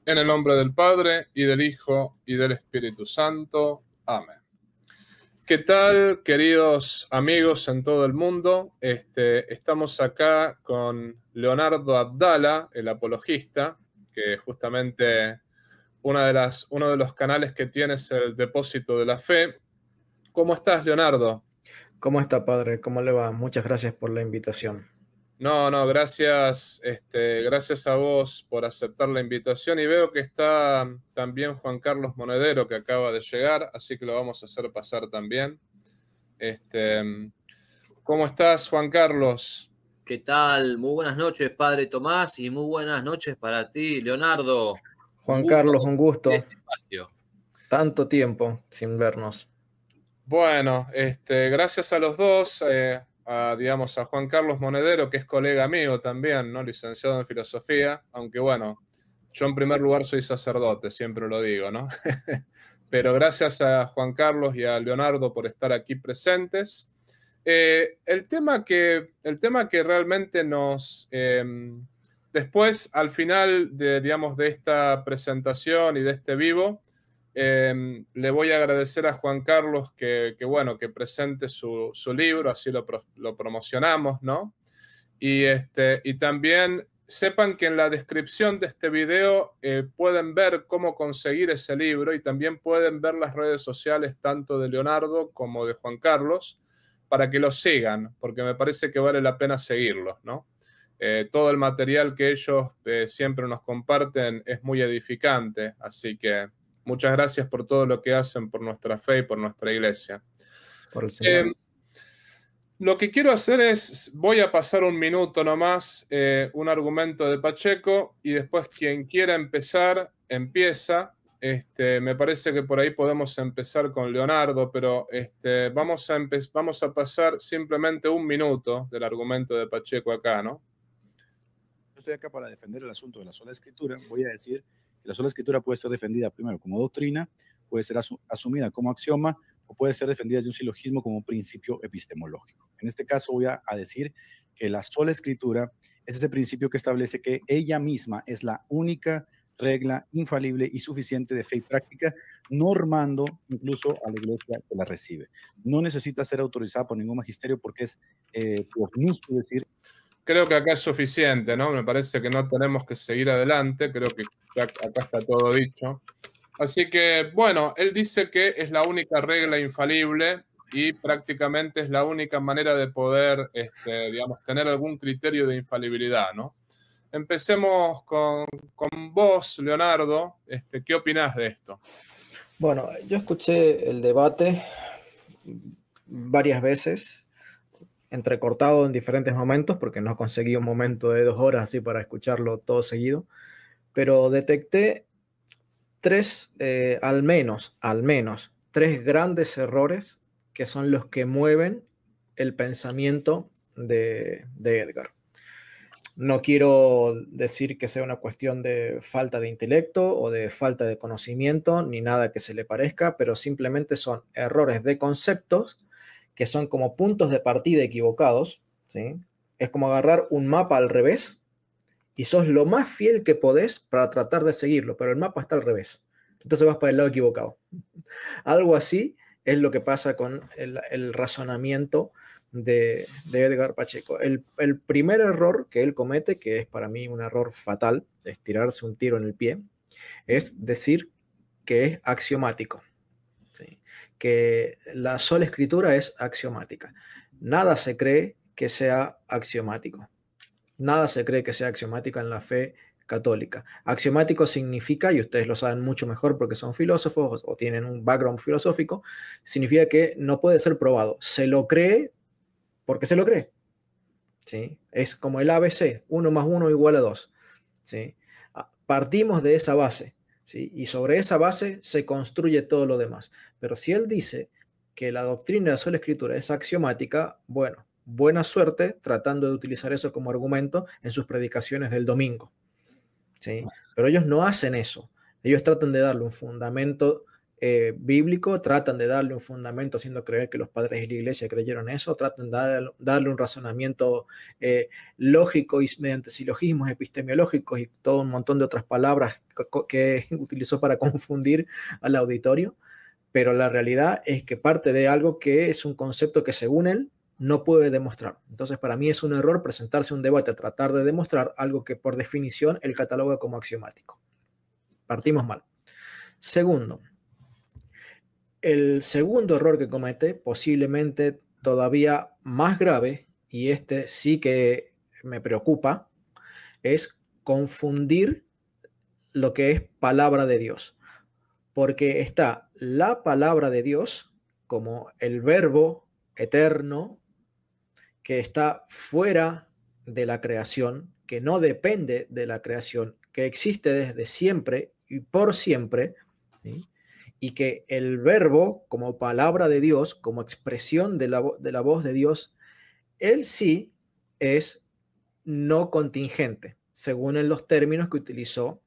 En el nombre del Padre, y del Hijo, y del Espíritu Santo. Amén. ¿Qué tal, queridos amigos en todo el mundo? Estamos acá con Leonardo Abdala, el apologista, que justamente uno de los canales que tiene es el Depósito de la Fe. ¿Cómo estás, Leonardo? ¿Cómo está, padre? ¿Cómo le va? Muchas gracias por la invitación. No, gracias, gracias a vos por aceptar la invitación y veo que está también Juan Carlos Monedero que acaba de llegar, así que lo vamos a hacer pasar también. ¿Cómo estás, Juan Carlos? ¿Qué tal? Muy buenas noches, padre Tomás, y muy buenas noches para ti, Leonardo. Un Juan gusto Carlos, un compartir gusto. este espacio. Tanto tiempo sin vernos. Bueno, gracias a los dos, digamos, a Juan Carlos Monedero, que es colega mío también, ¿no? Licenciado en filosofía, aunque bueno, yo en primer lugar soy sacerdote, siempre lo digo, ¿no? Pero gracias a Juan Carlos y a Leonardo por estar aquí presentes. El tema que realmente después, al final de, digamos, de esta presentación y de este vivo, le voy a agradecer a Juan Carlos bueno, que presente su libro, así lo promocionamos, ¿no? Y también sepan que en la descripción de este video pueden ver cómo conseguir ese libro y también pueden ver las redes sociales tanto de Leonardo como de Juan Carlos para que los sigan, porque me parece que vale la pena seguirlos, ¿no? Todo el material que ellos siempre nos comparten es muy edificante, así que muchas gracias por todo lo que hacen por nuestra fe y por nuestra iglesia. Por el Señor. Lo que quiero hacer es, voy a pasar un minuto nomás, un argumento de Pacheco, y después quien quiera empezar, empieza. Me parece que por ahí podemos empezar con Leonardo, pero vamos a pasar simplemente un minuto del argumento de Pacheco acá, ¿no? Yo estoy acá para defender el asunto de la sola escritura. Voy a decir que la sola escritura puede ser defendida primero como doctrina, puede ser asumida como axioma o puede ser defendida de un silogismo como principio epistemológico. En este caso voy a decir que la sola escritura es ese principio que establece que ella misma es la única regla infalible y suficiente de fe y práctica, normando incluso a la iglesia que la recibe. No necesita ser autorizada por ningún magisterio porque es justo decir. Creo que acá es suficiente, ¿no? Me parece que no tenemos que seguir adelante, creo que acá está todo dicho. Así que, bueno, él dice que es la única regla infalible y prácticamente es la única manera de poder, digamos, tener algún criterio de infalibilidad, ¿no? Empecemos con vos, Leonardo. ¿Qué opinás de esto? Bueno, yo escuché el debate varias veces, entrecortado en diferentes momentos, porque no conseguí un momento de 2 horas así para escucharlo todo seguido, pero detecté al menos, tres grandes errores que son los que mueven el pensamiento de Edgar. No quiero decir que sea una cuestión de falta de intelecto o de falta de conocimiento, ni nada que se le parezca, pero simplemente son errores de conceptos que son como puntos de partida equivocados, ¿sí? Es como agarrar un mapa al revés y sos lo más fiel que podés para tratar de seguirlo, pero el mapa está al revés. Entonces vas para el lado equivocado. Algo así es lo que pasa con el razonamiento de Edgar Pacheco. El primer error que él comete, que es para mí un error fatal, es tirarse un tiro en el pie, es decir que es axiomático. ¿Sí? Que la sola escritura es axiomática. Nada se cree que sea axiomático. Nada se cree que sea axiomática en la fe católica. Axiomático significa, y ustedes lo saben mucho mejor porque son filósofos o tienen un background filosófico, significa que no puede ser probado. Se lo cree porque se lo cree. ¿Sí? Es como el ABC, 1 más 1 igual a 2. ¿Sí? Partimos de esa base, ¿sí? Y sobre esa base se construye todo lo demás. Pero si él dice que la doctrina de la sola escritura es axiomática, bueno, buena suerte tratando de utilizar eso como argumento en sus predicaciones del domingo. ¿Sí? Pero ellos no hacen eso. Ellos tratan de darle un fundamento bíblico, tratan de darle un fundamento haciendo creer que los padres de la iglesia creyeron eso, tratan de darle un razonamiento lógico y mediante silogismos epistemológicos y todo un montón de otras palabras que utilizó para confundir al auditorio, pero la realidad es que parte de algo que es un concepto que según él no puede demostrar. Entonces, para mí es un error presentarse a un debate a tratar de demostrar algo que por definición él cataloga como axiomático. Partimos mal. Segundo, el segundo error que comete, posiblemente todavía más grave, y este sí que me preocupa, es confundir lo que es palabra de Dios. Porque está la palabra de Dios como el verbo eterno que está fuera de la creación, que no depende de la creación, que existe desde siempre y por siempre, ¿sí? Y que el verbo como palabra de Dios, como expresión de la voz de Dios, él sí es no contingente, según en los términos que utilizó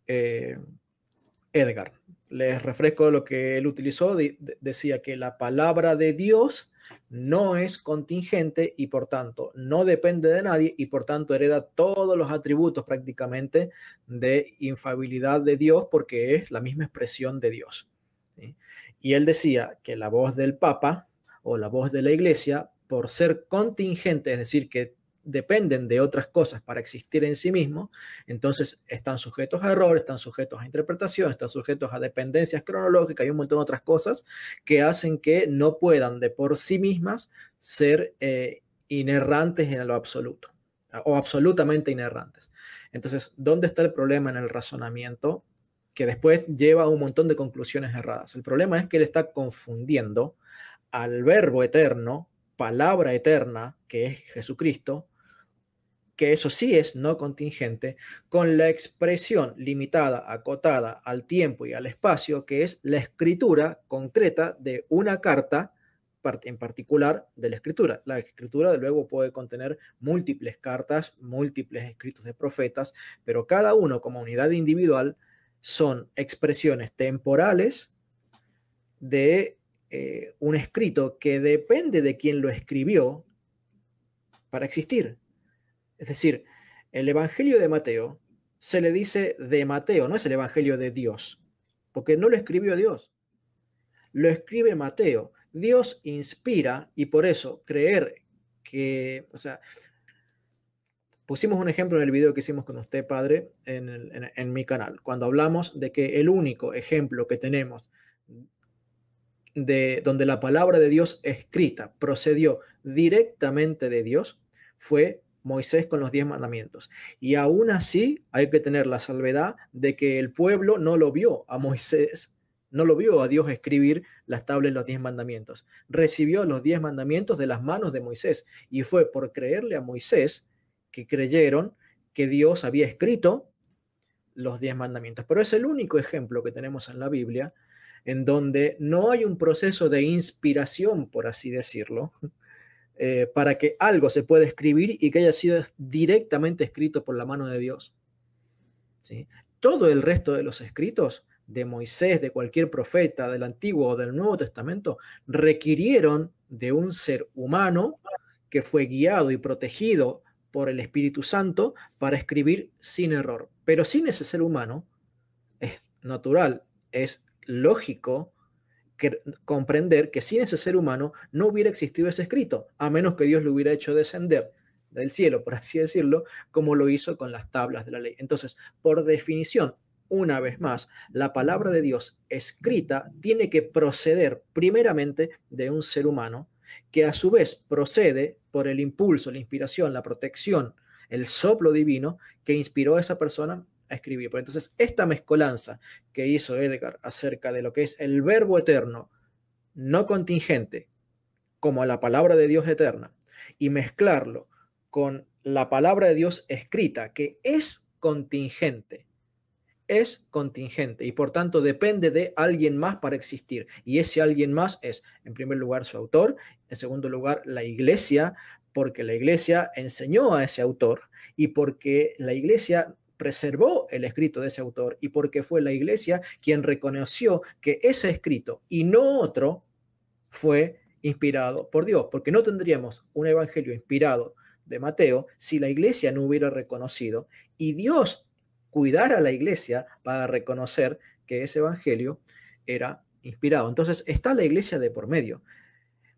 Edgar. Les refresco lo que él utilizó. Decía que la palabra de Dios no es contingente y por tanto no depende de nadie y por tanto hereda todos los atributos prácticamente de infalibilidad de Dios porque es la misma expresión de Dios, ¿sí? Y él decía que la voz del Papa o la voz de la Iglesia, por ser contingente, es decir, que dependen de otras cosas para existir en sí mismos, entonces están sujetos a errores, están sujetos a interpretación, están sujetos a dependencias cronológicas y un montón de otras cosas que hacen que no puedan de por sí mismas ser inerrantes en lo absoluto o absolutamente inerrantes. Entonces, ¿dónde está el problema en el razonamiento? Que después lleva a un montón de conclusiones erradas. El problema es que él está confundiendo al verbo eterno, palabra eterna, que es Jesucristo, que eso sí es no contingente, con la expresión limitada, acotada al tiempo y al espacio, que es la escritura concreta de una carta, en particular de la escritura. La escritura, luego, puede contener múltiples cartas, múltiples escritos de profetas, pero cada uno como unidad individual son expresiones temporales de un escrito que depende de quien lo escribió para existir. Es decir, el Evangelio de Mateo se le dice de Mateo, no es el Evangelio de Dios, porque no lo escribió Dios, lo escribe Mateo. Dios inspira y por eso creer que, o sea, pusimos un ejemplo en el video que hicimos con usted, padre, en mi canal, cuando hablamos de que el único ejemplo que tenemos de donde la palabra de Dios escrita procedió directamente de Dios fue Moisés con los 10 mandamientos. Y aún así hay que tener la salvedad de que el pueblo no lo vio a Moisés, no lo vio a Dios escribir las tablas de los 10 mandamientos. Recibió los 10 mandamientos de las manos de Moisés y fue por creerle a Moisés que creyeron que Dios había escrito los 10 mandamientos. Pero es el único ejemplo que tenemos en la Biblia en donde no hay un proceso de inspiración, por así decirlo, para que algo se pueda escribir y que haya sido directamente escrito por la mano de Dios, ¿sí? Todo el resto de los escritos de Moisés, de cualquier profeta del Antiguo o del Nuevo Testamento, requirieron de un ser humano que fue guiado y protegido por el Espíritu Santo para escribir sin error. Pero sin ese ser humano, es natural, es lógico comprender que sin ese ser humano no hubiera existido ese escrito, a menos que Dios lo hubiera hecho descender del cielo, por así decirlo, como lo hizo con las tablas de la ley. Entonces, por definición, una vez más, la palabra de Dios escrita tiene que proceder primeramente de un ser humano, que a su vez procede por el impulso, la inspiración, la protección, el soplo divino que inspiró a esa persona a escribir. Pero entonces, esta mezcolanza que hizo Edgar acerca de lo que es el verbo eterno no contingente como la palabra de Dios eterna y mezclarlo con la palabra de Dios escrita que es contingente y por tanto depende de alguien más para existir, y ese alguien más es en primer lugar su autor, en segundo lugar la iglesia, porque la iglesia enseñó a ese autor y porque la iglesia preservó el escrito de ese autor y porque fue la iglesia quien reconoció que ese escrito y no otro fue inspirado por Dios, porque no tendríamos un evangelio inspirado de Mateo si la iglesia no hubiera reconocido y Dios cuidara a la iglesia para reconocer que ese evangelio era inspirado. Entonces está la iglesia de por medio.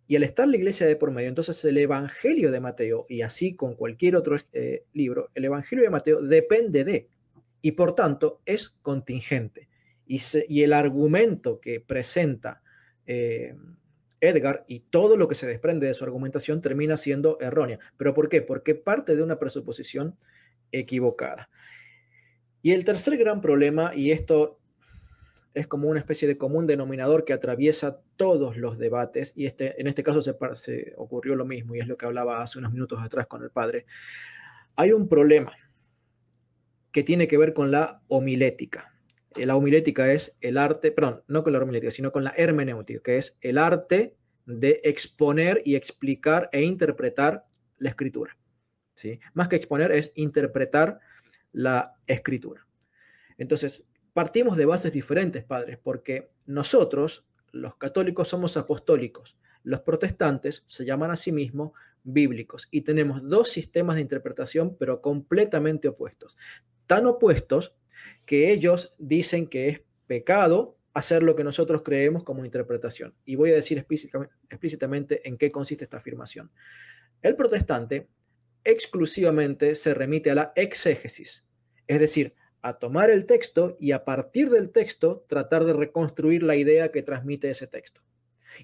Y al estar la iglesia de por medio, entonces el evangelio de Mateo, y así con cualquier otro libro, el evangelio de Mateo depende de, y por tanto es contingente. Y el argumento que presenta Edgar y todo lo que se desprende de su argumentación termina siendo errónea. ¿Pero por qué? Porque parte de una presuposición equivocada. Y el tercer gran problema, y esto es como una especie de común denominador que atraviesa todos los debates, y en este caso se ocurrió lo mismo, y es lo que hablaba hace unos minutos atrás con el padre. Hay un problema que tiene que ver con la homilética. La homilética es el arte, perdón, no con la homilética, sino con la hermenéutica, que es el arte de exponer y explicar e interpretar la escritura. ¿Sí? Más que exponer es interpretar la escritura. Entonces, partimos de bases diferentes, padres, porque nosotros, los católicos, somos apostólicos. Los protestantes se llaman a sí mismos bíblicos y tenemos dos sistemas de interpretación, pero completamente opuestos. Tan opuestos que ellos dicen que es pecado hacer lo que nosotros creemos como interpretación. Y voy a decir explícitamente en qué consiste esta afirmación. El protestante exclusivamente se remite a la exégesis, es decir, a tomar el texto y a partir del texto tratar de reconstruir la idea que transmite ese texto.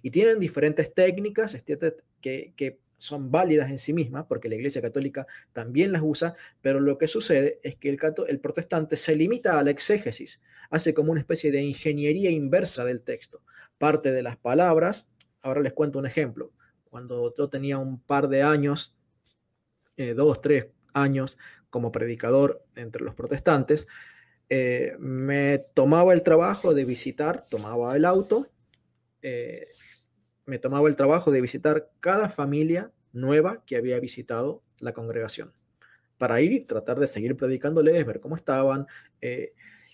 Y tienen diferentes técnicas que son válidas en sí mismas, porque la Iglesia Católica también las usa, pero lo que sucede es que el protestante se limita a la exégesis, hace como una especie de ingeniería inversa del texto. Parte de las palabras, ahora les cuento un ejemplo. Cuando yo tenía un par de años, 2, 3 años, como predicador entre los protestantes, me tomaba el trabajo de visitar, tomaba el auto, me tomaba el trabajo de visitar cada familia nueva que había visitado la congregación, para ir y tratar de seguir predicándoles, ver cómo estaban,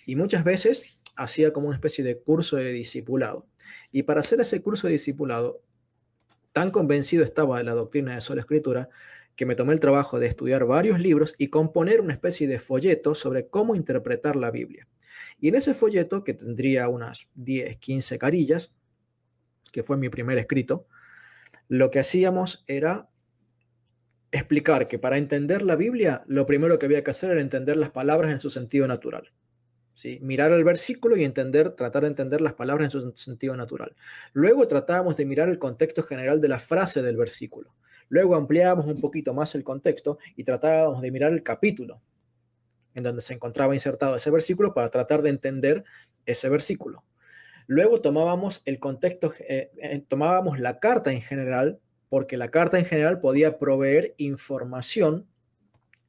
y muchas veces hacía como una especie de curso de discipulado. Y para hacer ese curso de discipulado, tan convencido estaba de la doctrina de sola escritura, que me tomé el trabajo de estudiar varios libros y componer una especie de folleto sobre cómo interpretar la Biblia. Y en ese folleto, que tendría unas 10, 15 carillas, que fue mi primer escrito, lo que hacíamos era explicar que para entender la Biblia, lo primero que había que hacer era entender las palabras en su sentido natural. ¿Sí? Mirar el versículo y tratar de entender las palabras en su sentido natural. Luego tratábamos de mirar el contexto general de la frase del versículo. Luego ampliábamos un poquito más el contexto y tratábamos de mirar el capítulo en donde se encontraba insertado ese versículo para tratar de entender ese versículo. Luego tomábamos el contexto, tomábamos la carta en general, porque la carta en general podía proveer información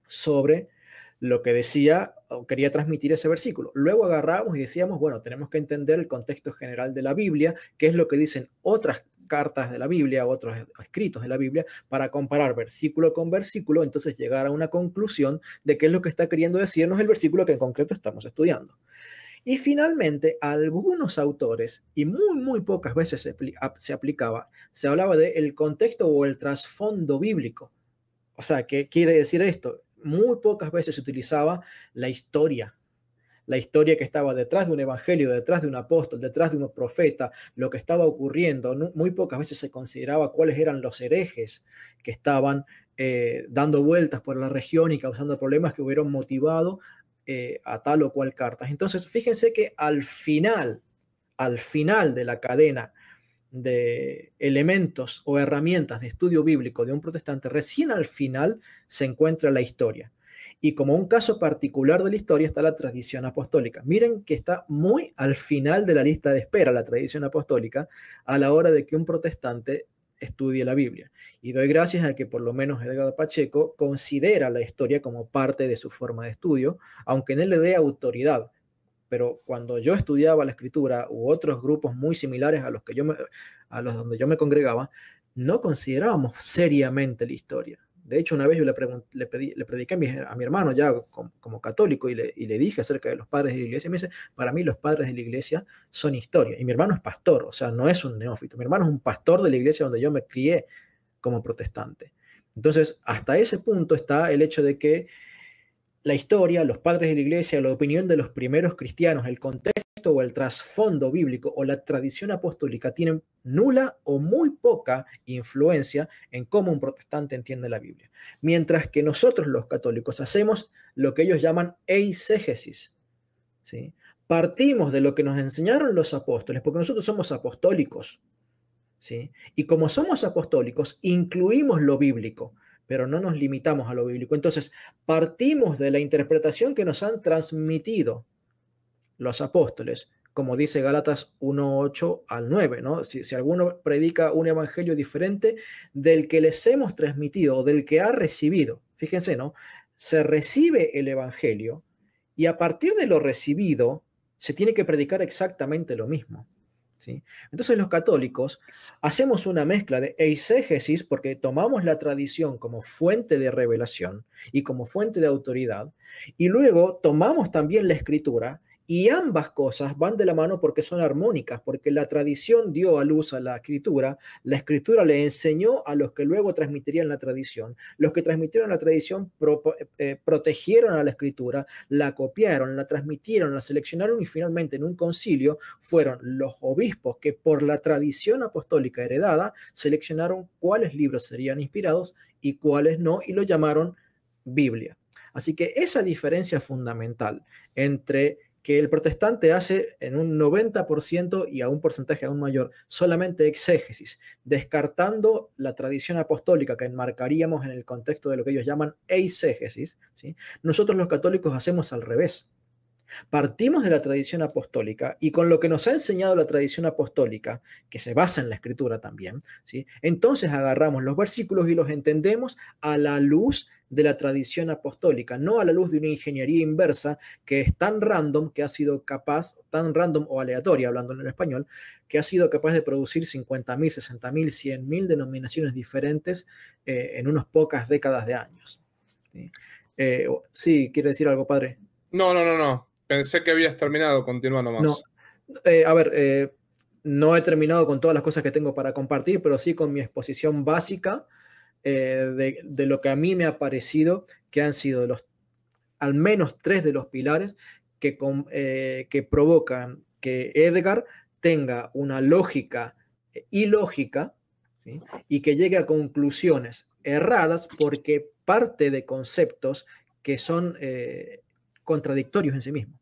sobre lo que decía o quería transmitir ese versículo. Luego agarrábamos y decíamos, bueno, tenemos que entender el contexto general de la Biblia, qué es lo que dicen otras cartas de la Biblia, otros escritos de la Biblia, para comparar versículo con versículo, entonces llegar a una conclusión de qué es lo que está queriendo decirnos el versículo que en concreto estamos estudiando. Y finalmente, a algunos autores, y muy pocas veces se hablaba del contexto o el trasfondo bíblico. O sea, ¿qué quiere decir esto? Muy pocas veces se utilizaba la historia que estaba detrás de un evangelio, detrás de un apóstol, detrás de un profeta, lo que estaba ocurriendo. Muy pocas veces se consideraba cuáles eran los herejes que estaban dando vueltas por la región y causando problemas que hubieran motivado a tal o cual cartas. Entonces, fíjense que al final de la cadena de elementos o herramientas de estudio bíblico de un protestante, recién al final se encuentra la historia. Y como un caso particular de la historia está la tradición apostólica. Miren que está muy al final de la lista de espera la tradición apostólica a la hora de que un protestante estudie la Biblia. Y doy gracias a que por lo menos Edgar Pacheco considera la historia como parte de su forma de estudio, aunque no le dé autoridad. Pero cuando yo estudiaba la escritura u otros grupos muy similares a los donde yo me congregaba, no considerábamos seriamente la historia. De hecho, una vez yo le prediqué a mi hermano ya como católico y le dije acerca de los padres de la iglesia. Y me dice, para mí los padres de la iglesia son historia. Y mi hermano es pastor, o sea, no es un neófito. Mi hermano es un pastor de la iglesia donde yo me crié como protestante. Entonces, hasta ese punto está el hecho de que la historia, los padres de la iglesia, la opinión de los primeros cristianos, el contexto o el trasfondo bíblico o la tradición apostólica tienen nula o muy poca influencia en cómo un protestante entiende la Biblia. Mientras que nosotros los católicos hacemos lo que ellos llaman eisegesis, ¿sí? Partimos de lo que nos enseñaron los apóstoles, porque nosotros somos apostólicos, ¿sí? Y como somos apostólicos, incluimos lo bíblico, pero no nos limitamos a lo bíblico. Entonces, partimos de la interpretación que nos han transmitido los apóstoles, como dice Gálatas 1:8 al 9, ¿no? Si alguno predica un evangelio diferente del que les hemos transmitido o del que ha recibido, fíjense, ¿no? Se recibe el evangelio y a partir de lo recibido se tiene que predicar exactamente lo mismo, ¿sí? Entonces los católicos hacemos una mezcla de eisegesis porque tomamos la tradición como fuente de revelación y como fuente de autoridad, y luego tomamos también la escritura, y ambas cosas van de la mano porque son armónicas, porque la tradición dio a luz a la escritura le enseñó a los que luego transmitirían la tradición, los que transmitieron la tradición protegieron a la escritura, la copiaron, la transmitieron, la seleccionaron y finalmente en un concilio fueron los obispos que por la tradición apostólica heredada seleccionaron cuáles libros serían inspirados y cuáles no, y lo llamaron Biblia. Así que esa diferencia fundamental entre que el protestante hace en un 90% y a un porcentaje aún mayor solamente exégesis, descartando la tradición apostólica que enmarcaríamos en el contexto de lo que ellos llaman eisegesis, ¿sí? Nosotros los católicos hacemos al revés. Partimos de la tradición apostólica y con lo que nos ha enseñado la tradición apostólica, que se basa en la escritura también, ¿sí? Entonces agarramos los versículos y los entendemos a la luz de la tradición apostólica, no a la luz de una ingeniería inversa que es tan random, que ha sido capaz, tan random o aleatoria, hablando en el español, que ha sido capaz de producir 50.000, 60.000, 100.000 denominaciones diferentes en unas pocas décadas de años. ¿Sí? Sí, ¿quiere decir algo, padre? No. Pensé que habías terminado, continúa nomás. No, no he terminado con todas las cosas que tengo para compartir, pero sí con mi exposición básica de lo que a mí me ha parecido que han sido al menos 3 de los pilares que provocan que Edgar tenga una lógica ilógica, ¿sí? Y que llegue a conclusiones erradas porque parte de conceptos que son contradictorios en sí mismos.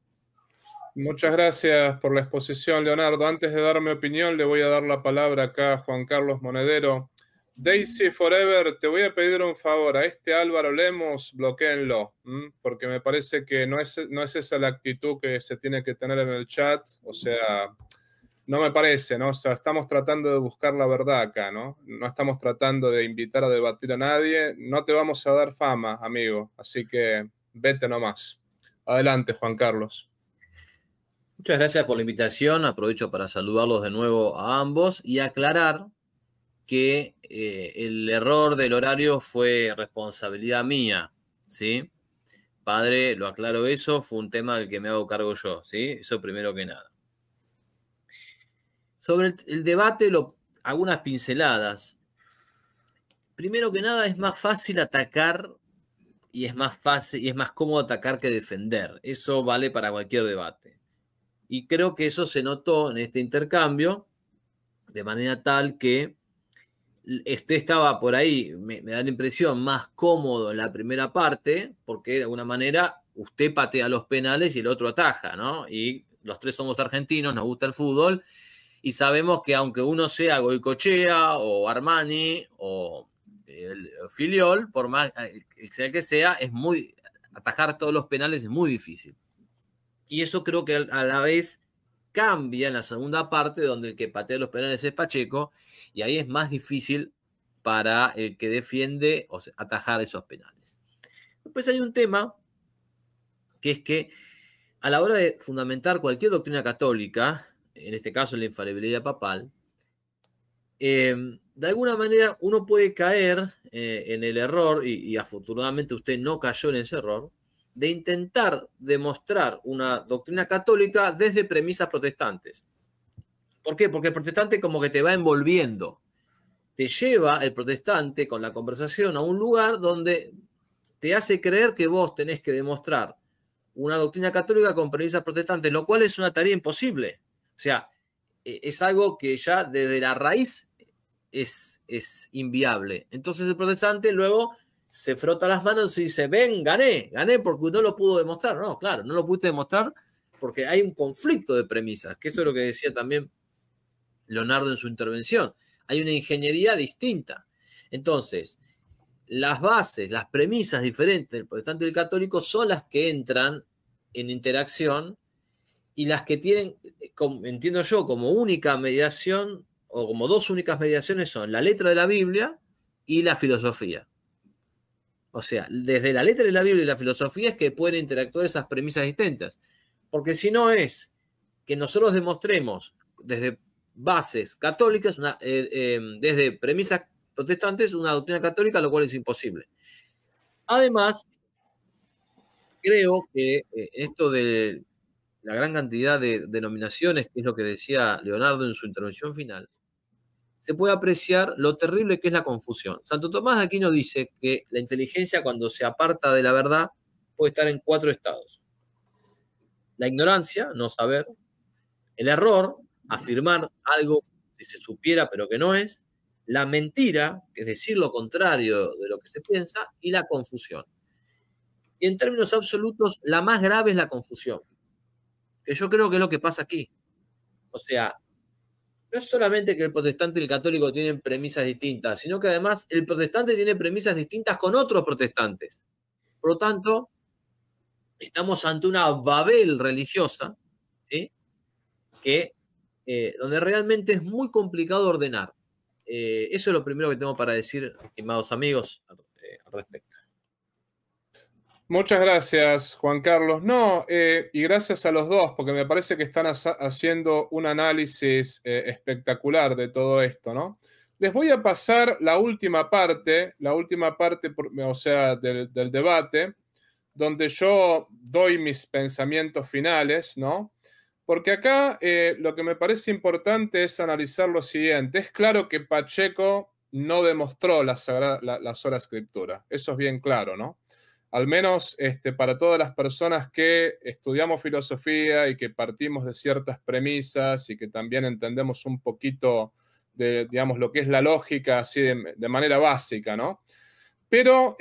Muchas gracias por la exposición, Leonardo. Antes de dar mi opinión, le voy a dar la palabra acá a Juan Carlos Monedero. Daisy Forever, te voy a pedir un favor. A este Álvaro Lemos, bloquéenlo, porque me parece que no es esa la actitud que se tiene que tener en el chat. O sea, no me parece, ¿no? O sea, estamos tratando de buscar la verdad acá, ¿no? No estamos tratando de invitar a debatir a nadie. No te vamos a dar fama, amigo. Así que vete nomás. Adelante, Juan Carlos. Muchas gracias por la invitación. Aprovecho para saludarlos de nuevo a ambos y aclarar que el error del horario fue responsabilidad mía, ¿sí? Padre, lo aclaro eso, fue un tema del que me hago cargo yo, ¿sí? Eso primero que nada. Sobre el debate, algunas pinceladas. Primero que nada, es más fácil atacar y es más cómodo atacar que defender. Eso vale para cualquier debate. Y creo que eso se notó en este intercambio de manera tal que estaba por ahí, me da la impresión, más cómodo en la primera parte, porque de alguna manera usted patea los penales y el otro ataja, ¿no? Y los tres somos argentinos, nos gusta el fútbol, y sabemos que aunque uno sea Goicoechea o Armani o el Filiol, por más que sea, atajar todos los penales es muy difícil. Y eso creo que a la vez cambia en la segunda parte, donde el que patea los penales es Pacheco, y ahí es más difícil para el que defiende atajar esos penales. Después hay un tema, que es que a la hora de fundamentar cualquier doctrina católica, en este caso la infalibilidad papal, de alguna manera uno puede caer en el error, y afortunadamente usted no cayó en ese error, de intentar demostrar una doctrina católica desde premisas protestantes. ¿Por qué? Porque el protestante como que te va envolviendo. Te lleva el protestante con la conversación a un lugar donde te hace creer que vos tenés que demostrar una doctrina católica con premisas protestantes, lo cual es una tarea imposible. O sea, es algo que ya desde la raíz es inviable. Entonces el protestante luego se frota las manos y dice, ven, gané porque no lo pudo demostrar. No, claro, no lo pudiste demostrar porque hay un conflicto de premisas, que eso es lo que decía también Leonardo en su intervención. Hay una ingeniería distinta. Entonces, las bases, las premisas diferentes del protestante y del católico son las que entran en interacción y las que tienen, entiendo yo, como única mediación o como dos únicas mediaciones son la letra de la Biblia y la filosofía. O sea, desde la letra de la Biblia y la filosofía es que pueden interactuar esas premisas distintas. Porque si no es que nosotros demostremos desde bases católicas, desde premisas protestantes, una doctrina católica, lo cual es imposible. Además, creo que esto de la gran cantidad de denominaciones, que es lo que decía Leonardo en su intervención final, se puede apreciar lo terrible que es la confusión. Santo Tomás de Aquino dice que la inteligencia, cuando se aparta de la verdad, puede estar en 4 estados. La ignorancia, no saber; el error, afirmar algo que se supiera pero que no es; la mentira, que es decir lo contrario de lo que se piensa; y la confusión. Y en términos absolutos, la más grave es la confusión, que yo creo que es lo que pasa aquí. O sea, no es solamente que el protestante y el católico tienen premisas distintas, sino que además el protestante tiene premisas distintas con otros protestantes. Por lo tanto, estamos ante una Babel religiosa, ¿sí? Donde realmente es muy complicado ordenar. Eso es lo primero que tengo para decir, estimados amigos, al respecto. Muchas gracias, Juan Carlos. No, y gracias a los dos, porque me parece que están haciendo un análisis espectacular de todo esto, ¿no? Les voy a pasar la última parte, o sea, del debate, donde yo doy mis pensamientos finales, ¿no? Porque acá lo que me parece importante es analizar lo siguiente. Es claro que Pacheco no demostró la sola escritura. Eso es bien claro, ¿no? Al menos para todas las personas que estudiamos filosofía y que partimos de ciertas premisas y que también entendemos un poquito de, digamos, lo que es la lógica así de manera básica, ¿no? Pero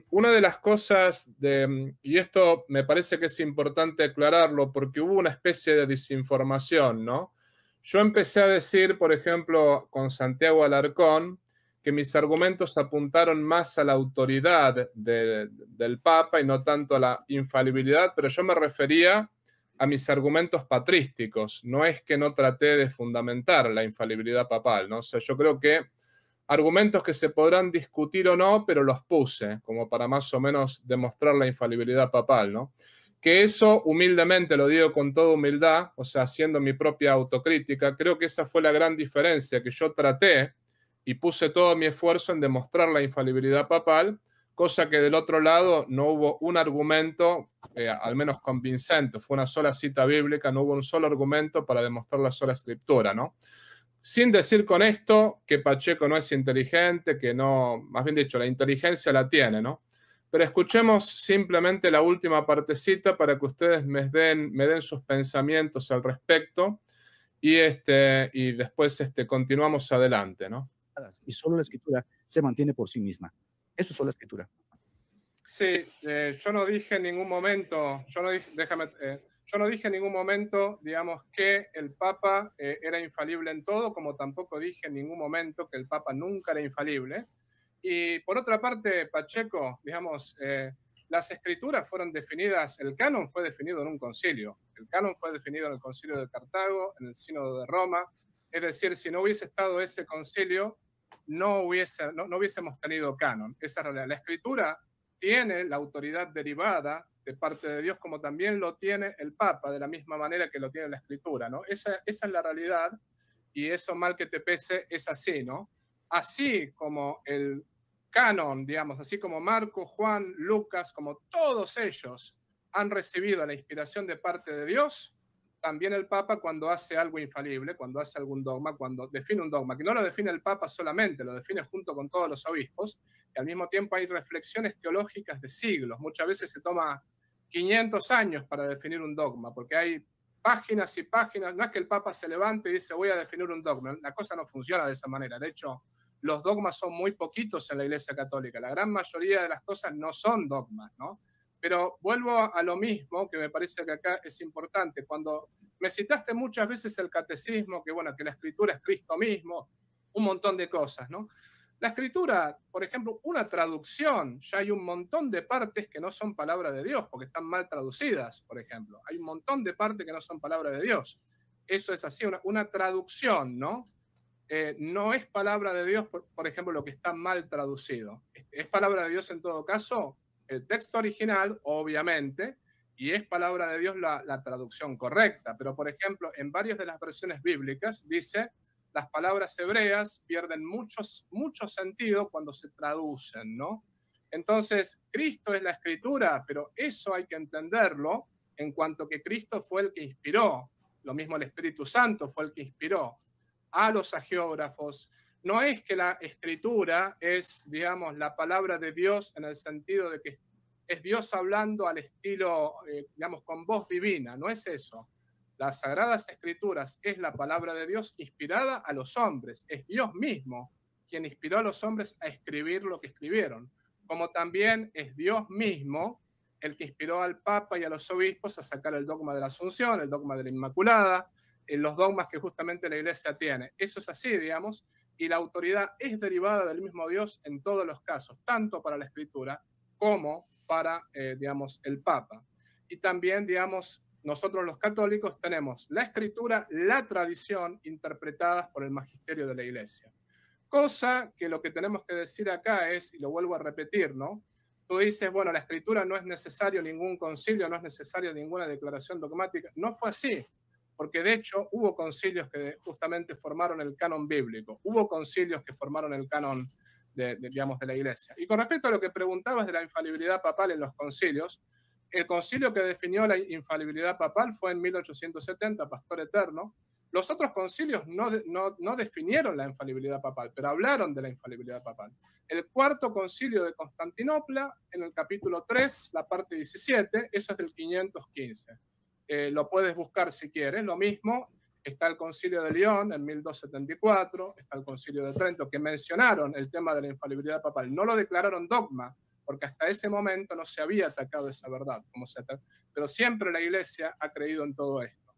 una de las cosas, y esto me parece que es importante aclararlo porque hubo una especie de desinformación, ¿no? Yo empecé a decir, por ejemplo, con Santiago Alarcón, que mis argumentos apuntaron más a la autoridad del Papa y no tanto a la infalibilidad, pero yo me refería a mis argumentos patrísticos. No es que no traté de fundamentar la infalibilidad papal, ¿no? O sea, yo creo que argumentos que se podrán discutir o no, pero los puse como para más o menos demostrar la infalibilidad papal, ¿no? Que eso, humildemente, lo digo con toda humildad, o sea, haciendo mi propia autocrítica, creo que esa fue la gran diferencia, que yo traté y puse todo mi esfuerzo en demostrar la infalibilidad papal, cosa que del otro lado no hubo un argumento, al menos convincente, fue una sola cita bíblica, no hubo un solo argumento para demostrar la sola escritura, ¿no? Sin decir con esto que Pacheco no es inteligente, que no, más bien dicho, la inteligencia la tiene, ¿no? Pero escuchemos simplemente la última partecita para que ustedes me den sus pensamientos al respecto y después continuamos adelante, ¿no? Y solo la escritura se mantiene por sí misma. Eso es solo la escritura. Sí, yo no dije en ningún momento, yo no dije en ningún momento, digamos, que el Papa era infalible en todo, como tampoco dije en ningún momento que el Papa nunca era infalible. Y por otra parte, Pacheco, digamos, las escrituras fueron definidas, el canon fue definido en un concilio. El canon fue definido en el concilio de Cartago, en el sínodo de Roma. Es decir, si no hubiese estado ese concilio, no hubiésemos tenido canon. Esa es la realidad. La escritura tiene la autoridad derivada de parte de Dios, como también lo tiene el Papa, de la misma manera que lo tiene la escritura, ¿no? Esa es la realidad. y eso mal que te pese es así, ¿no? Así como el canon, digamos, así como Marcos, Juan, Lucas, como todos ellos han recibido la inspiración de parte de Dios, también el Papa cuando hace algo infalible, cuando hace algún dogma, cuando define un dogma, que no lo define el Papa solamente, lo define junto con todos los obispos, y al mismo tiempo hay reflexiones teológicas de siglos. Muchas veces se toma 500 años para definir un dogma, porque hay páginas y páginas. No es que el Papa se levante y dice voy a definir un dogma, la cosa no funciona de esa manera. De hecho, los dogmas son muy poquitos en la Iglesia Católica, la gran mayoría de las cosas no son dogmas, ¿no? Pero vuelvo a lo mismo, que me parece que acá es importante. Cuando me citaste muchas veces el catecismo, que bueno, que la escritura es Cristo mismo, un montón de cosas, ¿no? La escritura, por ejemplo, una traducción, ya hay un montón de partes que no son palabra de Dios, porque están mal traducidas, por ejemplo. Hay un montón de partes que no son palabra de Dios. Eso es así, una traducción, ¿no? No es palabra de Dios, por ejemplo, lo que está mal traducido. Es palabra de Dios en todo caso el texto original, obviamente, y es palabra de Dios la traducción correcta. Pero, por ejemplo, en varias de las versiones bíblicas dice las palabras hebreas pierden mucho sentido cuando se traducen, ¿no? Entonces, Cristo es la escritura, pero eso hay que entenderlo en cuanto que Cristo fue el que inspiró. Lo mismo el Espíritu Santo fue el que inspiró a los agiógrafos. No es que la escritura es, digamos, la palabra de Dios en el sentido de que es Dios hablando al estilo, digamos, con voz divina. No es eso. Las Sagradas Escrituras es la palabra de Dios inspirada a los hombres. Es Dios mismo quien inspiró a los hombres a escribir lo que escribieron. Como también es Dios mismo el que inspiró al Papa y a los obispos a sacar el dogma de la Asunción, el dogma de la Inmaculada, los dogmas que justamente la Iglesia tiene. Eso es así, digamos, y la autoridad es derivada del mismo Dios en todos los casos, tanto para la Escritura como para, digamos, el Papa. Y también, digamos, nosotros los católicos tenemos la Escritura, la tradición interpretadas por el magisterio de la Iglesia. Cosa que lo que tenemos que decir acá es, y lo vuelvo a repetir, ¿no? Tú dices, bueno, la Escritura no es necesario ningún concilio, no es necesario ninguna declaración dogmática. No fue así, porque de hecho hubo concilios que justamente formaron el canon bíblico, hubo concilios que formaron el canon digamos, de la Iglesia. Y con respecto a lo que preguntabas de la infalibilidad papal en los concilios, el concilio que definió la infalibilidad papal fue en 1870, Pastor Eterno. Los otros concilios no definieron la infalibilidad papal, pero hablaron de la infalibilidad papal. El cuarto concilio de Constantinopla, en el capítulo 3, la parte 17, eso es del 515. Lo puedes buscar si quieres. Lo mismo, está el concilio de León en 1274, está el concilio de Trento, que mencionaron el tema de la infalibilidad papal. No lo declararon dogma, porque hasta ese momento no se había atacado esa verdad, pero siempre la Iglesia ha creído en todo esto.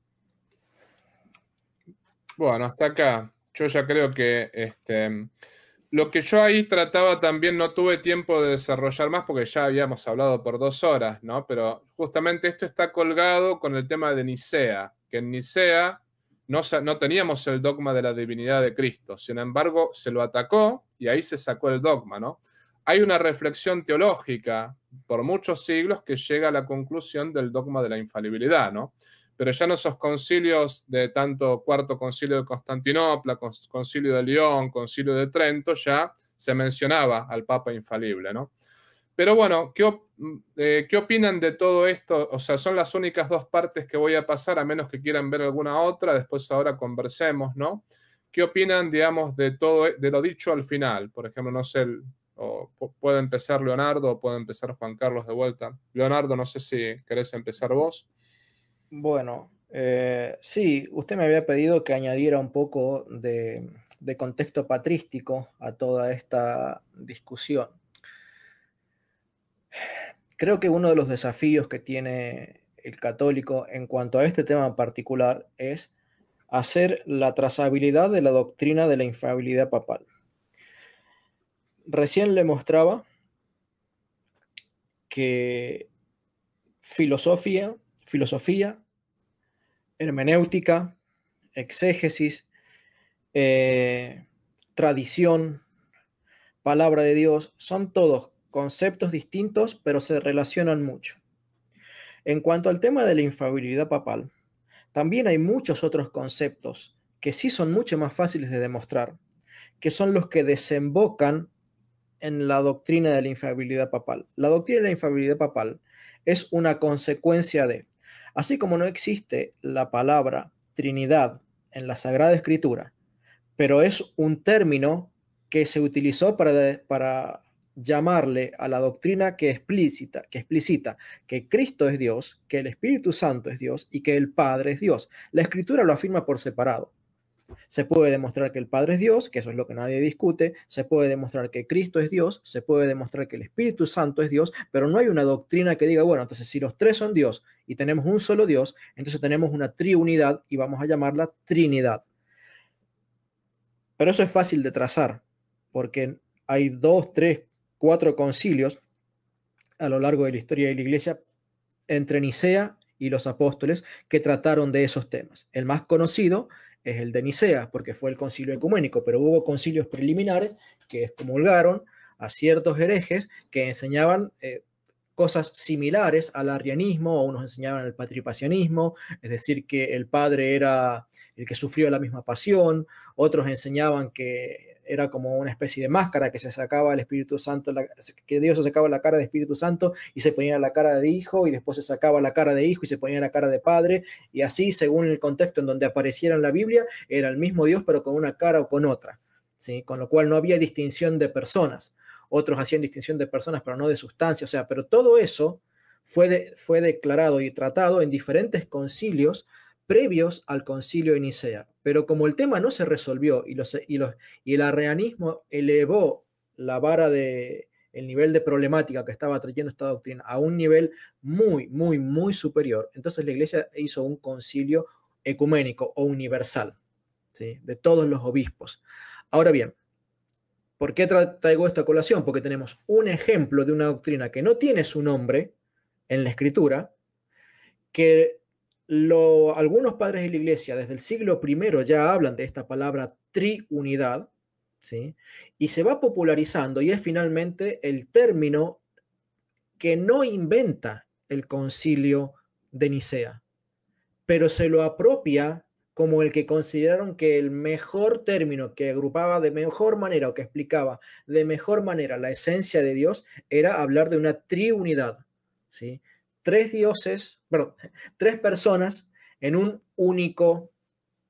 Bueno, hasta acá. Yo ya creo que lo que yo ahí trataba también no tuve tiempo de desarrollar más porque ya habíamos hablado por 2 horas, ¿no? Pero justamente esto está colgado con el tema de Nicea, que en Nicea no teníamos el dogma de la divinidad de Cristo, sin embargo se lo atacó y ahí se sacó el dogma, ¿no? Hay una reflexión teológica por muchos siglos que llega a la conclusión del dogma de la infalibilidad, ¿no? Pero ya en esos concilios de tanto Cuarto Concilio de Constantinopla, Concilio de León, Concilio de Trento, ya se mencionaba al Papa infalible, ¿no? Pero bueno, ¿qué opinan de todo esto? O sea, son las únicas 2 partes que voy a pasar, a menos que quieran ver alguna otra, después ahora conversemos, ¿no? ¿Qué opinan, digamos, de todo, de lo dicho al final? Por ejemplo, no sé, o puede empezar Leonardo o puede empezar Juan Carlos de vuelta. Leonardo, no sé si querés empezar vos. Bueno, sí, usted me había pedido que añadiera un poco de contexto patrístico a toda esta discusión. Creo que uno de los desafíos que tiene el católico en cuanto a este tema en particular es hacer la trazabilidad de la doctrina de la infalibilidad papal. Recién le mostraba que filosofía, hermenéutica, exégesis, tradición, palabra de Dios, son todos conceptos distintos, pero se relacionan mucho. En cuanto al tema de la infalibilidad papal, también hay muchos otros conceptos que sí son mucho más fáciles de demostrar, que son los que desembocan en la doctrina de la infalibilidad papal. La doctrina de la infalibilidad papal es una consecuencia de, así como no existe la palabra Trinidad en la Sagrada Escritura, pero es un término que se utilizó para llamarle a la doctrina que explicita que Cristo es Dios, que el Espíritu Santo es Dios y que el Padre es Dios. La Escritura lo afirma por separado. Se puede demostrar que el Padre es Dios, que eso es lo que nadie discute, se puede demostrar que Cristo es Dios, se puede demostrar que el Espíritu Santo es Dios, pero no hay una doctrina que diga, bueno, entonces si los tres son Dios y tenemos un solo Dios, entonces tenemos una triunidad y vamos a llamarla Trinidad. Pero eso es fácil de trazar, porque hay 2, 3, 4 concilios a lo largo de la historia de la Iglesia entre Nicea y los apóstoles que trataron de esos temas. El más conocido es el de Nicea, porque fue el concilio ecuménico, pero hubo concilios preliminares que excomulgaron a ciertos herejes que enseñaban cosas similares al arrianismo, o unos enseñaban el patripacianismo, es decir, que el Padre era el que sufrió la misma pasión, otros enseñaban que era como una especie de máscara que se sacaba el Espíritu Santo, que Dios se sacaba la cara de Espíritu Santo y se ponía la cara de Hijo, y después se sacaba la cara de Hijo y se ponía la cara de Padre, y así, según el contexto en donde apareciera en la Biblia, era el mismo Dios, pero con una cara o con otra, ¿sí? Con lo cual no había distinción de personas. Otros hacían distinción de personas, pero no de sustancia, o sea, pero todo eso fue declarado y tratado en diferentes concilios previos al concilio de Nicea. Pero como el tema no se resolvió y el arrianismo elevó la vara el nivel de problemática que estaba trayendo esta doctrina a un nivel muy, muy, muy superior, entonces la Iglesia hizo un concilio ecuménico o universal, ¿sí? De todos los obispos. Ahora bien, ¿por qué traigo esta colación? Porque tenemos un ejemplo de una doctrina que no tiene su nombre en la Escritura, que algunos padres de la Iglesia desde el siglo I ya hablan de esta palabra triunidad, ¿sí? Y se va popularizando y es finalmente el término que no inventa el concilio de Nicea, pero se lo apropia como el que consideraron que el mejor término que agrupaba de mejor manera o que explicaba de mejor manera la esencia de Dios era hablar de una triunidad, ¿sí? Tres dioses, perdón, tres personas en un único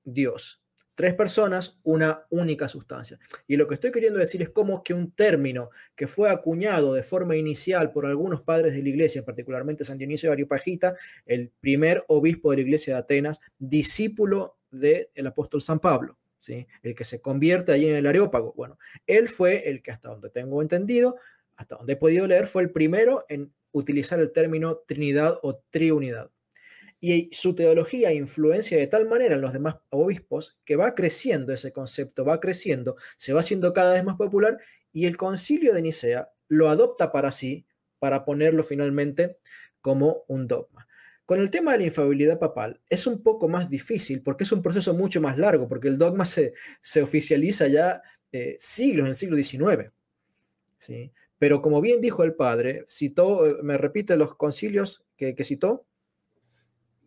Dios. Tres personas, una única sustancia. Y lo que estoy queriendo decir es cómo que un término que fue acuñado de forma inicial por algunos padres de la Iglesia, particularmente San Dionisio de Areopagita, el primer obispo de la Iglesia de Atenas, discípulo del apóstol San Pablo, ¿sí? El que se convierte allí en el Areópago. Bueno, él fue el que, hasta donde tengo entendido, hasta donde he podido leer, fue el primero en utilizar el término Trinidad o Triunidad. Y su teología influencia de tal manera en los demás obispos que va creciendo ese concepto, va creciendo, se va haciendo cada vez más popular, y el concilio de Nicea lo adopta para sí, para ponerlo finalmente como un dogma. Con el tema de la infalibilidad papal es un poco más difícil porque es un proceso mucho más largo, porque el dogma se oficializa ya siglos, en el siglo XIX, ¿sí? Pero como bien dijo el padre, citó, ¿me repite los concilios que citó?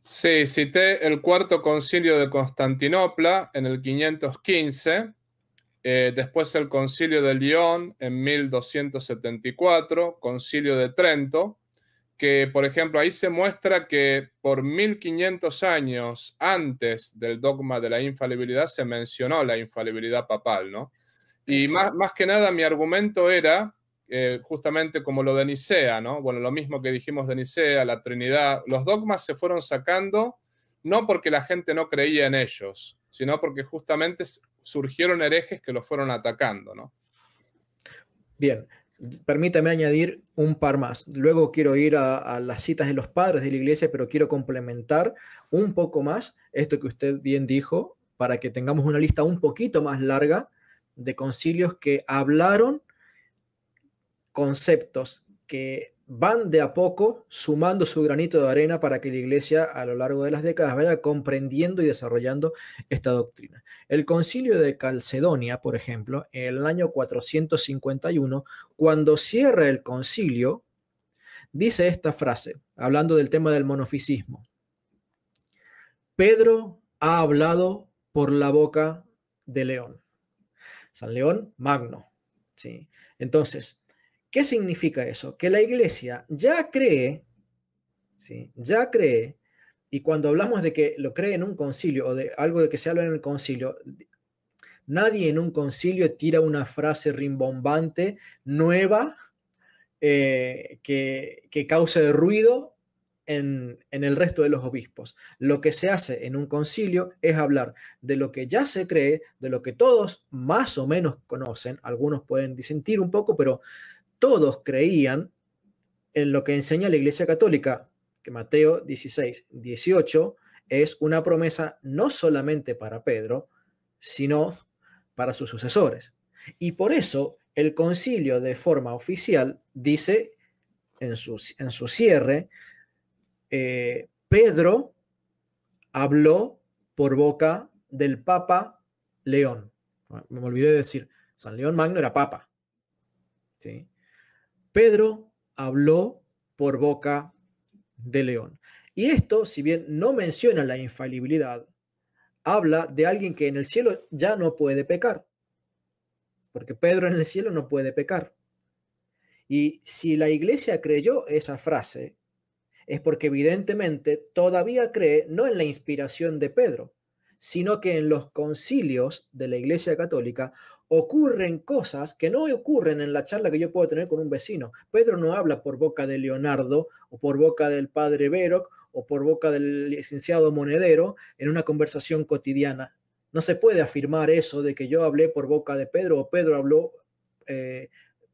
Sí, cité el cuarto concilio de Constantinopla en el 515, después el concilio de Lyon en 1274, concilio de Trento, que por ejemplo ahí se muestra que por 1500 años antes del dogma de la infalibilidad se mencionó la infalibilidad papal, ¿no? Y más que nada mi argumento era justamente como lo de Nicea, ¿no? Bueno, lo mismo que dijimos de Nicea, la Trinidad, los dogmas se fueron sacando no porque la gente no creía en ellos, sino porque justamente surgieron herejes que los fueron atacando, ¿no? Bien, permítame añadir un par más. Luego quiero ir a las citas de los padres de la Iglesia, pero quiero complementar un poco más esto que usted bien dijo, para que tengamos una lista un poquito más larga de concilios que hablaron conceptos que van de a poco sumando su granito de arena para que la Iglesia a lo largo de las décadas vaya comprendiendo y desarrollando esta doctrina. El concilio de Calcedonia, por ejemplo, en el año 451, cuando cierra el concilio, dice esta frase, hablando del tema del monofisismo: Pedro ha hablado por la boca de León. San León Magno. ¿Sí? Entonces, ¿qué significa eso? Que la iglesia ya cree, ¿sí? Ya cree, y cuando hablamos de que lo cree en un concilio o de algo de que se habla en el concilio, nadie en un concilio tira una frase rimbombante, nueva, que cause ruido en el resto de los obispos. Lo que se hace en un concilio es hablar de lo que ya se cree, de lo que todos más o menos conocen. Algunos pueden disentir un poco, pero todos creían en lo que enseña la Iglesia Católica, que Mateo 16, 18 es una promesa no solamente para Pedro, sino para sus sucesores. Y por eso el concilio de forma oficial dice en su cierre, Pedro habló por boca del Papa León. Me olvidé de decir, San León Magno era Papa. ¿Sí? Pedro habló por boca de León. Y esto, si bien no menciona la infalibilidad, habla de alguien que en el cielo ya no puede pecar. Porque Pedro en el cielo no puede pecar. Y si la iglesia creyó esa frase, es porque evidentemente todavía cree no en la inspiración de Pedro, sino que en los concilios de la Iglesia Católica ocurren cosas que no ocurren en la charla que yo puedo tener con un vecino. Pedro no habla por boca de Leonardo o por boca del padre Veroc o por boca del licenciado Monedero en una conversación cotidiana. No se puede afirmar eso de que yo hablé por boca de Pedro o Pedro habló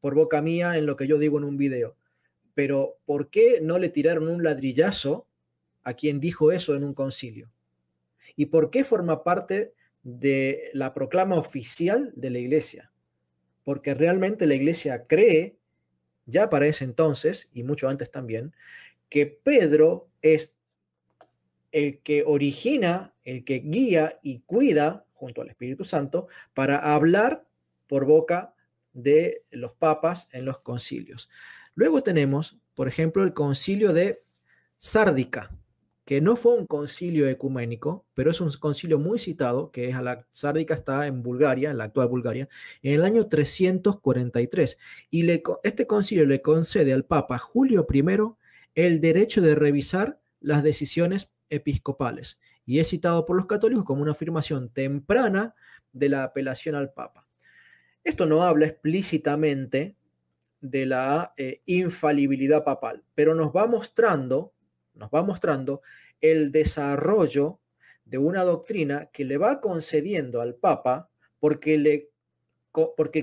por boca mía en lo que yo digo en un video. Pero ¿por qué no le tiraron un ladrillazo a quien dijo eso en un concilio? ¿Y por qué forma parte de la proclama oficial de la iglesia? Porque realmente la iglesia cree, ya para ese entonces, y mucho antes también, que Pedro es el que origina, el que guía y cuida, junto al Espíritu Santo, para hablar por boca de los papas en los concilios. Luego tenemos, por ejemplo, el concilio de Sárdica, que no fue un concilio ecuménico, pero es un concilio muy citado, que es Sárdica está en Bulgaria, en la actual Bulgaria, en el año 343. Y este concilio le concede al Papa Julio I el derecho de revisar las decisiones episcopales. Y es citado por los católicos como una afirmación temprana de la apelación al Papa. Esto no habla explícitamente de la infalibilidad papal, pero nos va mostrando el desarrollo de una doctrina que le va concediendo al Papa porque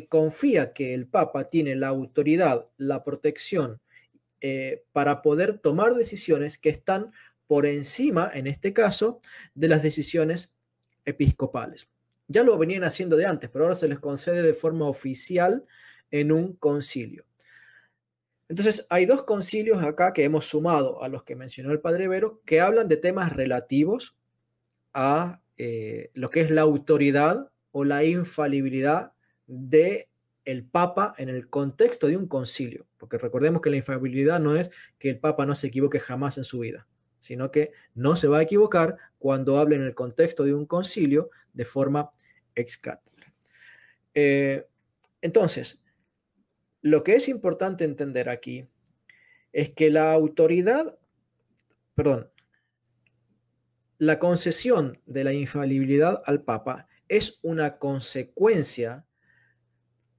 confía que el Papa tiene la autoridad, la protección para poder tomar decisiones que están por encima, en este caso, de las decisiones episcopales. Ya lo venían haciendo de antes, pero ahora se les concede de forma oficial en un concilio. Entonces, hay dos concilios acá que hemos sumado a los que mencionó el padre Vero, que hablan de temas relativos a lo que es la autoridad o la infalibilidad del Papa en el contexto de un concilio. Porque recordemos que la infalibilidad no es que el Papa no se equivoque jamás en su vida, sino que no se va a equivocar cuando hable en el contexto de un concilio de forma ex cátedra. Entonces, lo que es importante entender aquí es que la concesión de la infalibilidad al Papa es una consecuencia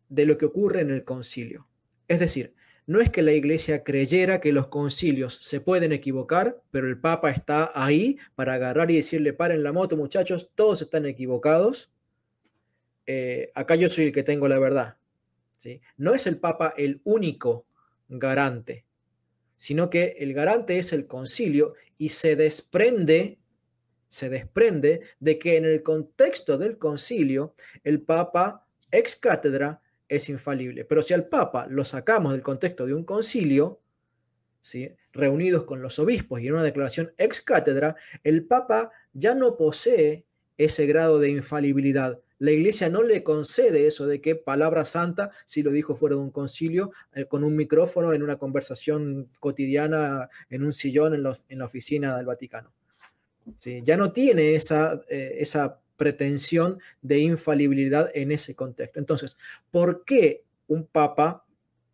de lo que ocurre en el concilio. Es decir, no es que la iglesia creyera que los concilios se pueden equivocar, pero el Papa está ahí para agarrar y decirle: paren la moto, muchachos, todos están equivocados. Acá yo soy el que tengo la verdad. ¿Sí? No es el Papa el único garante, sino que el garante es el concilio y se desprende de que en el contexto del concilio el Papa ex cátedra es infalible. Pero si al Papa lo sacamos del contexto de un concilio, ¿sí?, reunidos con los obispos y en una declaración ex cátedra, el Papa ya no posee ese grado de infalibilidad. La iglesia no le concede eso de que palabra santa si lo dijo fuera de un concilio, con un micrófono, en una conversación cotidiana, en un sillón en la oficina del Vaticano. ¿Sí? Ya no tiene esa pretensión de infalibilidad en ese contexto. Entonces, ¿por qué un papa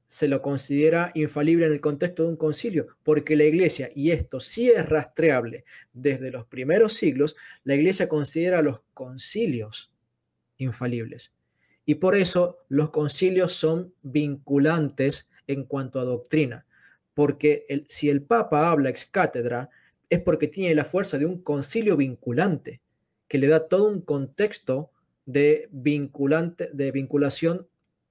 se lo considera infalible en el contexto de un concilio? Porque la Iglesia, y esto sí es rastreable desde los primeros siglos, la Iglesia considera a los concilios infalibles. Y por eso los concilios son vinculantes en cuanto a doctrina. Porque si el Papa habla ex cátedra, es porque tiene la fuerza de un concilio vinculante, que le da todo un contexto de vinculación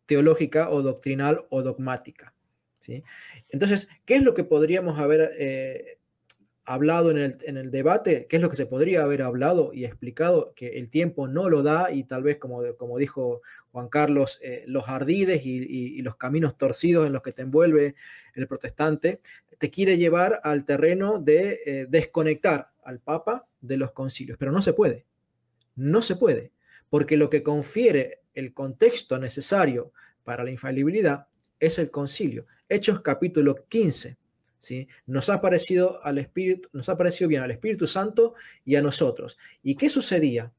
teológica o doctrinal o dogmática, ¿sí? Entonces, ¿qué es lo que podríamos haber hablado en el debate? ¿Qué es lo que se podría haber hablado y explicado? Que el tiempo no lo da y tal vez, como dijo Juan Carlos, los ardides y los caminos torcidos en los que te envuelve el protestante, te quiere llevar al terreno de desconectar al Papa de los concilios, pero no se puede. No se puede, porque lo que confiere el contexto necesario para la infalibilidad es el concilio. Hechos capítulo 15, ¿sí? Nos ha parecido bien al Espíritu Santo y a nosotros. ¿Y qué sucedía?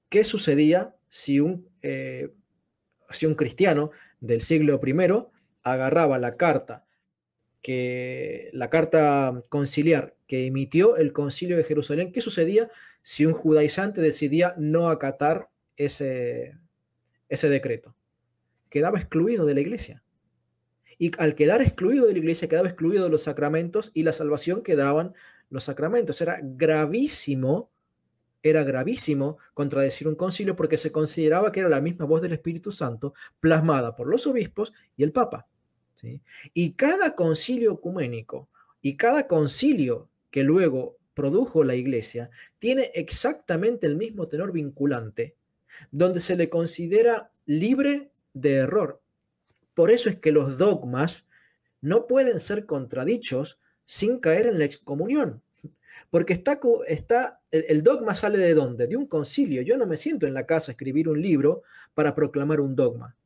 ¿Qué sucedía si un cristiano del siglo I agarraba la carta conciliar que emitió el Concilio de Jerusalén? ¿Qué sucedía si un judaizante decidía no acatar ese decreto? Quedaba excluido de la iglesia. Y al quedar excluido de la iglesia, quedaba excluido de los sacramentos y la salvación que daban los sacramentos. Era gravísimo contradecir un concilio porque se consideraba que era la misma voz del Espíritu Santo plasmada por los obispos y el Papa, ¿sí? Y cada concilio ecuménico y cada concilio que luego produjo la iglesia tiene exactamente el mismo tenor vinculante, donde se le considera libre de error. Por eso es que los dogmas no pueden ser contradichos sin caer en la excomunión. Porque el dogma sale ¿de dónde? De un concilio. Yo no me siento en la casa a escribir un libro para proclamar un dogma,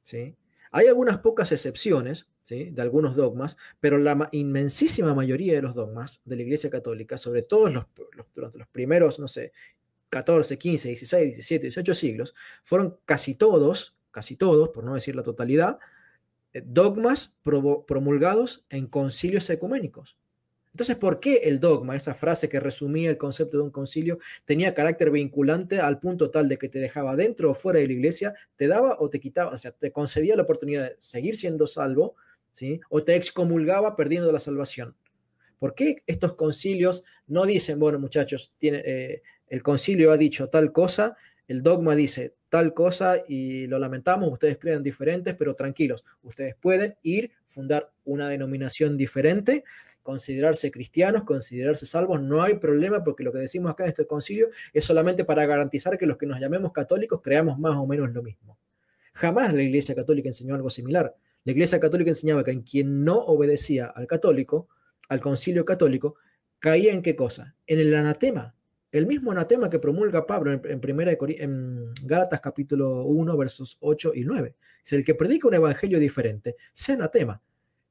¿sí? Hay algunas pocas excepciones, ¿sí?, de algunos dogmas, pero la inmensísima mayoría de los dogmas de la Iglesia Católica, sobre todo durante los primeros, no sé, 14, 15, 16, 17, 18 siglos, fueron casi todos, por no decir la totalidad, dogmas promulgados en concilios ecuménicos. Entonces, ¿por qué el dogma, esa frase que resumía el concepto de un concilio, tenía carácter vinculante al punto tal de que te dejaba dentro o fuera de la iglesia, te daba o te quitaba, o sea, te concedía la oportunidad de seguir siendo salvo, ¿sí?, o te excomulgaba perdiendo la salvación? ¿Por qué estos concilios no dicen, bueno, muchachos, el concilio ha dicho tal cosa, el dogma dice tal cosa y lo lamentamos, ustedes crean diferentes, pero tranquilos, ustedes pueden ir, fundar una denominación diferente, considerarse cristianos, considerarse salvos, no hay problema, porque lo que decimos acá en este concilio es solamente para garantizar que los que nos llamemos católicos creamos más o menos lo mismo? Jamás la Iglesia Católica enseñó algo similar. La Iglesia Católica enseñaba que en quien no obedecía al concilio católico, caía ¿en qué cosa? En el anatema. El mismo anatema que promulga Pablo en Gálatas capítulo 1, versos 8 y 9. Si el que predica un evangelio diferente, sea anatema.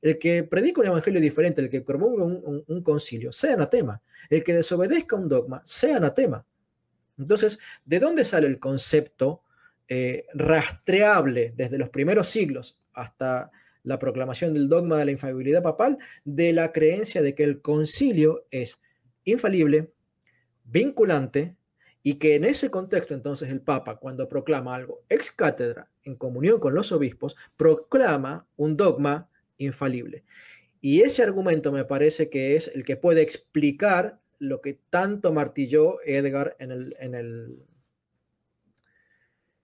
El que predica un evangelio diferente, el que promulga un concilio, sea anatema. El que desobedezca un dogma, sea anatema. Entonces, ¿de dónde sale el concepto rastreable desde los primeros siglos hasta la proclamación del dogma de la infalibilidad papal? De la creencia de que el concilio es infalible, vinculante, y que en ese contexto entonces el Papa, cuando proclama algo ex cátedra en comunión con los obispos, proclama un dogma infalible. Y ese argumento me parece que es el que puede explicar lo que tanto martilló Edgar en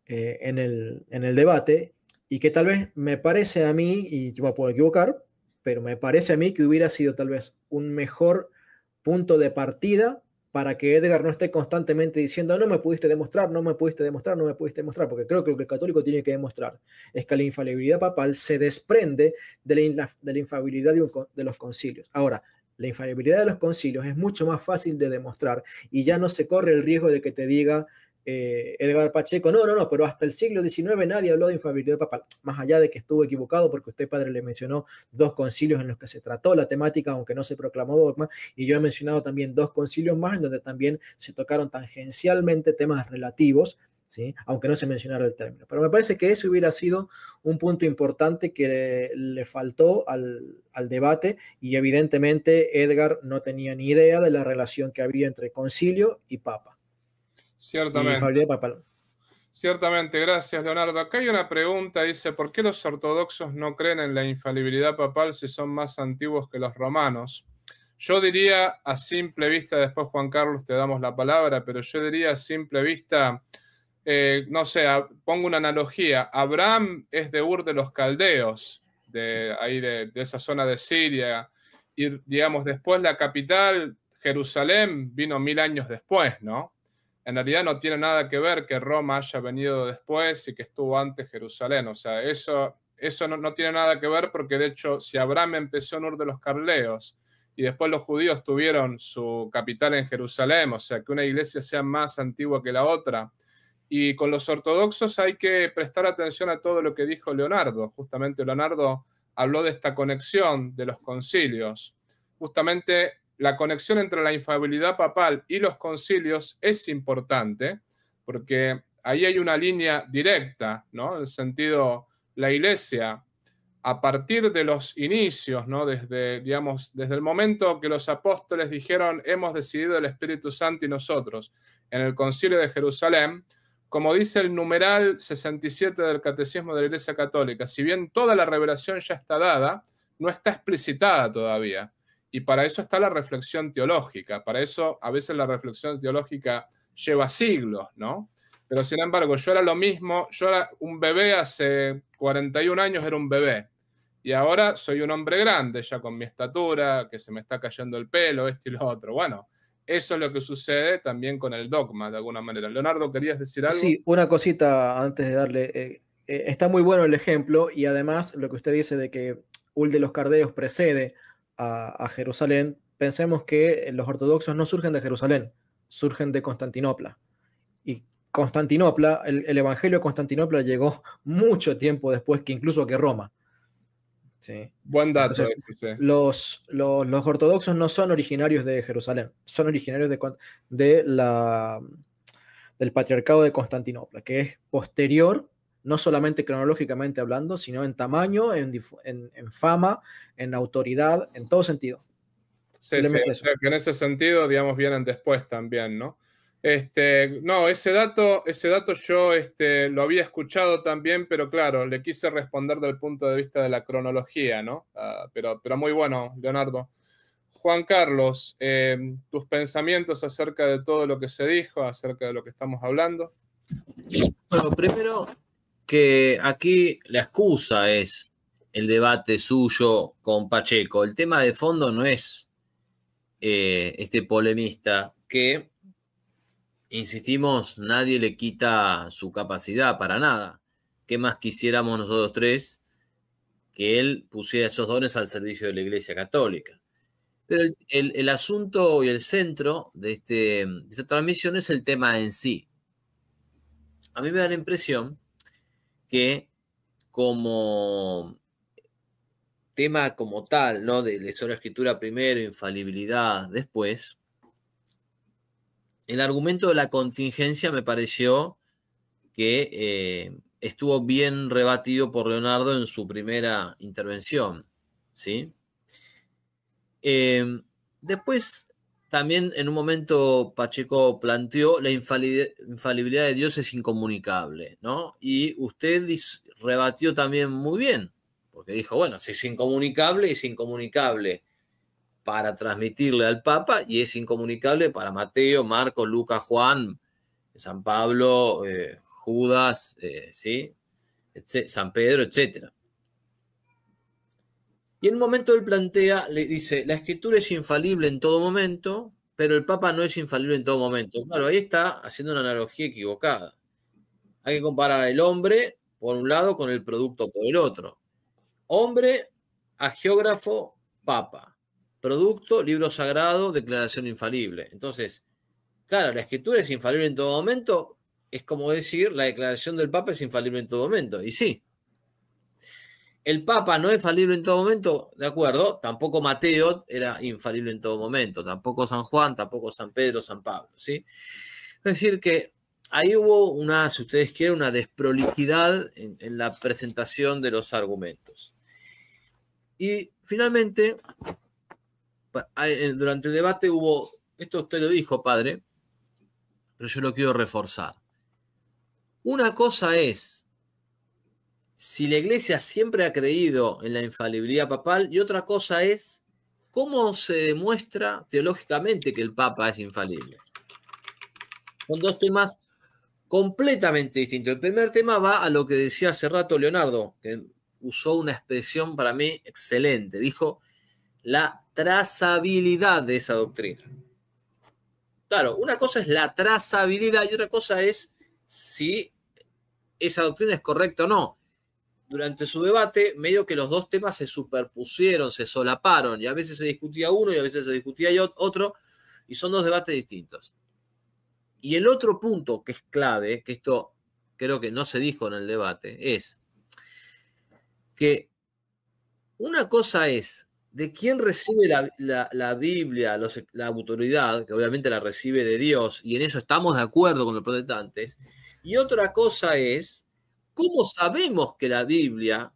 el debate, y que tal vez me parece a mí, y yo me puedo equivocar, pero me parece a mí que hubiera sido tal vez un mejor punto de partida para que Edgar no esté constantemente diciendo no me pudiste demostrar, no me pudiste demostrar, no me pudiste demostrar, porque creo que lo que el católico tiene que demostrar es que la infalibilidad papal se desprende de la infalibilidad de los concilios. Ahora, la infalibilidad de los concilios es mucho más fácil de demostrar y ya no se corre el riesgo de que te diga Edgar Pacheco, no, pero hasta el siglo XIX nadie habló de infalibilidad papal, más allá de que estuvo equivocado porque usted, padre, le mencionó 2 concilios en los que se trató la temática, aunque no se proclamó dogma, y yo he mencionado también 2 concilios más en donde también se tocaron tangencialmente temas relativos, ¿sí? Aunque no se mencionara el término. Pero me parece que eso hubiera sido un punto importante que le faltó al debate, y evidentemente Edgar no tenía ni idea de la relación que había entre concilio y papa. Ciertamente. Ciertamente, gracias, Leonardo. Acá hay una pregunta, dice, ¿por qué los ortodoxos no creen en la infalibilidad papal si son más antiguos que los romanos? Yo diría a simple vista, después Juan Carlos te damos la palabra, pero yo diría a simple vista, no sé, pongo una analogía. Abraham es de Ur de los Caldeos, de esa zona de Siria, y digamos, después la capital, Jerusalén, vino 1000 años después, ¿no? En realidad no tiene nada que ver que Roma haya venido después y que estuvo antes Jerusalén. O sea, eso no tiene nada que ver, porque de hecho, si Abraham empezó en Ur de los Caldeos y después los judíos tuvieron su capital en Jerusalén, o sea, que una iglesia sea más antigua que la otra. Y con los ortodoxos hay que prestar atención a todo lo que dijo Leonardo. Justamente Leonardo habló de esta conexión de los concilios. Justamente la conexión entre la infalibilidad papal y los concilios es importante, porque ahí hay una línea directa, ¿no? En el sentido, la Iglesia, a partir de los inicios, ¿no? Desde el momento que los apóstoles dijeron, hemos decidido el Espíritu Santo y nosotros, en el Concilio de Jerusalén, como dice el numeral 67 del Catecismo de la Iglesia Católica, si bien toda la revelación ya está dada, no está explicitada todavía. Y para eso está la reflexión teológica. Para eso a veces la reflexión teológica lleva siglos, ¿no? Pero sin embargo, yo era lo mismo. Yo era un bebé hace 41 años, era un bebé. Y ahora soy un hombre grande, ya con mi estatura, que se me está cayendo el pelo, esto y lo otro. Bueno, eso es lo que sucede también con el dogma, de alguna manera. Leonardo, ¿querías decir algo? Sí, una cosita antes de darle. Está muy bueno el ejemplo, y además lo que usted dice de que Ul de los Caldeos precede a Jerusalén. Pensemos que los ortodoxos no surgen de Jerusalén, surgen de Constantinopla. Y Constantinopla, el Evangelio de Constantinopla llegó mucho tiempo después que incluso que Roma. Sí. Buen dato. Entonces, ese, sí. los ortodoxos no son originarios de Jerusalén, son originarios del Patriarcado de Constantinopla, que es posterior, no solamente cronológicamente hablando, sino en tamaño, en fama, en autoridad, en todo sentido. Sí, o sea que en ese sentido, digamos, vienen después también, ¿no? No, ese dato yo lo había escuchado también, pero claro, le quise responder del punto de vista de la cronología, ¿no? Pero muy bueno, Leonardo. Juan Carlos, tus pensamientos acerca de todo lo que se dijo, acerca de lo que estamos hablando. Bueno, primero que aquí la excusa es el debate suyo con Pacheco. El tema de fondo no es este polemista que, insistimos, nadie le quita su capacidad para nada. ¿Qué más quisiéramos nosotros tres que él pusiera esos dones al servicio de la Iglesia Católica? Pero el asunto y el centro de esta transmisión es el tema en sí. A mí me da la impresión que como tema como tal, ¿no? De sola escritura primero, infalibilidad después, el argumento de la contingencia me pareció que estuvo bien rebatido por Leonardo en su primera intervención, ¿sí? Después, también en un momento Pacheco planteó la infalibilidad de Dios es incomunicable, ¿no? Y usted rebatió también muy bien, porque dijo, bueno, si es incomunicable para transmitirle al Papa y es incomunicable para Mateo, Marcos, Lucas, Juan, San Pablo, Judas, ¿sí? San Pedro, etc. Y en un momento él plantea, le dice, la escritura es infalible en todo momento, pero el Papa no es infalible en todo momento. Claro, ahí está haciendo una analogía equivocada. Hay que comparar al hombre, por un lado, con el producto por el otro. Hombre, agiógrafo, Papa. Producto, libro sagrado, declaración infalible. Entonces, claro, la escritura es infalible en todo momento, es como decir, la declaración del Papa es infalible en todo momento. Y sí, el Papa no es falible en todo momento, de acuerdo, tampoco Mateo era infalible en todo momento, tampoco San Juan, tampoco San Pedro, San Pablo, ¿sí? Es decir que ahí hubo una, si ustedes quieren, una desprolijidad en la presentación de los argumentos. Y finalmente, durante el debate hubo, esto usted lo dijo, padre, pero yo lo quiero reforzar. Una cosa es si la Iglesia siempre ha creído en la infalibilidad papal y otra cosa es cómo se demuestra teológicamente que el Papa es infalible. Son dos temas completamente distintos. El primer tema va a lo que decía hace rato Leonardo, que usó una expresión para mí excelente. Dijo la trazabilidad de esa doctrina. Claro, una cosa es la trazabilidad y otra cosa es si esa doctrina es correcta o no. Durante su debate, medio que los dos temas se superpusieron, se solaparon, y a veces se discutía uno y a veces se discutía otro, y son dos debates distintos. Y el otro punto que es clave, que esto creo que no se dijo en el debate, es que una cosa es de quién recibe la Biblia, la autoridad, que obviamente la recibe de Dios, y en eso estamos de acuerdo con los protestantes, y otra cosa es ¿cómo sabemos que la Biblia,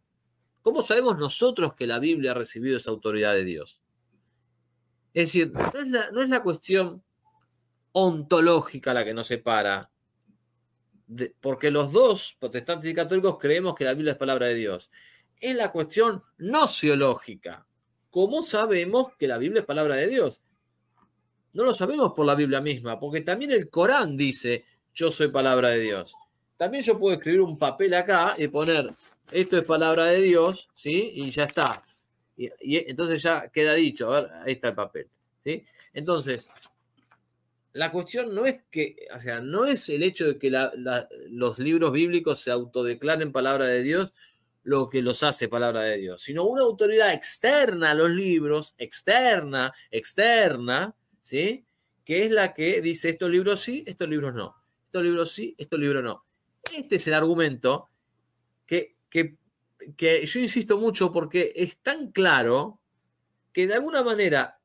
cómo sabemos nosotros que la Biblia ha recibido esa autoridad de Dios? Es decir, no es la cuestión ontológica la que nos separa, porque los dos, protestantes y católicos, creemos que la Biblia es palabra de Dios. Es la cuestión gnoseológica. ¿Cómo sabemos que la Biblia es palabra de Dios? No lo sabemos por la Biblia misma, porque también el Corán dice, yo soy palabra de Dios. También yo puedo escribir un papel acá y poner, esto es palabra de Dios, ¿sí? Y ya está. Y entonces ya queda dicho, a ver, ahí está el papel, ¿sí? Entonces, la cuestión no es que, o sea, no es el hecho de que los libros bíblicos se autodeclaren palabra de Dios lo que los hace palabra de Dios, sino una autoridad externa a los libros, externa, ¿sí? Que es la que dice, estos libros sí, estos libros no. Estos libros sí, estos libros no. Este es el argumento que yo insisto mucho porque es tan claro que de alguna manera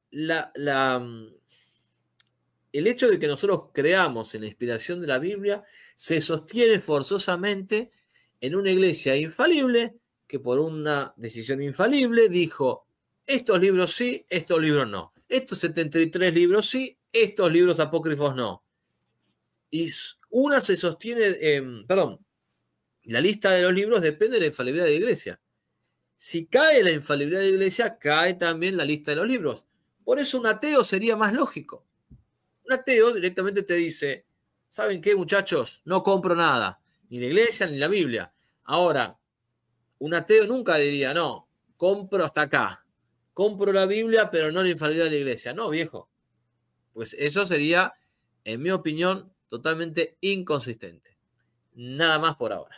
el hecho de que nosotros creamos en la inspiración de la Biblia se sostiene forzosamente en una iglesia infalible que por una decisión infalible dijo estos libros sí, estos libros no. Estos 73 libros sí, estos libros apócrifos no. Y una se sostiene, la lista de los libros depende de la infalibilidad de la iglesia. Si cae la infalibilidad de la iglesia, cae también la lista de los libros. Por eso un ateo sería más lógico. Un ateo directamente te dice, ¿saben qué, muchachos? No compro nada, ni la iglesia ni la Biblia. Ahora, un ateo nunca diría, no, compro hasta acá. Compro la Biblia, pero no la infalibilidad de la iglesia. No, viejo. Pues eso sería, en mi opinión, totalmente inconsistente. Nada más por ahora.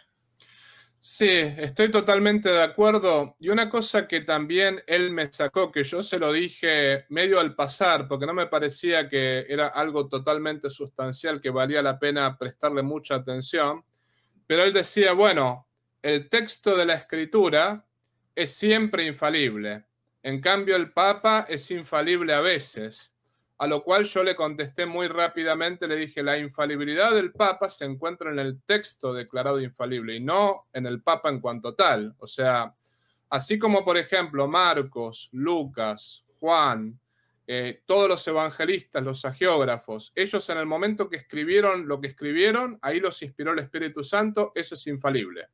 Sí, estoy totalmente de acuerdo. Y una cosa que también él me sacó, que yo se lo dije medio al pasar, porque no me parecía que era algo totalmente sustancial, que valía la pena prestarle mucha atención, pero él decía, bueno, el texto de la Escritura es siempre infalible. En cambio, el Papa es infalible a veces. A lo cual yo le contesté muy rápidamente, le dije, la infalibilidad del Papa se encuentra en el texto declarado infalible y no en el Papa en cuanto tal. O sea, así como por ejemplo Marcos, Lucas, Juan, todos los evangelistas, los agiógrafos, ellos en el momento que escribieron lo que escribieron, ahí los inspiró el Espíritu Santo, eso es infalible.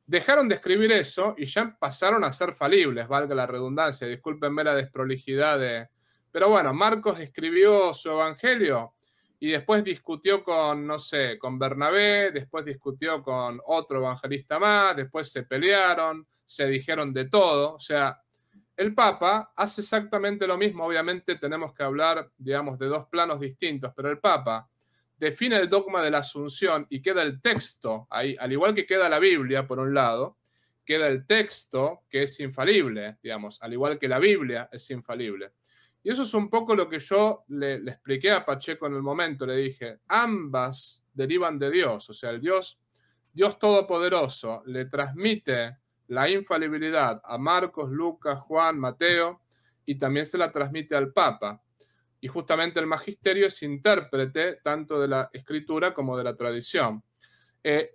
Dejaron de escribir eso y ya pasaron a ser falibles, valga la redundancia, discúlpenme la desprolijidad de... Pero bueno, Marcos escribió su evangelio y después discutió con, no sé, con Bernabé, después discutió con otro evangelista más, después se pelearon, se dijeron de todo. O sea, el Papa hace exactamente lo mismo. Obviamente tenemos que hablar, digamos, de dos planos distintos, pero el Papa define el dogma de la Asunción y queda el texto ahí, al igual que queda la Biblia, por un lado, queda el texto que es infalible, digamos, al igual que la Biblia es infalible. Y eso es un poco lo que yo le expliqué a Pacheco en el momento. Le dije, ambas derivan de Dios. O sea, el Dios Todopoderoso le transmite la infalibilidad a Marcos, Lucas, Juan, Mateo, y también se la transmite al Papa. Y justamente el magisterio es intérprete tanto de la escritura como de la tradición.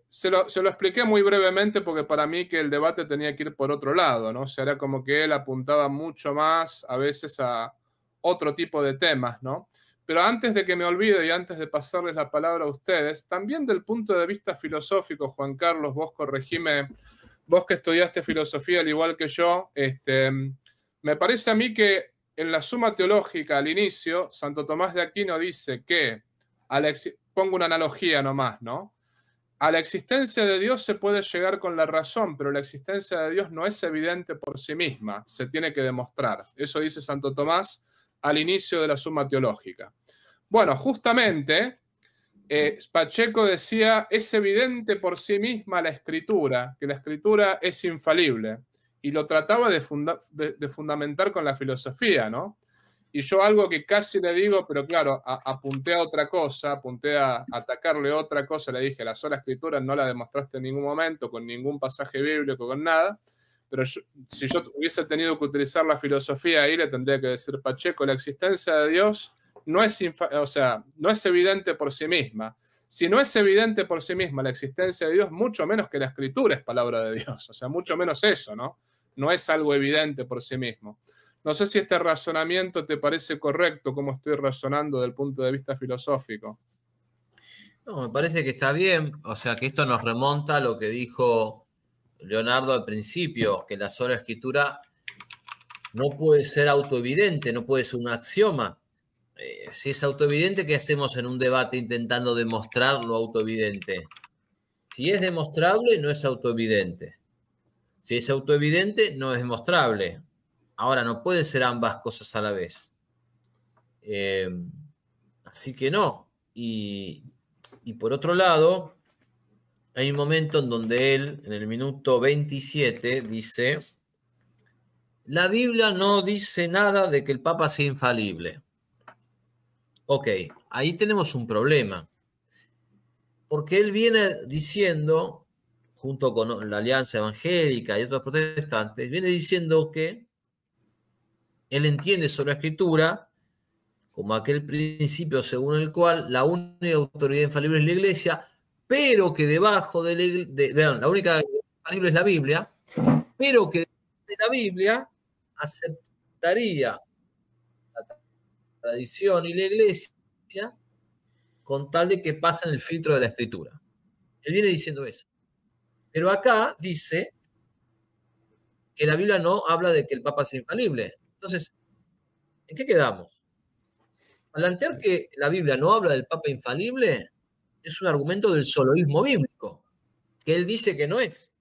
Se lo expliqué muy brevemente porque para mí que el debate tenía que ir por otro lado, ¿no? O sea, era como que él apuntaba mucho más a veces a otro tipo de temas, ¿no? Pero antes de que me olvide y antes de pasarles la palabra a ustedes, también del punto de vista filosófico, Juan Carlos, vos corregime, vos que estudiaste filosofía al igual que yo, me parece a mí que en la Suma Teológica al inicio, Santo Tomás de Aquino dice que, pongo una analogía nomás, ¿no? A la existencia de Dios se puede llegar con la razón, pero la existencia de Dios no es evidente por sí misma, se tiene que demostrar. Eso dice Santo Tomás al inicio de la Suma Teológica. Bueno, justamente Pacheco decía, es evidente por sí misma la escritura, que la escritura es infalible, y lo trataba de fundamentar con la filosofía, ¿no? Y yo algo que casi le digo, pero claro, apunté a otra cosa, apunté a atacarle otra cosa, le dije, la sola escritura no la demostraste en ningún momento, con ningún pasaje bíblico, con nada, pero si yo hubiese tenido que utilizar la filosofía ahí, le tendría que decir, Pacheco, la existencia de Dios no es evidente por sí misma. Si no es evidente por sí misma la existencia de Dios, mucho menos que la escritura es palabra de Dios, o sea, mucho menos eso, ¿no? No es algo evidente por sí mismo. No sé si este razonamiento te parece correcto, como estoy razonando desde el punto de vista filosófico. No, me parece que está bien. O sea, que esto nos remonta a lo que dijo Leonardo al principio, que la sola escritura no puede ser autoevidente, no puede ser un axioma. Si es autoevidente, ¿qué hacemos en un debate intentando demostrar lo autoevidente? Si es demostrable, no es autoevidente. Si es autoevidente, no es demostrable. Ahora, no pueden ser ambas cosas a la vez. Así que no. Y por otro lado, hay un momento en donde él, en el minuto 27, dice, la Biblia no dice nada de que el Papa sea infalible. Ok, ahí tenemos un problema. Porque él viene diciendo, junto con la Alianza Evangélica y otros protestantes, viene diciendo que él entiende sobre la Escritura como aquel principio según el cual la única autoridad infalible es la Iglesia, pero que debajo la única infalible es la Biblia, pero que de la Biblia aceptaría la tradición y la Iglesia con tal de que pasen el filtro de la Escritura. Él viene diciendo eso. Pero acá dice que la Biblia no habla de que el Papa sea infalible. Entonces, ¿en qué quedamos? Plantear que la Biblia no habla del Papa infalible es un argumento del soloísmo bíblico, que él dice que no es.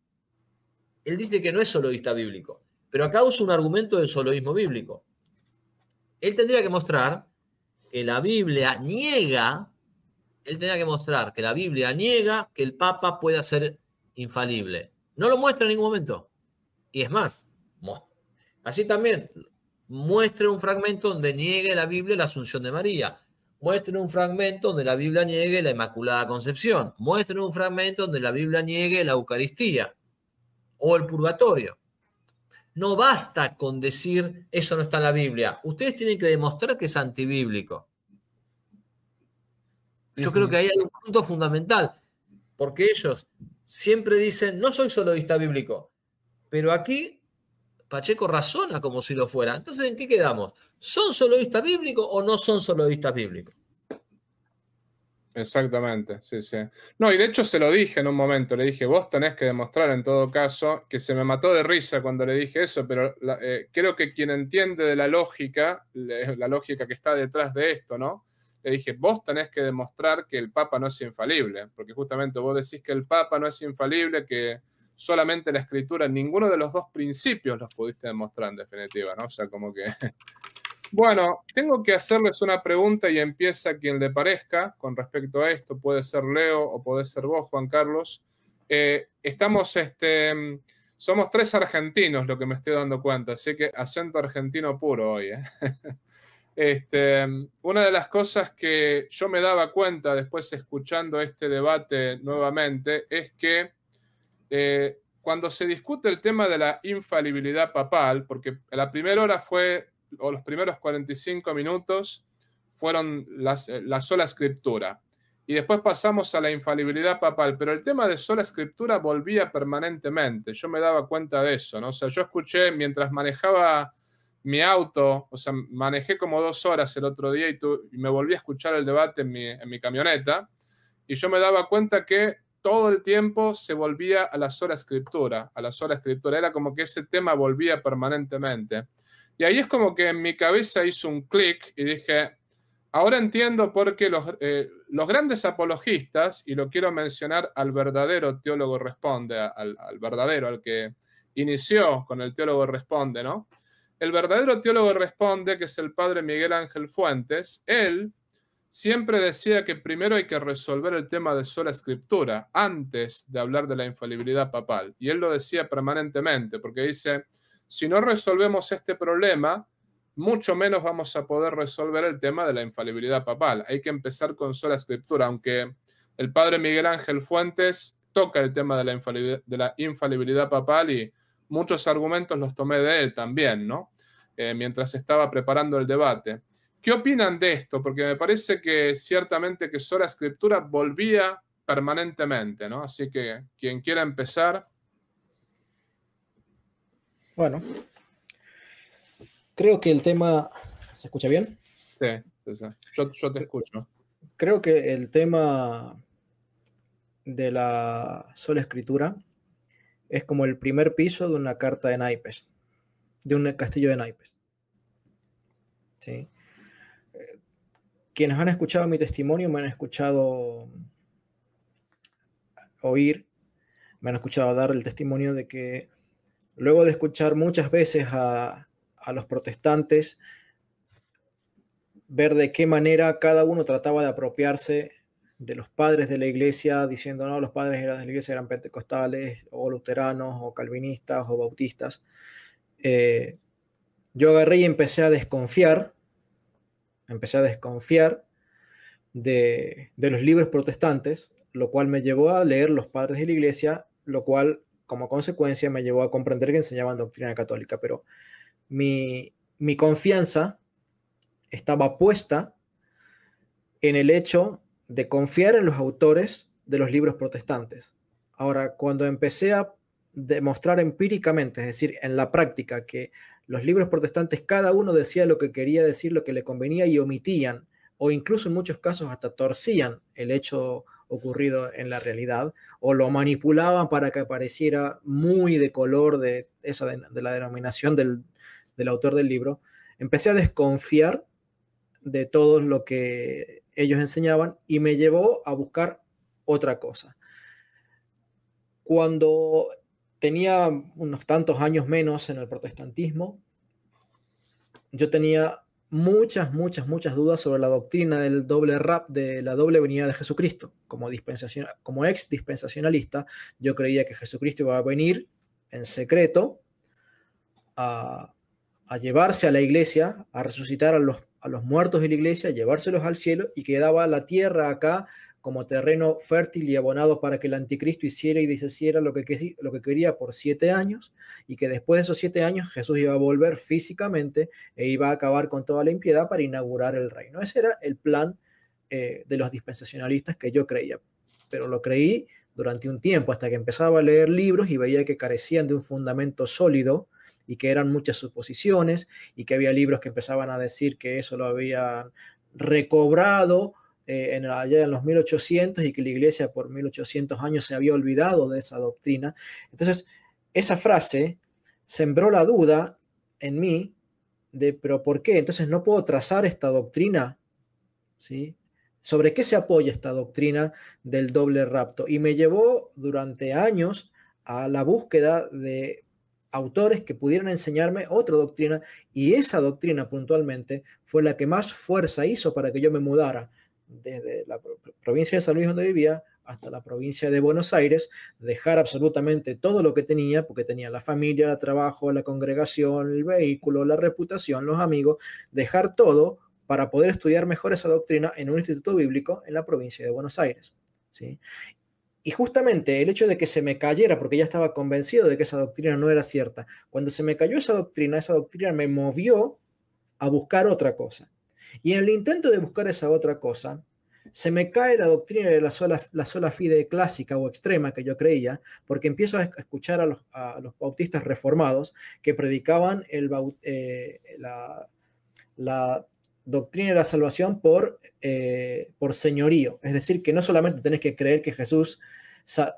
Él dice que no es soloísta bíblico, pero acá usa un argumento del soloísmo bíblico. Él tendría que mostrar que la Biblia niega, que el Papa pueda ser infalible. No lo muestra en ningún momento. Y es más, así también muestre un fragmento donde niegue la Biblia la Asunción de María. Muestre un fragmento donde la Biblia niegue la Inmaculada Concepción. Muestre un fragmento donde la Biblia niegue la Eucaristía o el purgatorio. No basta con decir eso no está en la Biblia. Ustedes tienen que demostrar que es antibíblico. Yo creo que ahí hay un punto fundamental, porque ellos siempre dicen, no soy soloísta bíblico, pero aquí Pacheco razona como si lo fuera. Entonces, ¿en qué quedamos? ¿Son soloístas bíblicos o no son soloístas bíblicos? Exactamente, sí, sí. No, y de hecho se lo dije en un momento, le dije, vos tenés que demostrar en todo caso, que se me mató de risa cuando le dije eso, pero creo que quien entiende de la lógica que está detrás de esto, ¿no? Le dije, vos tenés que demostrar que el Papa no es infalible, porque justamente vos decís que el Papa no es infalible, que solamente la Escritura, ninguno de los dos principios los pudiste demostrar en definitiva, ¿no? O sea, como que... Bueno, tengo que hacerles una pregunta y empieza quien le parezca con respecto a esto. Puede ser Leo o puede ser vos, Juan Carlos. Somos 3 argentinos, lo que me estoy dando cuenta, así que acento argentino puro hoy. Una de las cosas que yo me daba cuenta después escuchando este debate nuevamente es que cuando se discute el tema de la infalibilidad papal, porque la primera hora fue, o los primeros 45 minutos fueron la sola escritura, y después pasamos a la infalibilidad papal, pero el tema de sola escritura volvía permanentemente. Yo me daba cuenta de eso, ¿no? O sea, yo escuché mientras manejaba mi auto, o sea, manejé como 2 horas el otro día y me volví a escuchar el debate en mi camioneta, y yo me daba cuenta que todo el tiempo se volvía a la sola escritura, a la sola escritura. Era como que ese tema volvía permanentemente. Y ahí es como que en mi cabeza hizo un clic y dije, ahora entiendo por qué los grandes apologistas, y lo quiero mencionar al verdadero Teólogo Responde, al verdadero, al que inició con el Teólogo Responde, ¿no? El verdadero Teólogo Responde, que es el padre Miguel Ángel Fuentes, él siempre decía que primero hay que resolver el tema de sola escritura antes de hablar de la infalibilidad papal. Y él lo decía permanentemente, porque dice, si no resolvemos este problema, mucho menos vamos a poder resolver el tema de la infalibilidad papal. Hay que empezar con sola escritura, aunque el padre Miguel Ángel Fuentes toca el tema de la infalibilidad papal y muchos argumentos los tomé de él también, ¿no? Mientras estaba preparando el debate. ¿Qué opinan de esto? Porque me parece que ciertamente que sola escritura volvía permanentemente, ¿no? Así que quien quiera empezar. Bueno, creo que el tema... ¿Se escucha bien? Sí, sí, sí. Yo te escucho. Creo que el tema de la sola escritura es como el primer piso de una carta de naipes, de un castillo de naipes. ¿Sí? Quienes han escuchado mi testimonio me han escuchado oír, me han escuchado dar el testimonio de que luego de escuchar muchas veces a los protestantes, ver de qué manera cada uno trataba de apropiarse de los padres de la iglesia, diciendo, no, los padres de la iglesia eran pentecostales, o luteranos, o calvinistas, o bautistas. Yo agarré y empecé a desconfiar de los libros protestantes, lo cual me llevó a leer los padres de la iglesia, lo cual, como consecuencia, me llevó a comprender que enseñaban doctrina católica. Pero mi confianza estaba puesta en el hecho de confiar en los autores de los libros protestantes. Ahora, cuando empecé a demostrar empíricamente, es decir, en la práctica, que los libros protestantes cada uno decía lo que quería decir, lo que le convenía, y omitían, o incluso en muchos casos hasta torcían el hecho ocurrido en la realidad, o lo manipulaban para que pareciera muy de color de la denominación del autor del libro, empecé a desconfiar de todo lo que ellos enseñaban y me llevó a buscar otra cosa. Cuando tenía unos tantos años menos en el protestantismo, yo tenía muchas dudas sobre la doctrina del doble rap, de la doble venida de Jesucristo. Como ex dispensacionalista, yo creía que Jesucristo iba a venir en secreto a llevarse a la iglesia, a resucitar a los muertos de la iglesia, llevárselos al cielo, y quedaba la tierra acá como terreno fértil y abonado para que el anticristo hiciera y deshiciera lo que quería por 7 años, y que después de esos 7 años Jesús iba a volver físicamente e iba a acabar con toda la impiedad para inaugurar el reino. Ese era el plan de los dispensacionalistas que yo creía, pero lo creí durante un tiempo, hasta que empezaba a leer libros y veía que carecían de un fundamento sólido, y que eran muchas suposiciones, y que había libros que empezaban a decir que eso lo habían recobrado allá en los 1800, y que la iglesia por 1800 años se había olvidado de esa doctrina. Entonces, esa frase sembró la duda en mí de, ¿pero por qué? Entonces, ¿no puedo trazar esta doctrina? ¿Sí? ¿Sobre qué se apoya esta doctrina del doble rapto? Y me llevó durante años a la búsqueda de autores que pudieran enseñarme otra doctrina, y esa doctrina puntualmente fue la que más fuerza hizo para que yo me mudara desde la provincia de San Luis, donde vivía, hasta la provincia de Buenos Aires, dejar absolutamente todo lo que tenía, porque tenía la familia, el trabajo, la congregación, el vehículo, la reputación, los amigos, dejar todo para poder estudiar mejor esa doctrina en un instituto bíblico en la provincia de Buenos Aires, ¿sí? Y justamente el hecho de que se me cayera, porque ya estaba convencido de que esa doctrina no era cierta, cuando se me cayó esa doctrina me movió a buscar otra cosa. Y en el intento de buscar esa otra cosa, se me cae la doctrina de la sola fide clásica o extrema que yo creía, porque empiezo a escuchar a los bautistas reformados que predicaban la doctrina de la salvación por señorío. Es decir, que no solamente tenés que creer que Jesús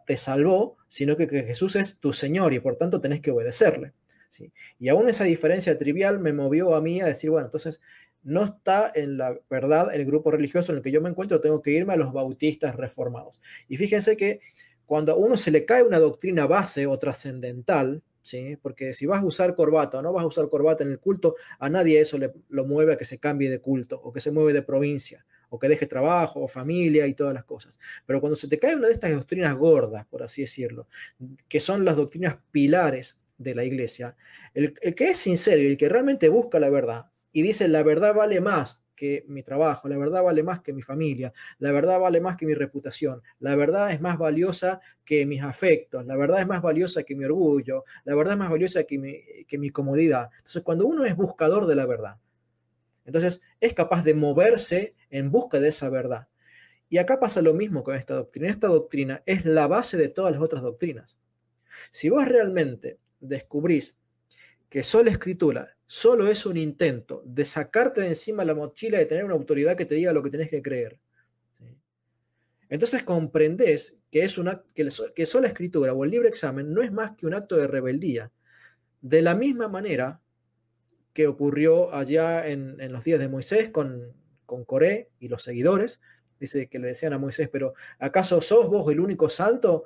te salvó, sino que Jesús es tu Señor y por tanto tenés que obedecerle, ¿sí? Y aún esa diferencia trivial me movió a mí a decir, bueno, entonces no está en la verdad el grupo religioso en el que yo me encuentro, tengo que irme a los bautistas reformados. Y fíjense que cuando a uno se le cae una doctrina base o trascendental, ¿sí? Porque si vas a usar corbata o no vas a usar corbata en el culto, a nadie eso lo mueve a que se cambie de culto o que se mueve de provincia o que deje trabajo o familia y todas las cosas. Pero cuando se te cae una de estas doctrinas gordas, por así decirlo, que son las doctrinas pilares de la iglesia, el que es sincero y el que realmente busca la verdad y dice la verdad vale más que mi trabajo, la verdad vale más que mi familia, la verdad vale más que mi reputación, la verdad es más valiosa que mis afectos, la verdad es más valiosa que mi orgullo, la verdad es más valiosa que mi comodidad. Entonces, cuando uno es buscador de la verdad, entonces es capaz de moverse en busca de esa verdad. Y acá pasa lo mismo con esta doctrina. Esta doctrina es la base de todas las otras doctrinas. Si vos realmente descubrís que sola escritura solo es un intento de sacarte de encima la mochila de tener una autoridad que te diga lo que tenés que creer, ¿sí? Entonces comprendés que sola escritura o el libre examen no es más que un acto de rebeldía. De la misma manera que ocurrió allá en los días de Moisés con Coré y los seguidores. Dice que le decían a Moisés, pero ¿acaso sos vos el único santo?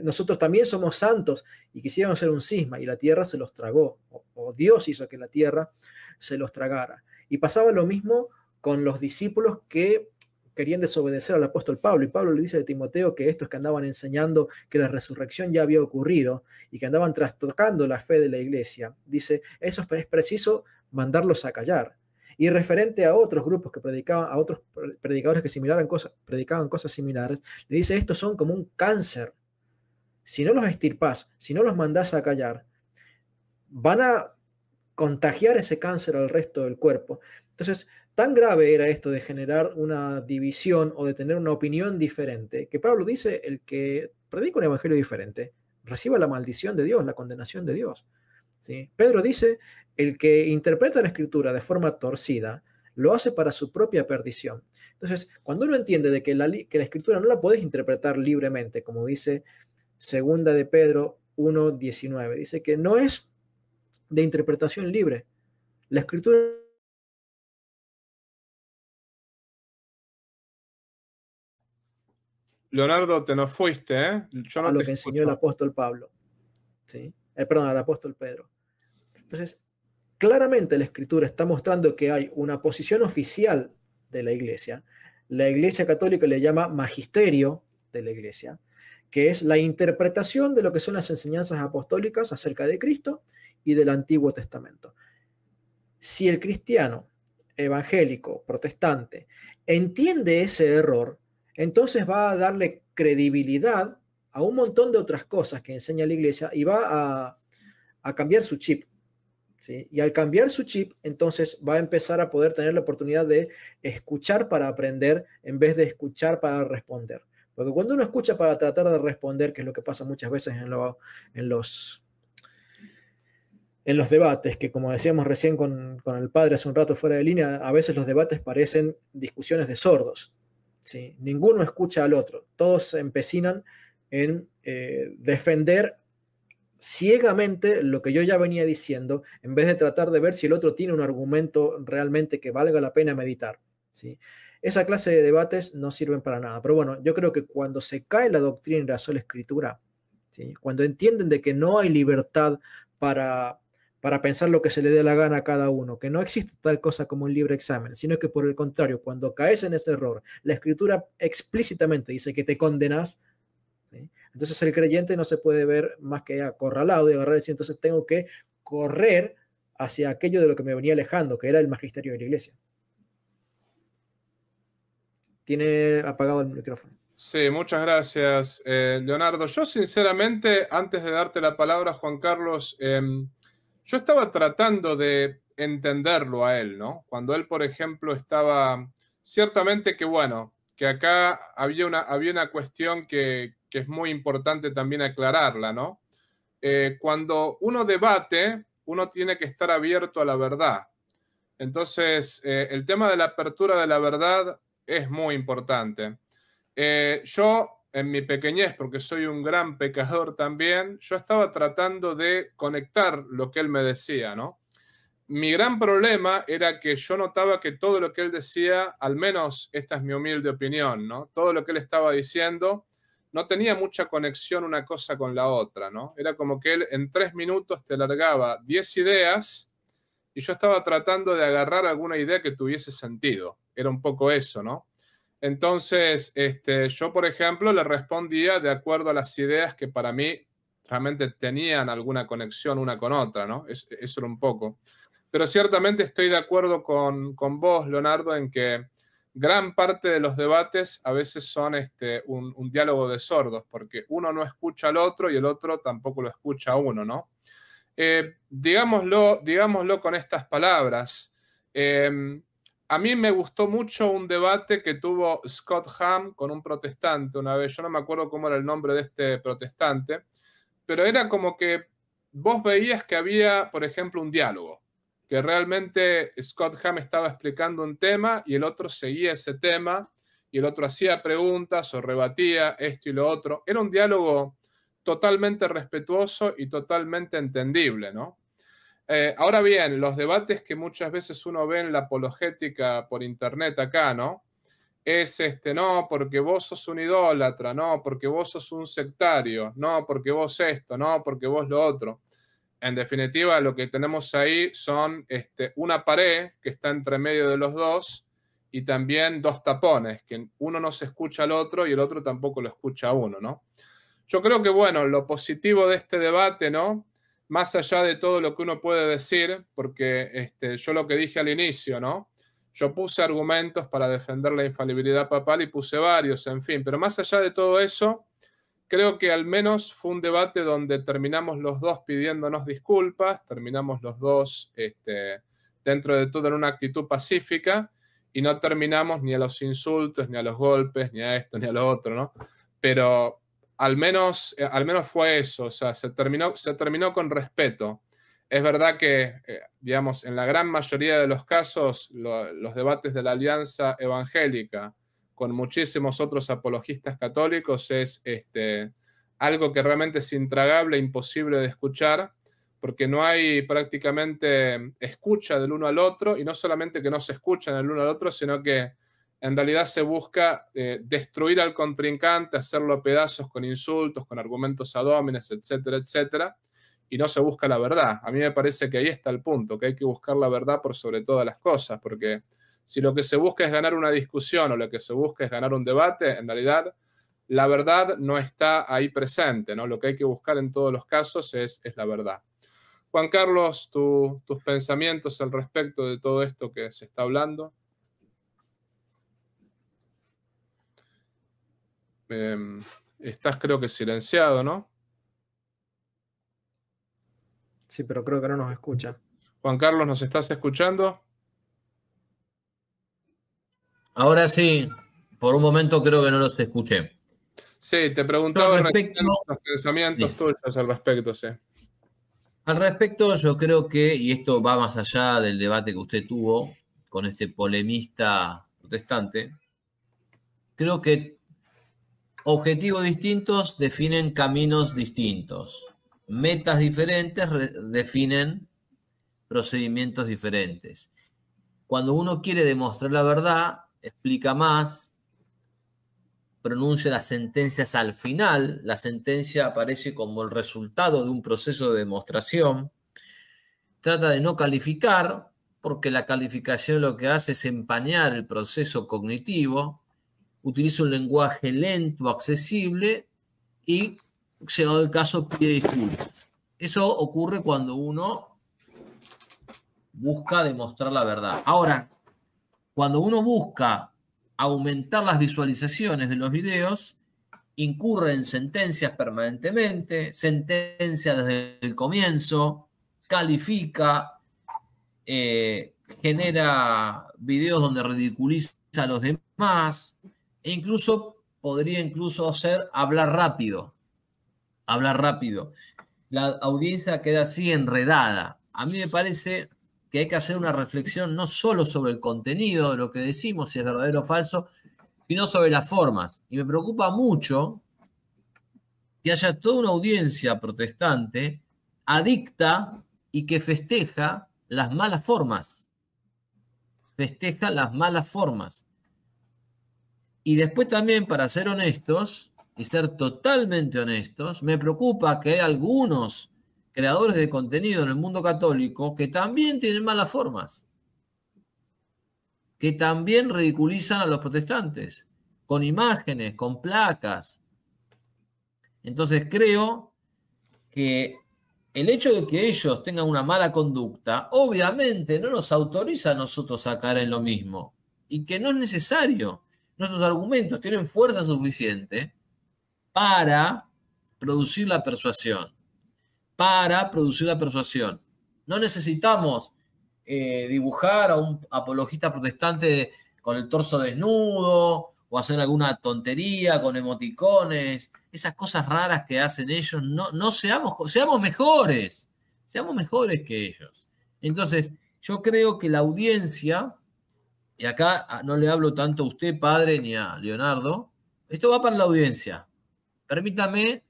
Nosotros también somos santos, y quisieron hacer un cisma y la tierra se los tragó, o Dios hizo que la tierra se los tragara. Y pasaba lo mismo con los discípulos que querían desobedecer al apóstol Pablo, y Pablo le dice a Timoteo que estos que andaban enseñando que la resurrección ya había ocurrido y que andaban trastocando la fe de la iglesia, dice, eso es preciso mandarlos a callar. Y referente a otros grupos que predicaban, a otros predicadores que predicaban cosas similares, le dice, estos son como un cáncer. Si no los extirpás, si no los mandás a callar, van a contagiar ese cáncer al resto del cuerpo. Entonces, tan grave era esto de generar una división o de tener una opinión diferente, que Pablo dice, el que predica un evangelio diferente, reciba la maldición de Dios, la condenación de Dios, ¿sí? Pedro dice, el que interpreta la escritura de forma torcida, lo hace para su propia perdición. Entonces, cuando uno entiende de que la escritura no la podés interpretar libremente, como dice segunda de Pedro 1:19, dice que no es de interpretación libre. La escritura Leonardo, te nos fuiste, ¿eh? Yo no a lo te que escucho. enseñó el apóstol Pablo, ¿sí? Perdón, al apóstol Pedro. Entonces, claramente la escritura está mostrando que hay una posición oficial de la iglesia. La iglesia católica le llama magisterio de la iglesia, que es la interpretación de lo que son las enseñanzas apostólicas acerca de Cristo y del Antiguo Testamento. Si el cristiano evangélico, protestante, entiende ese error, entonces va a darle credibilidad a un montón de otras cosas que enseña la iglesia y va a cambiar su chip, ¿sí? Y al cambiar su chip, entonces va a empezar a poder tener la oportunidad de escuchar para aprender en vez de escuchar para responder. Porque cuando uno escucha para tratar de responder, que es lo que pasa muchas veces en los debates, que como decíamos recién con el padre hace un rato fuera de línea, a veces los debates parecen discusiones de sordos, ¿sí? Ninguno escucha al otro, todos se empecinan en defender ciegamente lo que yo ya venía diciendo, en vez de tratar de ver si el otro tiene un argumento realmente que valga la pena meditar, ¿sí? Esa clase de debates no sirven para nada. Pero bueno, yo creo que cuando se cae la doctrina de la sola escritura, ¿sí? Cuando entienden de que no hay libertad para pensar lo que se le dé la gana a cada uno, que no existe tal cosa como un libre examen, sino que por el contrario, cuando caes en ese error, la escritura explícitamente dice que te condenas, ¿sí? Entonces el creyente no se puede ver más que acorralado y agarrar y decir, entonces tengo que correr hacia aquello de lo que me venía alejando, que era el magisterio de la iglesia. Tiene apagado el micrófono. Sí, muchas gracias, Leonardo. Yo sinceramente, antes de darte la palabra, Juan Carlos, yo estaba tratando de entenderlo a él, ¿no? Cuando él, por ejemplo, estaba, ciertamente que bueno, que acá había una cuestión que es muy importante también aclararla, ¿no? Cuando uno debate, uno tiene que estar abierto a la verdad. Entonces, el tema de la apertura de la verdad es muy importante. Yo, en mi pequeñez, porque soy un gran pecador también, yo estaba tratando de conectar lo que él me decía, ¿no? Mi gran problema era que yo notaba que todo lo que él decía, al menos esta es mi humilde opinión, ¿no? Todo lo que él estaba diciendo no tenía mucha conexión una cosa con la otra, ¿no? Era como que él en 3 minutos te largaba 10 ideas y yo estaba tratando de agarrar alguna idea que tuviese sentido. Era un poco eso, ¿no? Entonces, yo, por ejemplo, le respondía de acuerdo a las ideas que para mí realmente tenían alguna conexión una con otra, ¿no? Eso era un poco. Pero ciertamente estoy de acuerdo con vos, Leonardo, en que gran parte de los debates a veces son un diálogo de sordos, porque uno no escucha al otro y el otro tampoco lo escucha a uno, ¿no? Digámoslo con estas palabras. A mí me gustó mucho un debate que tuvo Scott Hahn con un protestante una vez. Yo no me acuerdo cómo era el nombre de este protestante, pero era como que vos veías que había, por ejemplo, un diálogo, que realmente Scott Hahn estaba explicando un tema y el otro seguía ese tema y el otro hacía preguntas o rebatía esto y lo otro. Era un diálogo totalmente respetuoso y totalmente entendible, ¿no? Ahora bien, los debates que muchas veces uno ve en la apologética por internet acá, ¿no? Es no, porque vos sos un idólatra, no, porque vos sos un sectario, no, porque vos esto, no, porque vos lo otro. En definitiva, lo que tenemos ahí son una pared que está entre medio de los dos y también 2 tapones, que uno no se escucha al otro y el otro tampoco lo escucha a uno, ¿no? Yo creo que, bueno, lo positivo de este debate, ¿no? Más allá de todo lo que uno puede decir, porque yo lo que dije al inicio, ¿no? Yo puse argumentos para defender la infalibilidad papal y puse varios, en fin, pero más allá de todo eso, creo que al menos fue un debate donde terminamos los dos pidiéndonos disculpas, terminamos los dos dentro de todo en una actitud pacífica y no terminamos ni a los insultos, ni a los golpes, ni a esto, ni a lo otro, ¿no? Pero al menos fue eso, o sea, se terminó con respeto. Es verdad que, digamos, en la gran mayoría de los casos, los debates de la Alianza Evangélica con muchísimos otros apologistas católicos es algo que realmente es intragable, imposible de escuchar, porque no hay prácticamente escucha del uno al otro, y no solamente que no se escuchan el uno al otro, sino que en realidad se busca destruir al contrincante, hacerlo a pedazos con insultos, con argumentos ad hominem, etcétera, etcétera, y no se busca la verdad. A mí me parece que ahí está el punto, que hay que buscar la verdad por sobre todas las cosas, porque si lo que se busca es ganar una discusión o lo que se busca es ganar un debate, en realidad la verdad no está ahí presente, ¿no? Lo que hay que buscar en todos los casos es la verdad. Juan Carlos, tus pensamientos al respecto de todo esto que se está hablando. Estás, creo que silenciado, ¿no? Sí, pero creo que no nos escucha. Juan Carlos, ¿nos estás escuchando? Ahora sí, por un momento creo que no los escuché. Sí, te preguntaba respecto, los pensamientos sí. tuyos al respecto, sí. Al respecto, yo creo que, y esto va más allá del debate que usted tuvo con este polemista protestante, creo que objetivos distintos definen caminos distintos. Metas diferentes definen procedimientos diferentes. Cuando uno quiere demostrar la verdad, explica más, pronuncia las sentencias al final. La sentencia aparece como el resultado de un proceso de demostración. Trata de no calificar, porque la calificación lo que hace es empañar el proceso cognitivo. Utiliza un lenguaje lento, accesible y, llegado el caso, pide disculpas. Eso ocurre cuando uno busca demostrar la verdad. Ahora, cuando uno busca aumentar las visualizaciones de los videos, incurre en sentencias permanentemente, sentencia desde el comienzo, califica, genera videos donde ridiculiza a los demás, e incluso podría hacer hablar rápido. Hablar rápido. La audiencia queda así enredada. A mí me parece que hay que hacer una reflexión no solo sobre el contenido de lo que decimos, si es verdadero o falso, sino sobre las formas. Y me preocupa mucho que haya toda una audiencia protestante adicta y que festeja las malas formas. Festeja las malas formas. Y después también, para ser honestos, y ser totalmente honestos, me preocupa que hay algunos creadores de contenido en el mundo católico que también tienen malas formas, que también ridiculizan a los protestantes, con imágenes, con placas. Entonces creo que el hecho de que ellos tengan una mala conducta, obviamente no nos autoriza a nosotros a caer en lo mismo, y que no es necesario. Nuestros argumentos tienen fuerza suficiente para producir la persuasión. No necesitamos dibujar a un apologista protestante con el torso desnudo o hacer alguna tontería con emoticones, esas cosas raras que hacen ellos. No seamos mejores que ellos. Entonces, yo creo que la audiencia, y acá no le hablo tanto a usted, padre, ni a Leonardo, esto va para la audiencia. Permítame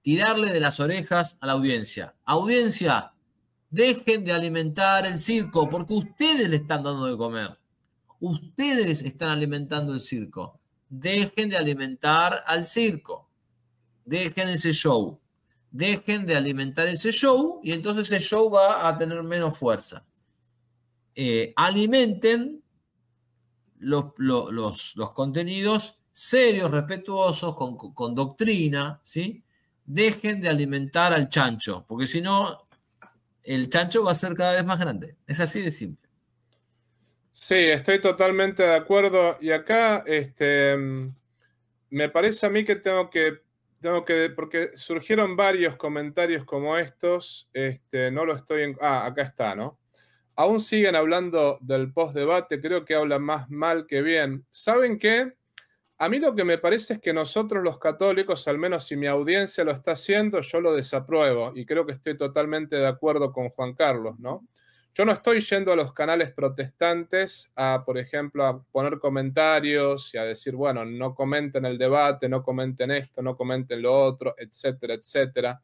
tirarle de las orejas a la audiencia. Audiencia, dejen de alimentar el circo, porque ustedes le están dando de comer. Ustedes están alimentando el circo. Dejen de alimentar al circo. Dejen ese show. Dejen de alimentar ese show y entonces ese show va a tener menos fuerza. Alimenten los contenidos serios, respetuosos, con doctrina, ¿sí? Dejen de alimentar al chancho, porque si no, el chancho va a ser cada vez más grande. Es así de simple. Sí, estoy totalmente de acuerdo. Y acá me parece a mí que tengo que, porque surgieron varios comentarios como estos, no lo estoy acá está, ¿no? Aún siguen hablando del post-debate, creo que hablan más mal que bien. ¿Saben qué? A mí lo que me parece es que nosotros los católicos, al menos si mi audiencia lo está haciendo, yo lo desapruebo y creo que estoy totalmente de acuerdo con Juan Carlos, ¿no? Yo no estoy yendo a los canales protestantes a, por ejemplo, a poner comentarios y a decir, bueno, no comenten el debate, no comenten esto, no comenten lo otro, etcétera, etcétera.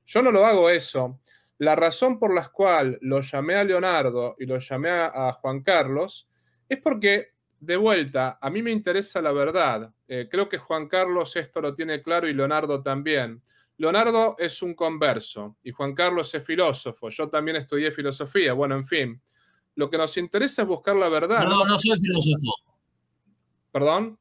Yo no lo hago eso. La razón por la cual lo llamé a Leonardo y lo llamé a Juan Carlos es porque, de vuelta, a mí me interesa la verdad. Creo que Juan Carlos esto lo tiene claro y Leonardo también. Leonardo es un converso y Juan Carlos es filósofo. Yo también estudié filosofía. Bueno, en fin, lo que nos interesa es buscar la verdad. No soy filósofo. ¿Perdón?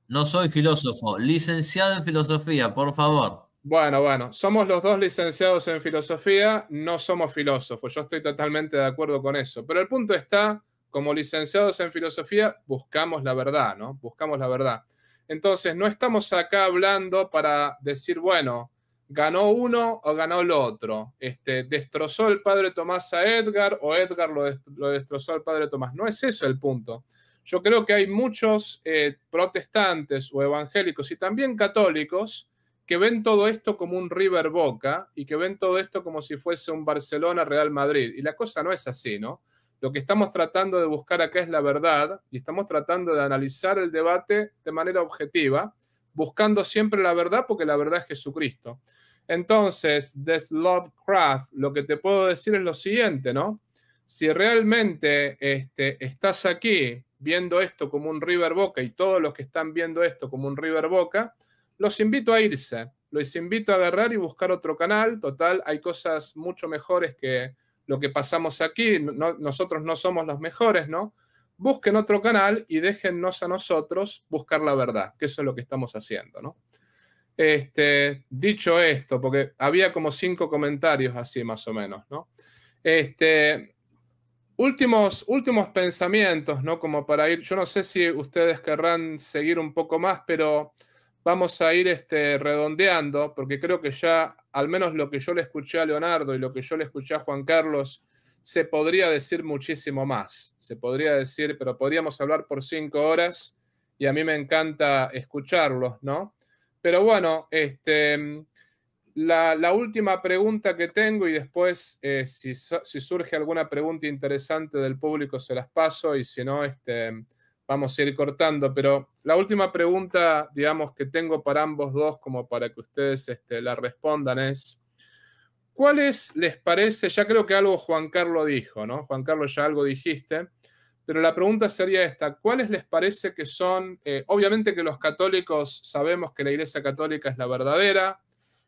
No soy filósofo. Licenciado en filosofía, por favor. Bueno, somos los dos licenciados en filosofía, no somos filósofos. Yo estoy totalmente de acuerdo con eso. Pero el punto está, como licenciados en filosofía, buscamos la verdad, ¿no? Buscamos la verdad. Entonces, no estamos acá hablando para decir, bueno, ganó uno o ganó el otro. Destrozó el padre Tomás a Edgar o Edgar lo destrozó al padre Tomás. No es eso el punto. Yo creo que hay muchos protestantes o evangélicos y también católicos que ven todo esto como un River Boca y que ven todo esto como si fuese un Barcelona Real Madrid. Y la cosa no es así, ¿no? Lo que estamos tratando de buscar acá es la verdad y estamos tratando de analizar el debate de manera objetiva, buscando siempre la verdad porque la verdad es Jesucristo. Entonces, Des Lovecraft, lo que te puedo decir es lo siguiente, ¿no? Si realmente estás aquí viendo esto como un River Boca y todos los que están viendo esto como un River Boca, los invito a irse, los invito a agarrar y buscar otro canal. Total, hay cosas mucho mejores que lo que pasamos aquí. Nosotros no somos los mejores, ¿no? Busquen otro canal y déjennos a nosotros buscar la verdad, que eso es lo que estamos haciendo, ¿no? Dicho esto, porque había como 5 comentarios así más o menos, ¿no? últimos pensamientos, ¿no? Como para ir, yo no sé si ustedes querrán seguir un poco más, pero vamos a ir redondeando, porque creo que ya, al menos lo que yo le escuché a Leonardo y lo que yo le escuché a Juan Carlos, se podría decir muchísimo más. Se podría decir, pero podríamos hablar por 5 horas y a mí me encanta escucharlos, ¿no? Pero bueno, la última pregunta que tengo y después si surge alguna pregunta interesante del público se las paso y si no, vamos a ir cortando. Pero la última pregunta, digamos, que tengo para ambos dos como para que ustedes la respondan es, ¿cuáles les parece? Ya creo que algo Juan Carlos dijo, ¿no? Juan Carlos, ya algo dijiste. Pero la pregunta sería esta, ¿cuáles les parece que son, obviamente que los católicos sabemos que la Iglesia Católica es la verdadera,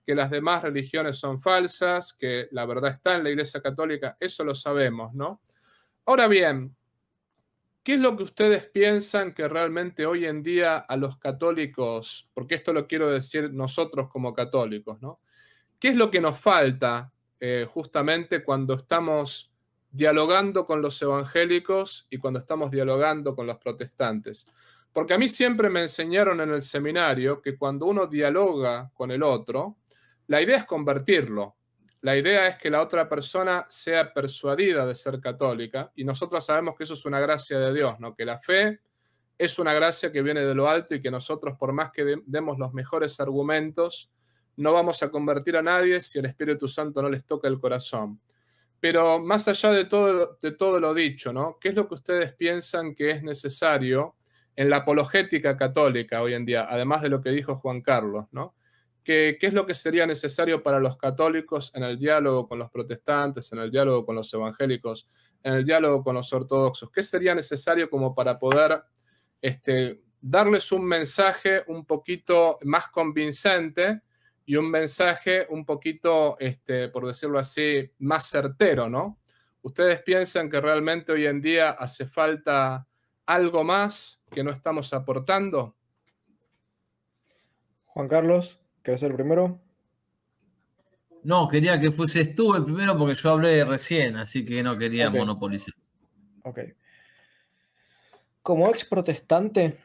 que las demás religiones son falsas, que la verdad está en la Iglesia Católica, eso lo sabemos, ¿no? Ahora bien, ¿qué es lo que ustedes piensan que realmente hoy en día a los católicos, porque esto lo quiero decir nosotros como católicos, ¿no? ¿Qué es lo que nos falta justamente cuando estamos dialogando con los evangélicos y cuando estamos dialogando con los protestantes? Porque a mí siempre me enseñaron en el seminario que cuando uno dialoga con el otro, la idea es convertirlo. La idea es que la otra persona sea persuadida de ser católica y nosotros sabemos que eso es una gracia de Dios, ¿no? Que la fe es una gracia que viene de lo alto y que nosotros, por más que demos los mejores argumentos, no vamos a convertir a nadie si el Espíritu Santo no les toca el corazón. Pero más allá de todo lo dicho, ¿no? ¿Qué es lo que ustedes piensan que es necesario en la apologética católica hoy en día, además de lo que dijo Juan Carlos, ¿no? ¿Qué es lo que sería necesario para los católicos en el diálogo con los protestantes, en el diálogo con los evangélicos, en el diálogo con los ortodoxos? ¿Qué sería necesario como para poder darles un mensaje un poquito más convincente y un mensaje un poquito, por decirlo así, más certero, ¿no? ¿Ustedes piensan que realmente hoy en día hace falta algo más que no estamos aportando? Juan Carlos, ¿querés ser el primero? No, quería que fueses tú el primero porque yo hablé recién, así que no quería monopolizar. Ok. Como ex protestante,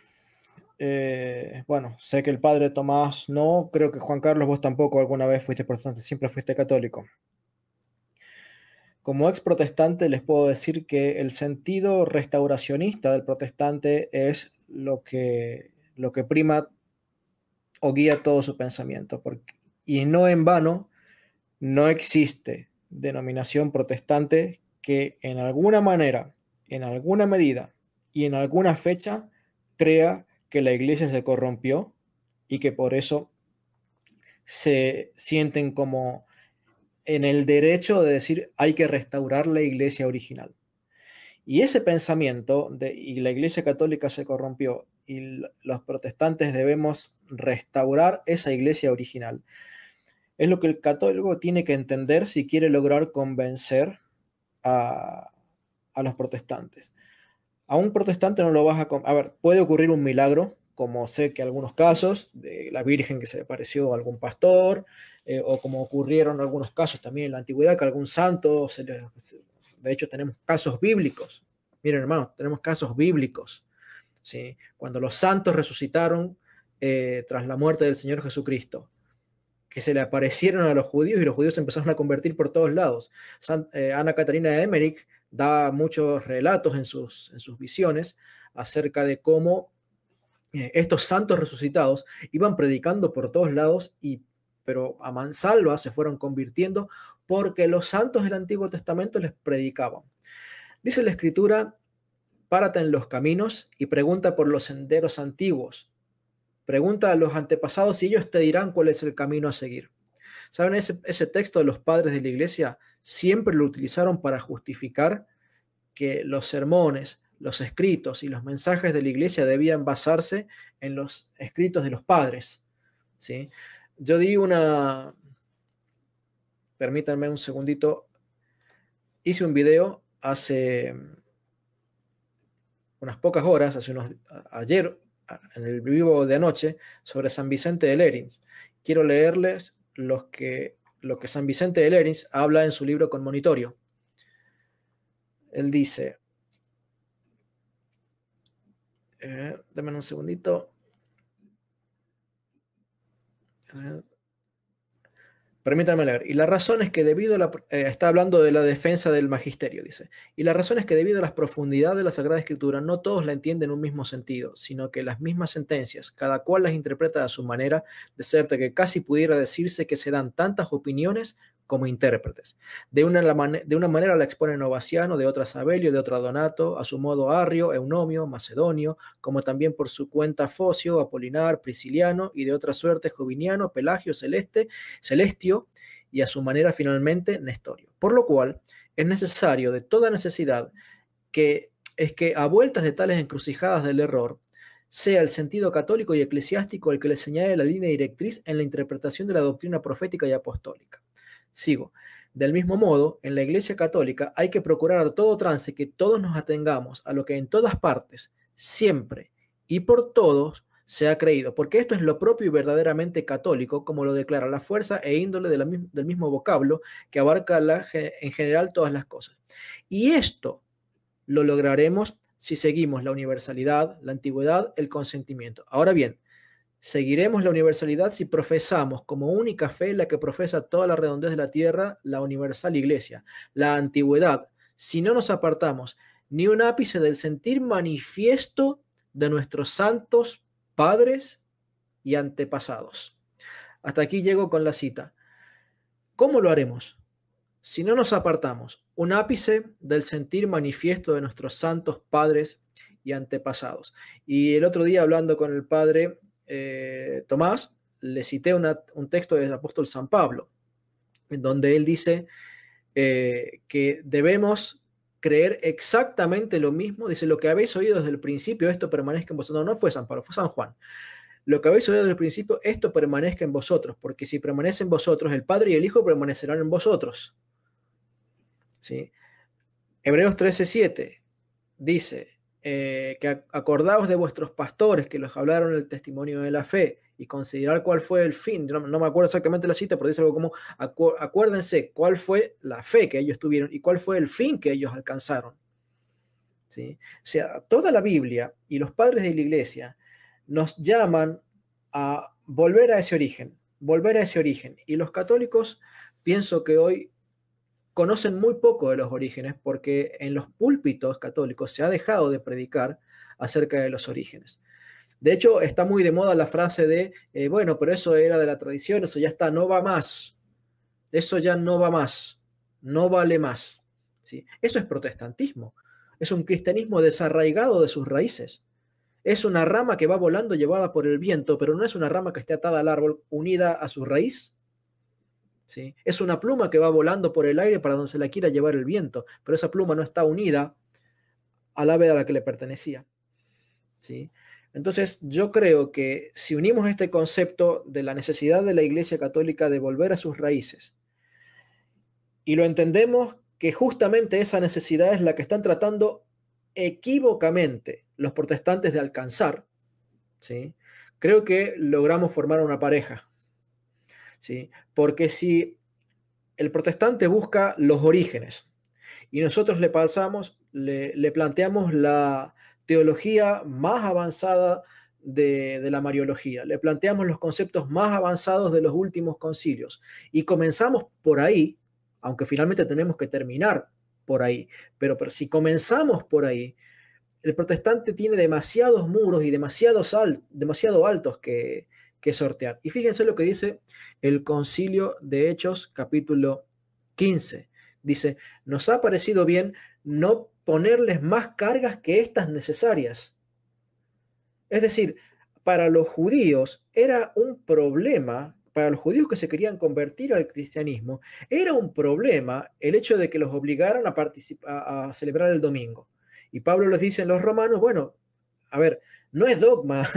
bueno, sé que el padre Tomás no, creo que Juan Carlos vos tampoco alguna vez fuiste protestante, siempre fuiste católico. Como ex protestante les puedo decir que el sentido restauracionista del protestante es lo que prima o guía todo su pensamiento. Y no en vano, no existe denominación protestante que en alguna manera, en alguna medida y en alguna fecha crea que la iglesia se corrompió y que por eso se sienten como en el derecho de decir hay que restaurar la iglesia original. Y ese pensamiento de y la iglesia católica se corrompió y los protestantes debemos restaurar esa iglesia original, es lo que el católico tiene que entender si quiere lograr convencer a los protestantes. A un protestante no lo vas a ver, puede ocurrir un milagro, como sé que algunos casos de la Virgen que se le apareció a algún pastor, o como ocurrieron algunos casos también en la antigüedad, que algún santo, de hecho tenemos casos bíblicos, miren hermanos, tenemos casos bíblicos, ¿sí? Cuando los santos resucitaron tras la muerte del Señor Jesucristo, que se le aparecieron a los judíos y los judíos se empezaron a convertir por todos lados. Ana Catarina de Emmerich da muchos relatos en sus visiones acerca de cómo estos santos resucitados iban predicando por todos lados, pero a mansalva se fueron convirtiendo porque los santos del Antiguo Testamento les predicaban. Dice la Escritura, párate en los caminos y pregunta por los senderos antiguos. Pregunta a los antepasados y ellos te dirán cuál es el camino a seguir. ¿Saben? Ese texto de los padres de la iglesia siempre lo utilizaron para justificar que los sermones, los escritos y los mensajes de la iglesia debían basarse en los escritos de los padres, ¿sí? Yo di permítanme un segundito, hice un video hace unas pocas horas, ayer, en el vivo de anoche, sobre San Vicente de Lérins. Quiero leerles lo que San Vicente de Lérins habla en su libro Conmonitorio. Él dice, dame un segundito. Permítanme leer. Y la razón es que debido a la... está hablando de la defensa del magisterio, dice. Y la razón es que debido a las profundidades de la Sagrada Escritura, no todos la entienden en un mismo sentido, sino que las mismas sentencias, cada cual las interpreta a su manera, de ser que casi pudiera decirse que se dan tantas opiniones como intérpretes. De una manera la exponen Novaciano, de otra Sabelio, de otra Donato, a su modo Arrio, Eunomio, Macedonio, como también por su cuenta Focio, Apolinar, Prisciliano, y de otra suerte Joviniano, Pelagio, Celestio, y a su manera finalmente Nestorio. Por lo cual es necesario de toda necesidad que a vueltas de tales encrucijadas del error sea el sentido católico y eclesiástico el que le señale la línea directriz en la interpretación de la doctrina profética y apostólica. Sigo. Del mismo modo, en la Iglesia Católica hay que procurar a todo trance que todos nos atengamos a lo que en todas partes, siempre y por todos se ha creído, porque esto es lo propio y verdaderamente católico, como lo declara la fuerza e índole del mismo vocablo que abarca en general todas las cosas. Y esto lo lograremos si seguimos la universalidad, la antigüedad, el consentimiento. Ahora bien, seguiremos la universalidad si profesamos como única fe la que profesa toda la redondez de la tierra, la universal iglesia. La antigüedad, si no nos apartamos ni un ápice del sentir manifiesto de nuestros santos padres y antepasados. Hasta aquí llego con la cita. ¿Cómo lo haremos? Si no nos apartamos un ápice del sentir manifiesto de nuestros santos padres y antepasados. Y el otro día, hablando con el padre Tomás, le cité un texto del apóstol San Pablo, en donde él dice que debemos creer exactamente lo mismo. Dice, lo que habéis oído desde el principio, esto permanezca en vosotros. No fue San Pablo, fue San Juan. Lo que habéis oído desde el principio, esto permanezca en vosotros, porque si permanece en vosotros, el Padre y el Hijo permanecerán en vosotros. ¿Sí? Hebreos 13:7 dice que acordaos de vuestros pastores que los hablaron el testimonio de la fe y considerar cuál fue el fin. No me acuerdo exactamente la cita, pero dice algo como acuérdense cuál fue la fe que ellos tuvieron y cuál fue el fin que ellos alcanzaron. ¿Sí? O sea, toda la Biblia y los padres de la iglesia nos llaman a volver a ese origen, y los católicos pienso que hoy conocen muy poco de los orígenes porque en los púlpitos católicos se ha dejado de predicar acerca de los orígenes. De hecho, está muy de moda la frase de, bueno, pero eso era de la tradición, eso ya está, no va más. Eso ya no va más, no vale más. ¿Sí? Eso es protestantismo, es un cristianismo desarraigado de sus raíces. Es una rama que va volando llevada por el viento, pero no es una rama que esté atada al árbol, unida a su raíz. ¿Sí? Es una pluma que va volando por el aire para donde se la quiera llevar el viento, pero esa pluma no está unida al ave a la que le pertenecía. ¿Sí? Entonces, yo creo que si unimos este concepto de la necesidad de la Iglesia Católica de volver a sus raíces y lo entendemos que justamente esa necesidad es la que están tratando equívocamente los protestantes de alcanzar, ¿sí? Creo que logramos formar una pareja. ¿Sí? Porque si el protestante busca los orígenes y nosotros le planteamos la teología más avanzada de la Mariología, le planteamos los conceptos más avanzados de los últimos concilios y comenzamos por ahí, aunque finalmente tenemos que terminar por ahí, pero si comenzamos por ahí, el protestante tiene demasiados muros y demasiado altos que sortear. Y fíjense lo que dice el Concilio de Hechos, capítulo 15. Dice, nos ha parecido bien no ponerles más cargas que estas necesarias. Es decir, para los judíos era un problema, para los judíos que se querían convertir al cristianismo, era un problema el hecho de que los obligaran a celebrar el domingo. Y Pablo les dice en los romanos, bueno, a ver, no es dogma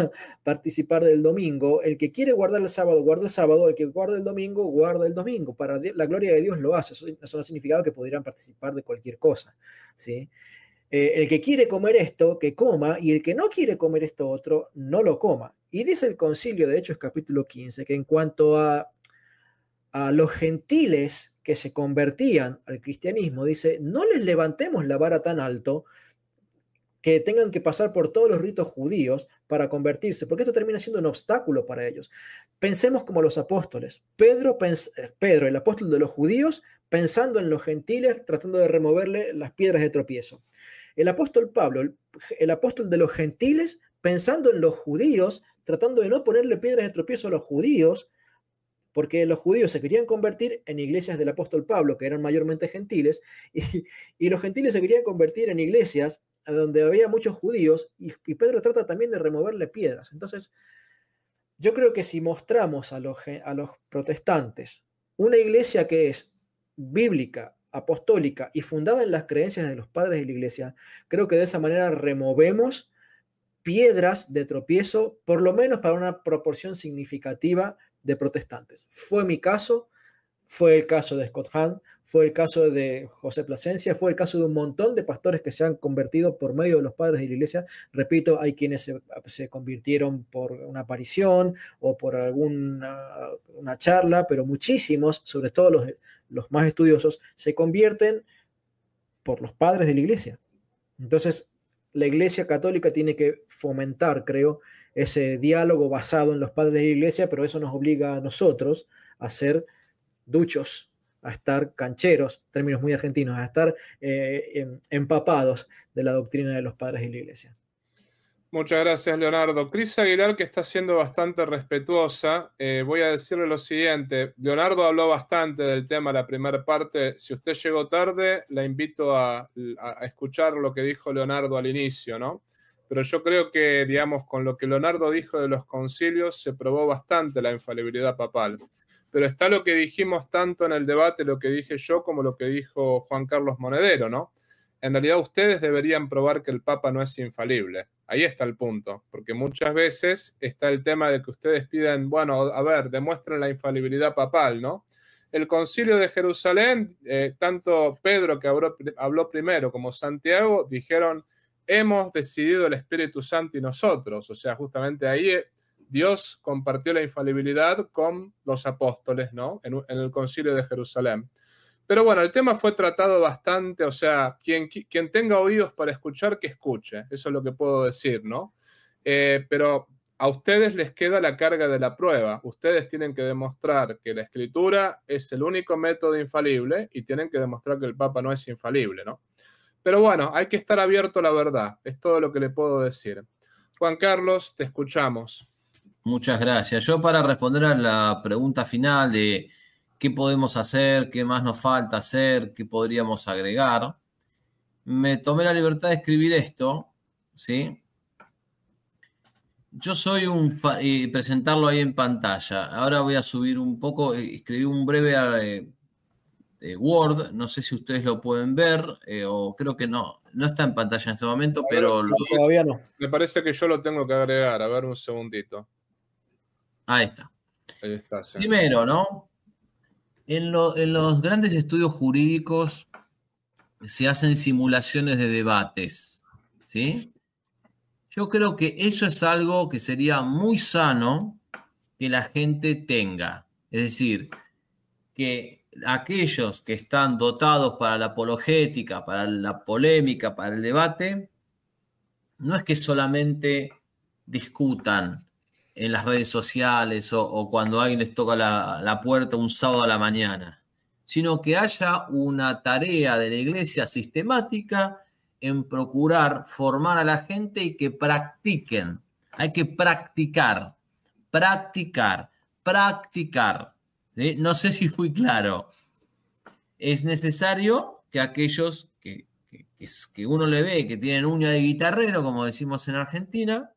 participar del domingo. El que quiere guardar el sábado, guarda el sábado. El que guarda el domingo, guarda el domingo. Para la gloria de Dios lo hace. Eso no significa que pudieran participar de cualquier cosa. ¿Sí? El que quiere comer esto, que coma. Y el que no quiere comer esto otro, no lo coma. Y dice el Concilio de Hechos capítulo 15 que en cuanto a a los gentiles que se convertían al cristianismo, dice, no les levantemos la vara tan alto que tengan que pasar por todos los ritos judíos para convertirse, porque esto termina siendo un obstáculo para ellos. Pensemos como los apóstoles. Pedro, el apóstol de los judíos, pensando en los gentiles, tratando de removerle las piedras de tropiezo. El apóstol Pablo, el apóstol de los gentiles, pensando en los judíos, tratando de no ponerle piedras de tropiezo a los judíos, porque los judíos se querían convertir en iglesias del apóstol Pablo, que eran mayormente gentiles, y los gentiles se querían convertir en iglesias donde había muchos judíos, y Pedro trata también de removerle piedras. Entonces, yo creo que si mostramos a los protestantes una iglesia que es bíblica, apostólica y fundada en las creencias de los padres de la iglesia, creo que de esa manera removemos piedras de tropiezo, por lo menos para una proporción significativa de protestantes. Fue mi caso, fue el caso de Scott Hahn, fue el caso de José Plasencia, fue el caso de un montón de pastores que se han convertido por medio de los padres de la iglesia. Repito, hay quienes se convirtieron por una aparición o por una charla, pero muchísimos, sobre todo los más estudiosos, se convierten por los padres de la iglesia. Entonces, la Iglesia Católica tiene que fomentar, creo, ese diálogo basado en los padres de la iglesia, pero eso nos obliga a nosotros a ser duchos, a estar cancheros, términos muy argentinos, a estar empapados de la doctrina de los padres de la iglesia. Muchas gracias, Leonardo. Cris Aguilar, que está siendo bastante respetuosa, voy a decirle lo siguiente. Leonardo habló bastante del tema, la primera parte. Si usted llegó tarde, la invito a escuchar lo que dijo Leonardo al inicio, ¿no? Pero yo creo que, digamos, con lo que Leonardo dijo de los concilios, se probó bastante la infalibilidad papal. Pero está lo que dijimos tanto en el debate, lo que dije yo, como lo que dijo Juan Carlos Monedero, ¿no? En realidad ustedes deberían probar que el Papa no es infalible. Ahí está el punto, porque muchas veces está el tema de que ustedes piden, bueno, a ver, demuestren la infalibilidad papal, ¿no? El Concilio de Jerusalén, tanto Pedro, que habló primero, como Santiago, dijeron, hemos decidido el Espíritu Santo y nosotros. O sea, justamente ahí Dios compartió la infalibilidad con los apóstoles, ¿no? En el Concilio de Jerusalén. Pero bueno, el tema fue tratado bastante, o sea, quien tenga oídos para escuchar, que escuche. Eso es lo que puedo decir, ¿no? Pero a ustedes les queda la carga de la prueba. Ustedes tienen que demostrar que la Escritura es el único método infalible y tienen que demostrar que el Papa no es infalible, ¿no? Pero bueno, hay que estar abierto a la verdad. Es todo lo que le puedo decir. Juan Carlos, te escuchamos. Muchas gracias. Yo, para responder a la pregunta final de qué podemos hacer, qué más nos falta hacer, qué podríamos agregar, me tomé la libertad de escribir esto, ¿sí? Yo soy y presentarlo ahí en pantalla. Ahora voy a subir un poco, escribí un breve Word, no sé si ustedes lo pueden ver, o creo que no está en pantalla en este momento, pero todavía no. Me parece que yo lo tengo que agregar, a ver un segundito. Ahí está. Ahí está, sí. Primero, ¿no? En los grandes estudios jurídicos se hacen simulaciones de debates, ¿sí? Yo creo que eso es algo que sería muy sano que la gente tenga. Es decir, que aquellos que están dotados para la apologética, para la polémica, para el debate, no es que solamente discutan en las redes sociales o cuando alguien les toca la puerta un sábado a la mañana, sino que haya una tarea de la iglesia sistemática en procurar formar a la gente y que practiquen. Hay que practicar. ¿Sí? No sé si fui claro. Es necesario que aquellos que uno le ve que tienen uña de guitarrero, como decimos en Argentina,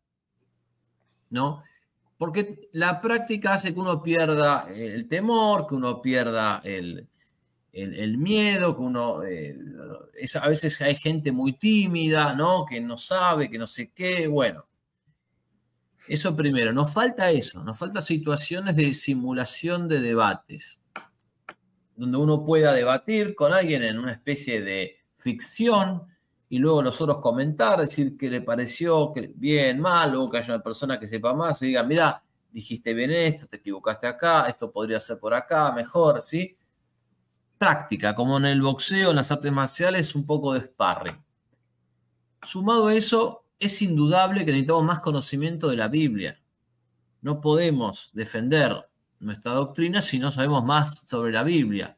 ¿no? Porque la práctica hace que uno pierda el temor, que uno pierda el miedo, que uno... a veces hay gente muy tímida, ¿no? Que no sabe, que no sé qué. Bueno, eso primero. Nos falta eso. Nos falta situaciones de simulación de debates, donde uno pueda debatir con alguien en una especie de ficción y luego los otros comentar, decir qué le pareció, bien, mal, o que haya una persona que sepa más y diga, mira, dijiste bien esto, te equivocaste acá, esto podría ser por acá, mejor, ¿sí? Práctica, como en el boxeo, en las artes marciales, un poco de sparring. Sumado a eso, es indudable que necesitamos más conocimiento de la Biblia. No podemos defender nuestra doctrina si no sabemos más sobre la Biblia.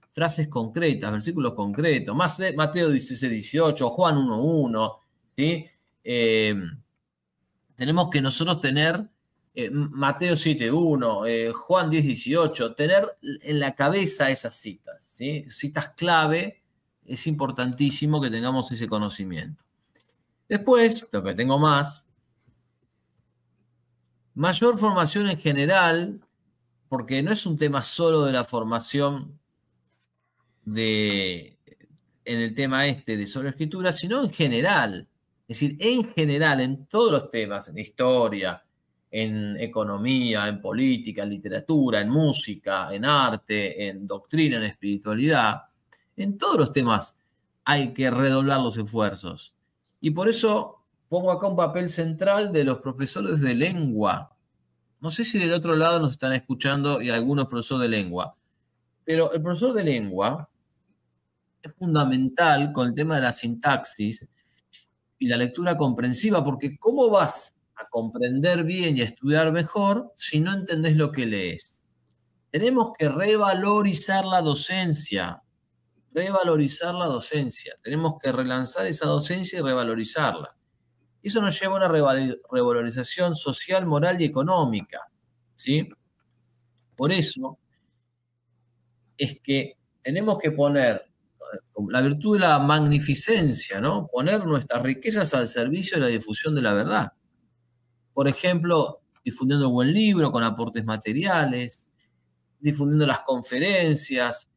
Frases concretas, versículos concretos, más Mateo 16, 18, Juan 1, ¿sí? Tenemos que nosotros tener Mateo 7:1, Juan 10:18, tener en la cabeza esas citas, ¿sí? Citas clave, es importantísimo que tengamos ese conocimiento. Después, lo que tengo más, mayor formación en general, porque no es un tema solo de la formación en el tema de sobre escritura, sino en general. Es decir, en general, en todos los temas, en historia, en economía, en política, en literatura, en música, en arte, en doctrina, en espiritualidad, en todos los temas hay que redoblar los esfuerzos. Y por eso pongo acá un papel central de los profesores de lengua. No sé si del otro lado nos están escuchando y algunos profesores de lengua, pero el profesor de lengua es fundamental con el tema de la sintaxis y la lectura comprensiva, porque ¿cómo vas a comprender bien y a estudiar mejor si no entendés lo que lees? Tenemos que revalorizar la docencia, tenemos que relanzar esa docencia y revalorizarla. Eso nos lleva a una revalorización social, moral y económica, ¿sí? Por eso es que tenemos que poner la virtud de la magnificencia, ¿no? Poner nuestras riquezas al servicio de la difusión de la verdad. Por ejemplo, difundiendo un buen libro con aportes materiales, difundiendo las conferencias,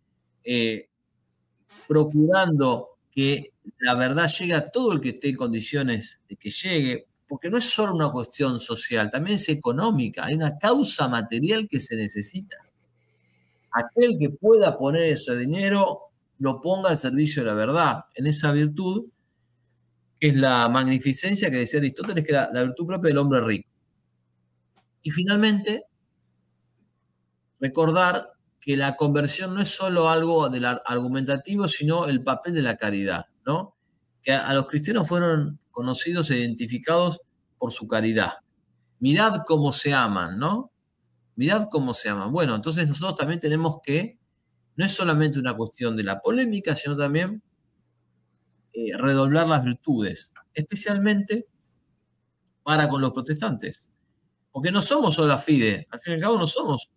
procurando que la verdad llegue a todo el que esté en condiciones de que llegue, porque no es solo una cuestión social, también es económica, hay una causa material que se necesita. Aquel que pueda poner ese dinero, lo ponga al servicio de la verdad, en esa virtud que es la magnificencia que decía Aristóteles, que era la virtud propia del hombre rico. Y finalmente, recordar que la conversión no es solo algo del argumentativo, sino el papel de la caridad, ¿no? Que a los cristianos fueron conocidos e identificados por su caridad. Mirad cómo se aman, ¿no? Mirad cómo se aman. Bueno, entonces nosotros también tenemos que, no es solamente una cuestión de la polémica, sino también redoblar las virtudes, especialmente para con los protestantes. Porque no somos sola fide, al fin y al cabo no somos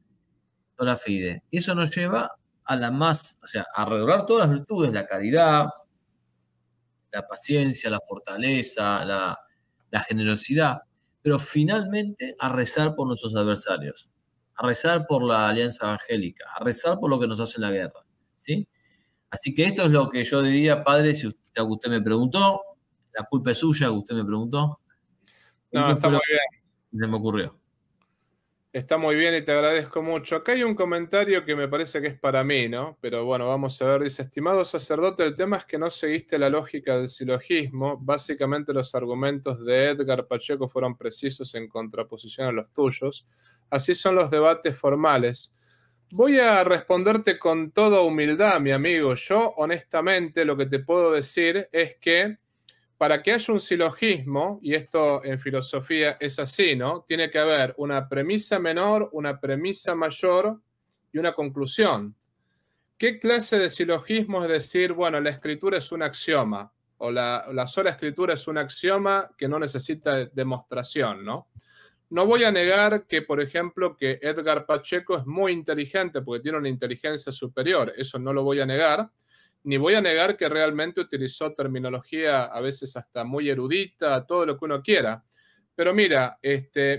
sola fide. Y eso nos lleva a a redoblar todas las virtudes, la caridad, la paciencia, la fortaleza, la generosidad, pero finalmente a rezar por nuestros adversarios, a rezar por la alianza evangélica, a rezar por lo que nos hace la guerra, ¿sí? Así que esto es lo que yo diría, padre, si usted me preguntó, la culpa es suya, usted me preguntó. No, está muy bien. Se me ocurrió. Está muy bien y te agradezco mucho. Acá hay un comentario que me parece que es para mí, ¿no? Pero bueno, vamos a ver. Dice, estimado sacerdote, el tema es que no seguiste la lógica del silogismo. Básicamente los argumentos de Edgar Pacheco fueron precisos en contraposición a los tuyos. Así son los debates formales. Voy a responderte con toda humildad, mi amigo. Yo, honestamente, lo que te puedo decir es que para que haya un silogismo, y esto en filosofía es así, ¿no? Tiene que haber una premisa menor, una premisa mayor y una conclusión. ¿Qué clase de silogismo es decir, bueno, la escritura es un axioma, o la sola escritura es un axioma que no necesita demostración, ¿no? No voy a negar que, por ejemplo, que Edgar Pacheco es muy inteligente porque tiene una inteligencia superior, eso no lo voy a negar, ni voy a negar que realmente utilizó terminología a veces hasta muy erudita, todo lo que uno quiera. Pero mira,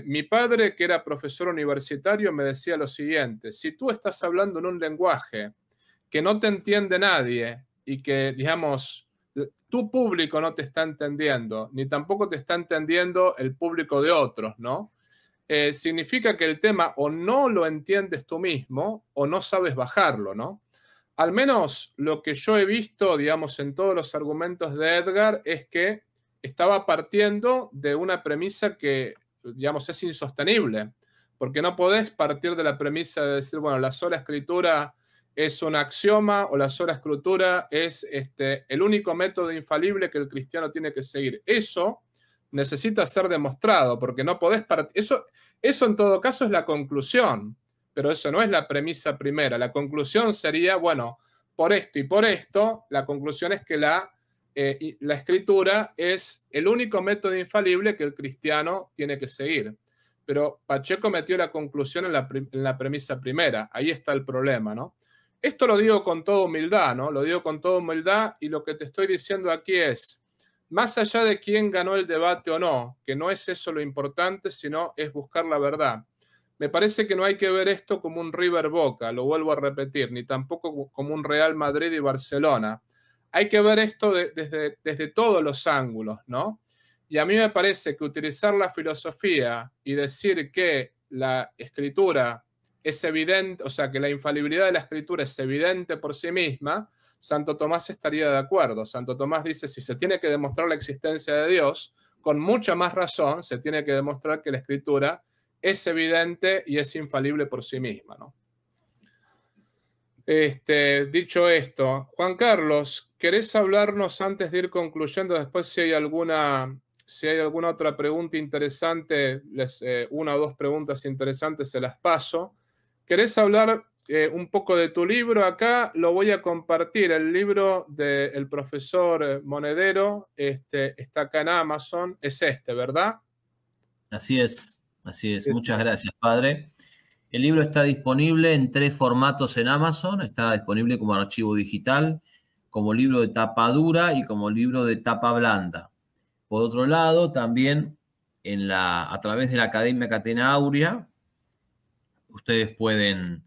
mi padre, que era profesor universitario, me decía lo siguiente: si tú estás hablando en un lenguaje que no te entiende nadie y que, digamos, tu público no te está entendiendo, ni tampoco te está entendiendo el público de otros, ¿no? Significa que el tema o no lo entiendes tú mismo o no sabes bajarlo, ¿no? Al menos lo que yo he visto, digamos, en todos los argumentos de Edgar es que estaba partiendo de una premisa que, digamos, es insostenible. porque no podés partir de la premisa de decir, bueno, la sola escritura es un axioma o la sola escritura es el único método infalible que el cristiano tiene que seguir. Eso necesita ser demostrado, porque no podés partir. Eso en todo caso es la conclusión, pero eso no es la premisa primera. La conclusión sería, bueno, por esto y por esto, la conclusión es que la escritura es el único método infalible que el cristiano tiene que seguir. Pero Pacheco metió la conclusión en la premisa primera. Ahí está el problema, ¿no? Esto lo digo con toda humildad, ¿no? Lo digo con toda humildad, y lo que te estoy diciendo aquí es, más allá de quién ganó el debate o no, que no es eso lo importante, sino es buscar la verdad. Me parece que no hay que ver esto como un River Boca, lo vuelvo a repetir, ni tampoco como un Real Madrid y Barcelona. Hay que ver esto desde todos los ángulos, ¿no? Y a mí me parece que utilizar la filosofía y decir que la escritura es evidente, o sea, que la infalibilidad de la escritura es evidente por sí misma, Santo Tomás estaría de acuerdo. Santo Tomás dice, si se tiene que demostrar la existencia de Dios, con mucha más razón se tiene que demostrar que la escritura es evidente y es infalible por sí misma, ¿no? Dicho esto, Juan Carlos, ¿querés hablarnos antes de ir concluyendo? Después si hay alguna otra pregunta interesante, una o dos preguntas interesantes se las paso. ¿Querés hablar un poco de tu libro? Acá lo voy a compartir. El libro del profesor Monedero está acá en Amazon. Es ¿verdad? Así es, así es. Muchas gracias, padre. El libro está disponible en 3 formatos en Amazon. Está disponible como archivo digital, como libro de tapa dura y como libro de tapa blanda. Por otro lado, también a través de la Academia Catena Aurea, ustedes pueden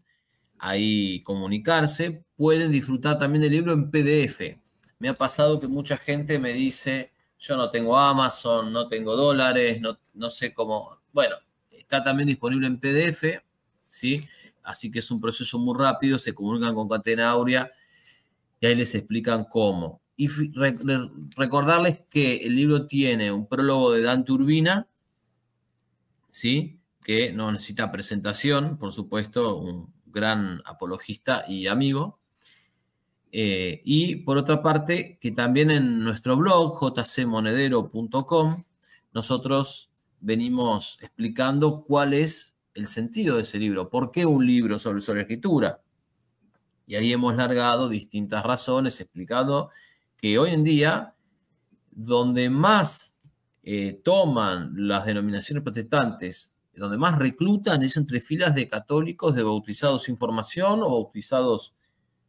ahí comunicarse, pueden disfrutar también del libro en PDF. Me ha pasado que mucha gente me dice, yo no tengo Amazon, no tengo dólares, no sé cómo. Bueno, está también disponible en PDF, ¿sí? Así que es un proceso muy rápido, se comunican con Catena Aurea y ahí les explican cómo. Y recordarles que el libro tiene un prólogo de Dante Urbina, ¿sí? Que no necesita presentación, por supuesto, un gran apologista y amigo. Y por otra parte, que también en nuestro blog, jcmonedero.com, nosotros venimos explicando cuál es el sentido de ese libro, por qué un libro sobre escritura. Y ahí hemos largado distintas razones, explicando que hoy en día, donde más toman las denominaciones protestantes, donde más reclutan es entre filas de católicos, de bautizados sin formación o bautizados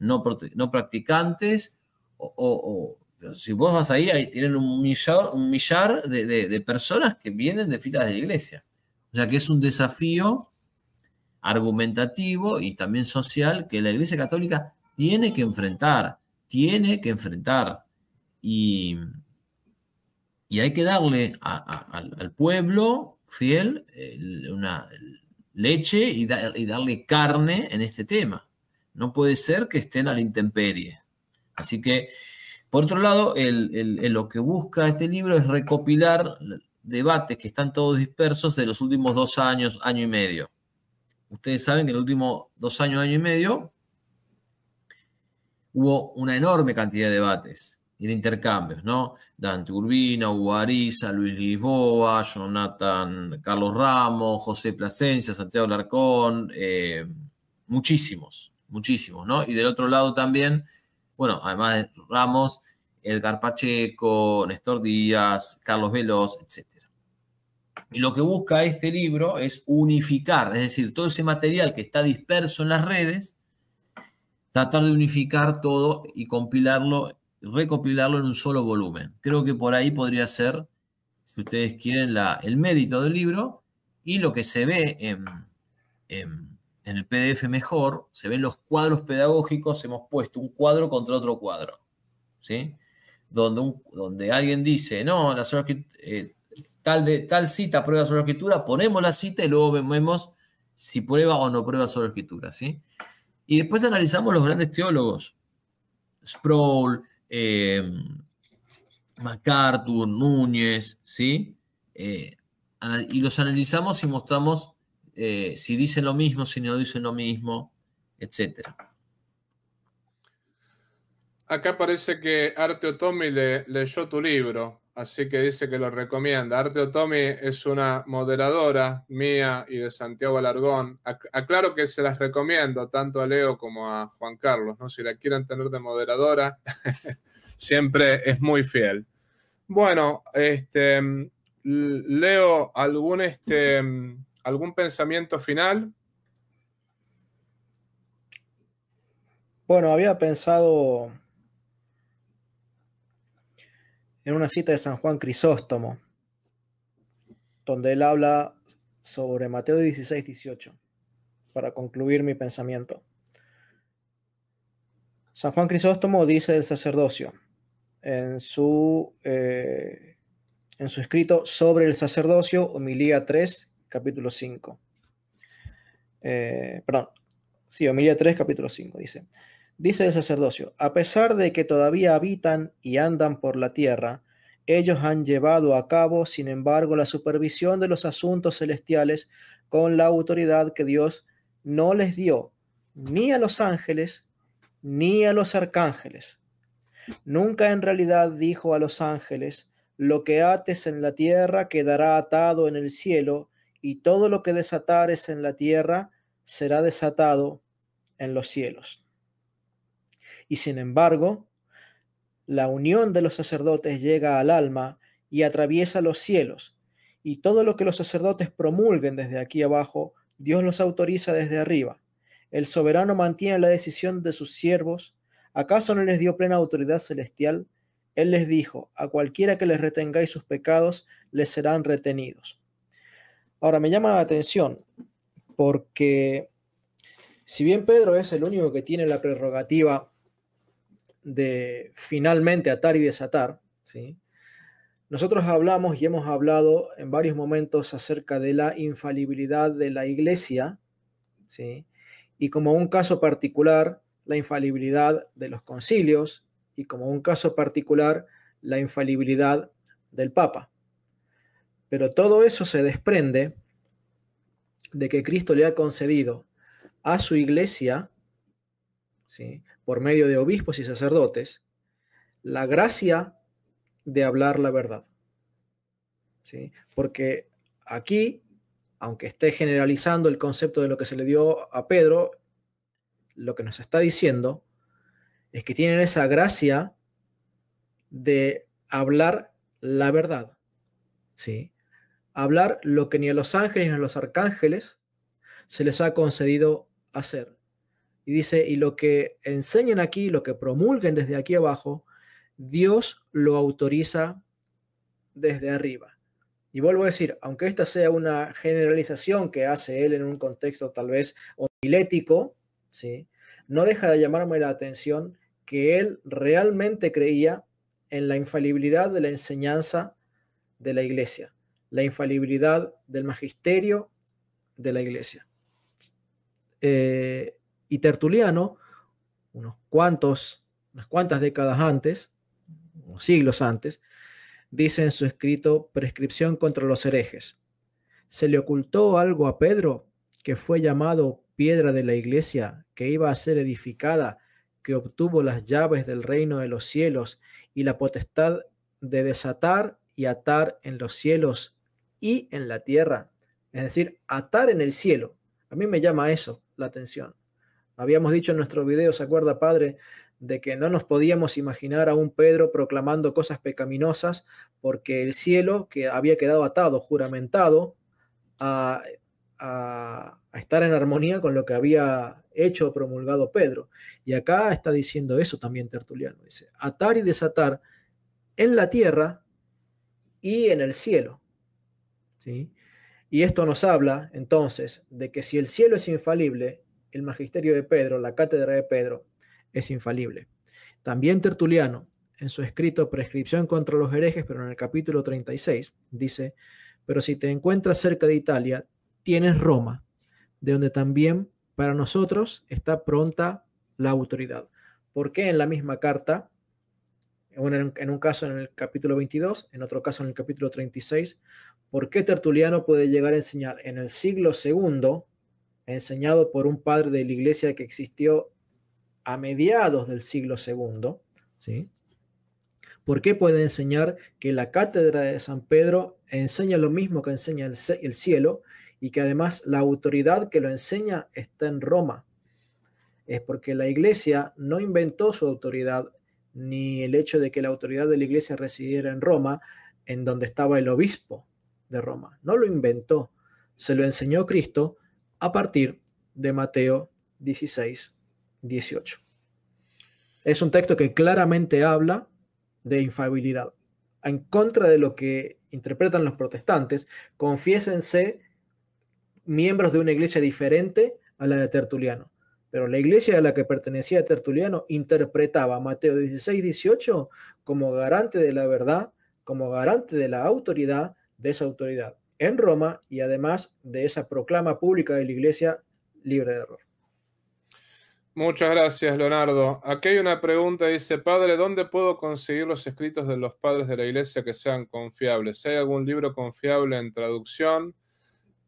no practicantes, pero si vos vas ahí tienen un millar de personas que vienen de filas de la iglesia. O sea que es un desafío argumentativo y también social que la Iglesia Católica tiene que enfrentar. Y hay que darle al pueblo fiel una leche y darle carne en este tema. No puede ser que estén a la intemperie. Así que, por otro lado, lo que busca este libro es recopilar debates que están todos dispersos de los últimos 2 años, año y medio. Ustedes saben que en los últimos 2 años, año y medio, hubo una enorme cantidad de debates y de intercambios, ¿no? Dante Urbina, Hugo Ariza, Luis Lisboa, Jonathan Carlos Ramos, José Plasencia, Santiago Larcón, muchísimos, ¿no? Y del otro lado también, bueno, además de Ramos, Edgar Pacheco, Néstor Díaz, Carlos Veloz, etc. Y lo que busca este libro es unificar, es decir, todo ese material que está disperso en las redes, tratar de unificar todo y recopilarlo en un solo volumen. Creo que por ahí podría ser, si ustedes quieren, el mérito del libro, y lo que se ve en el PDF mejor, se ven los cuadros pedagógicos, hemos puesto un cuadro contra otro cuadro, ¿sí? Donde alguien dice, no, tal cita prueba sobre la escritura, ponemos la cita y luego vemos si prueba o no prueba sobre la escritura, ¿sí? Y después analizamos los grandes teólogos, Sproul, MacArthur, Núñez, ¿sí? Y los analizamos y mostramos si dicen lo mismo, si no dicen lo mismo, etc. Acá parece que Arte Otomi leyó tu libro, así que dice que lo recomienda. Arte Otomi es una moderadora mía y de Santiago Alargón. Aclaro que se las recomiendo tanto a Leo como a Juan Carlos, ¿no? Si la quieren tener de moderadora, siempre es muy fiel. Bueno, Leo, ¿algún pensamiento final? Bueno, había pensado en una cita de San Juan Crisóstomo, donde él habla sobre Mateo 16-18, para concluir mi pensamiento. San Juan Crisóstomo dice del sacerdocio en su escrito sobre el sacerdocio, homilía 3, capítulo 5. Homilía 3, capítulo 5, dice el sacerdocio: a pesar de que todavía habitan y andan por la tierra, ellos han llevado a cabo, sin embargo, la supervisión de los asuntos celestiales con la autoridad que Dios no les dio ni a los ángeles ni a los arcángeles. Nunca en realidad dijo a los ángeles: lo que ates en la tierra quedará atado en el cielo, y todo lo que desatares en la tierra será desatado en los cielos. Y sin embargo, la unión de los sacerdotes llega al alma y atraviesa los cielos, y todo lo que los sacerdotes promulguen desde aquí abajo, Dios los autoriza desde arriba. El soberano mantiene la decisión de sus siervos. ¿Acaso no les dio plena autoridad celestial? Él les dijo: a cualquiera que les retengáis sus pecados, les serán retenidos. Ahora, me llama la atención porque si bien Pedro es el único que tiene la prerrogativa de finalmente atar y desatar, ¿sí?, nosotros hablamos y hemos hablado en varios momentos acerca de la infalibilidad de la Iglesia, ¿sí?, y como un caso particular, la infalibilidad de los concilios, y como un caso particular, la infalibilidad del Papa. Pero todo eso se desprende de que Cristo le ha concedido a su Iglesia, ¿sí?, por medio de obispos y sacerdotes, la gracia de hablar la verdad, ¿sí? Porque aquí, aunque esté generalizando el concepto de lo que se le dio a Pedro, lo que nos está diciendo es que tienen esa gracia de hablar la verdad, ¿sí? Hablar lo que ni a los ángeles ni a los arcángeles se les ha concedido hacer. Y dice: y lo que enseñen aquí, lo que promulguen desde aquí abajo, Dios lo autoriza desde arriba. Y vuelvo a decir, aunque esta sea una generalización que hace él en un contexto tal vez homilético, ¿sí?, no deja de llamarme la atención que él realmente creía en la infalibilidad de la enseñanza de la Iglesia, la infalibilidad del magisterio de la Iglesia. Y Tertuliano, unas cuantas décadas antes, unos siglos antes, dice en su escrito Prescripción contra los herejes: ¿se le ocultó algo a Pedro, que fue llamado piedra de la iglesia, que iba a ser edificada, que obtuvo las llaves del reino de los cielos y la potestad de desatar y atar en los cielos y en la tierra? Es decir, atar en el cielo. A mí me llama eso la atención. Habíamos dicho en nuestro video, ¿se acuerda, padre?, de que no nos podíamos imaginar a un Pedro proclamando cosas pecaminosas, porque el cielo, que había quedado atado, juramentado, a estar en armonía con lo que había hecho o promulgado Pedro. Y acá está diciendo eso también Tertuliano. Dice: atar y desatar en la tierra y en el cielo, ¿sí? Y esto nos habla entonces de que si el cielo es infalible, el magisterio de Pedro, la cátedra de Pedro, es infalible. También Tertuliano, en su escrito Prescripción contra los herejes, pero en el capítulo 36, dice: pero si te encuentras cerca de Italia, tienes Roma, de donde también para nosotros está pronta la autoridad. ¿Por qué en la misma carta En un caso en el capítulo 22, en otro caso en el capítulo 36, ¿por qué Tertuliano puede llegar a enseñar en el siglo II, enseñado por un padre de la iglesia que existió a mediados del siglo II, ¿sí? ¿Por qué puede enseñar que la cátedra de San Pedro enseña lo mismo que enseña el cielo y que además la autoridad que lo enseña está en Roma? Es porque la iglesia no inventó su autoridad, ni el hecho de que la autoridad de la iglesia residiera en Roma, en donde estaba el obispo de Roma. No lo inventó, se lo enseñó Cristo a partir de Mateo 16, 18. Es un texto que claramente habla de infalibilidad. En contra de lo que interpretan los protestantes, confiésense miembros de una iglesia diferente a la de Tertuliano. Pero la iglesia a la que pertenecía Tertuliano interpretaba Mateo 16, 18 como garante de la verdad, como garante de la autoridad de esa autoridad en Roma y además de esa proclama pública de la iglesia libre de error. Muchas gracias, Leonardo. Aquí hay una pregunta, dice, Padre, ¿dónde puedo conseguir los escritos de los padres de la iglesia que sean confiables? ¿Hay algún libro confiable en traducción?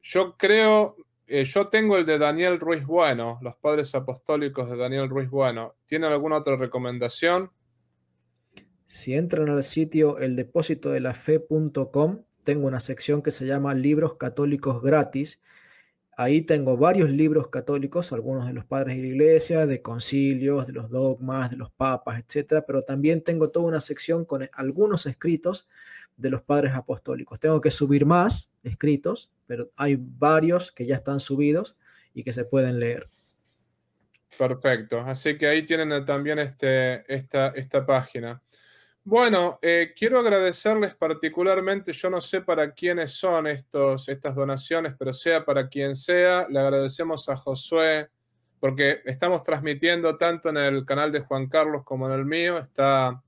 Yo creo, yo tengo el de Daniel Ruiz Bueno, los padres apostólicos de Daniel Ruiz Bueno. ¿Tienen alguna otra recomendación? Si entran al sitio eldepósitodelafe.com, tengo una sección que se llama Libros Católicos Gratis. Ahí tengo varios libros católicos, algunos de los padres de la iglesia, de concilios, de los dogmas, de los papas, etc. Pero también tengo toda una sección con algunos escritos de los padres apostólicos. Tengo que subir más escritos, pero hay varios que ya están subidos y que se pueden leer. Perfecto. Así que ahí tienen también esta página. Bueno, quiero agradecerles particularmente, yo no sé para quiénes son estas donaciones, pero sea para quien sea, le agradecemos a Josué, porque estamos transmitiendo tanto en el canal de Juan Carlos como en el mío. Está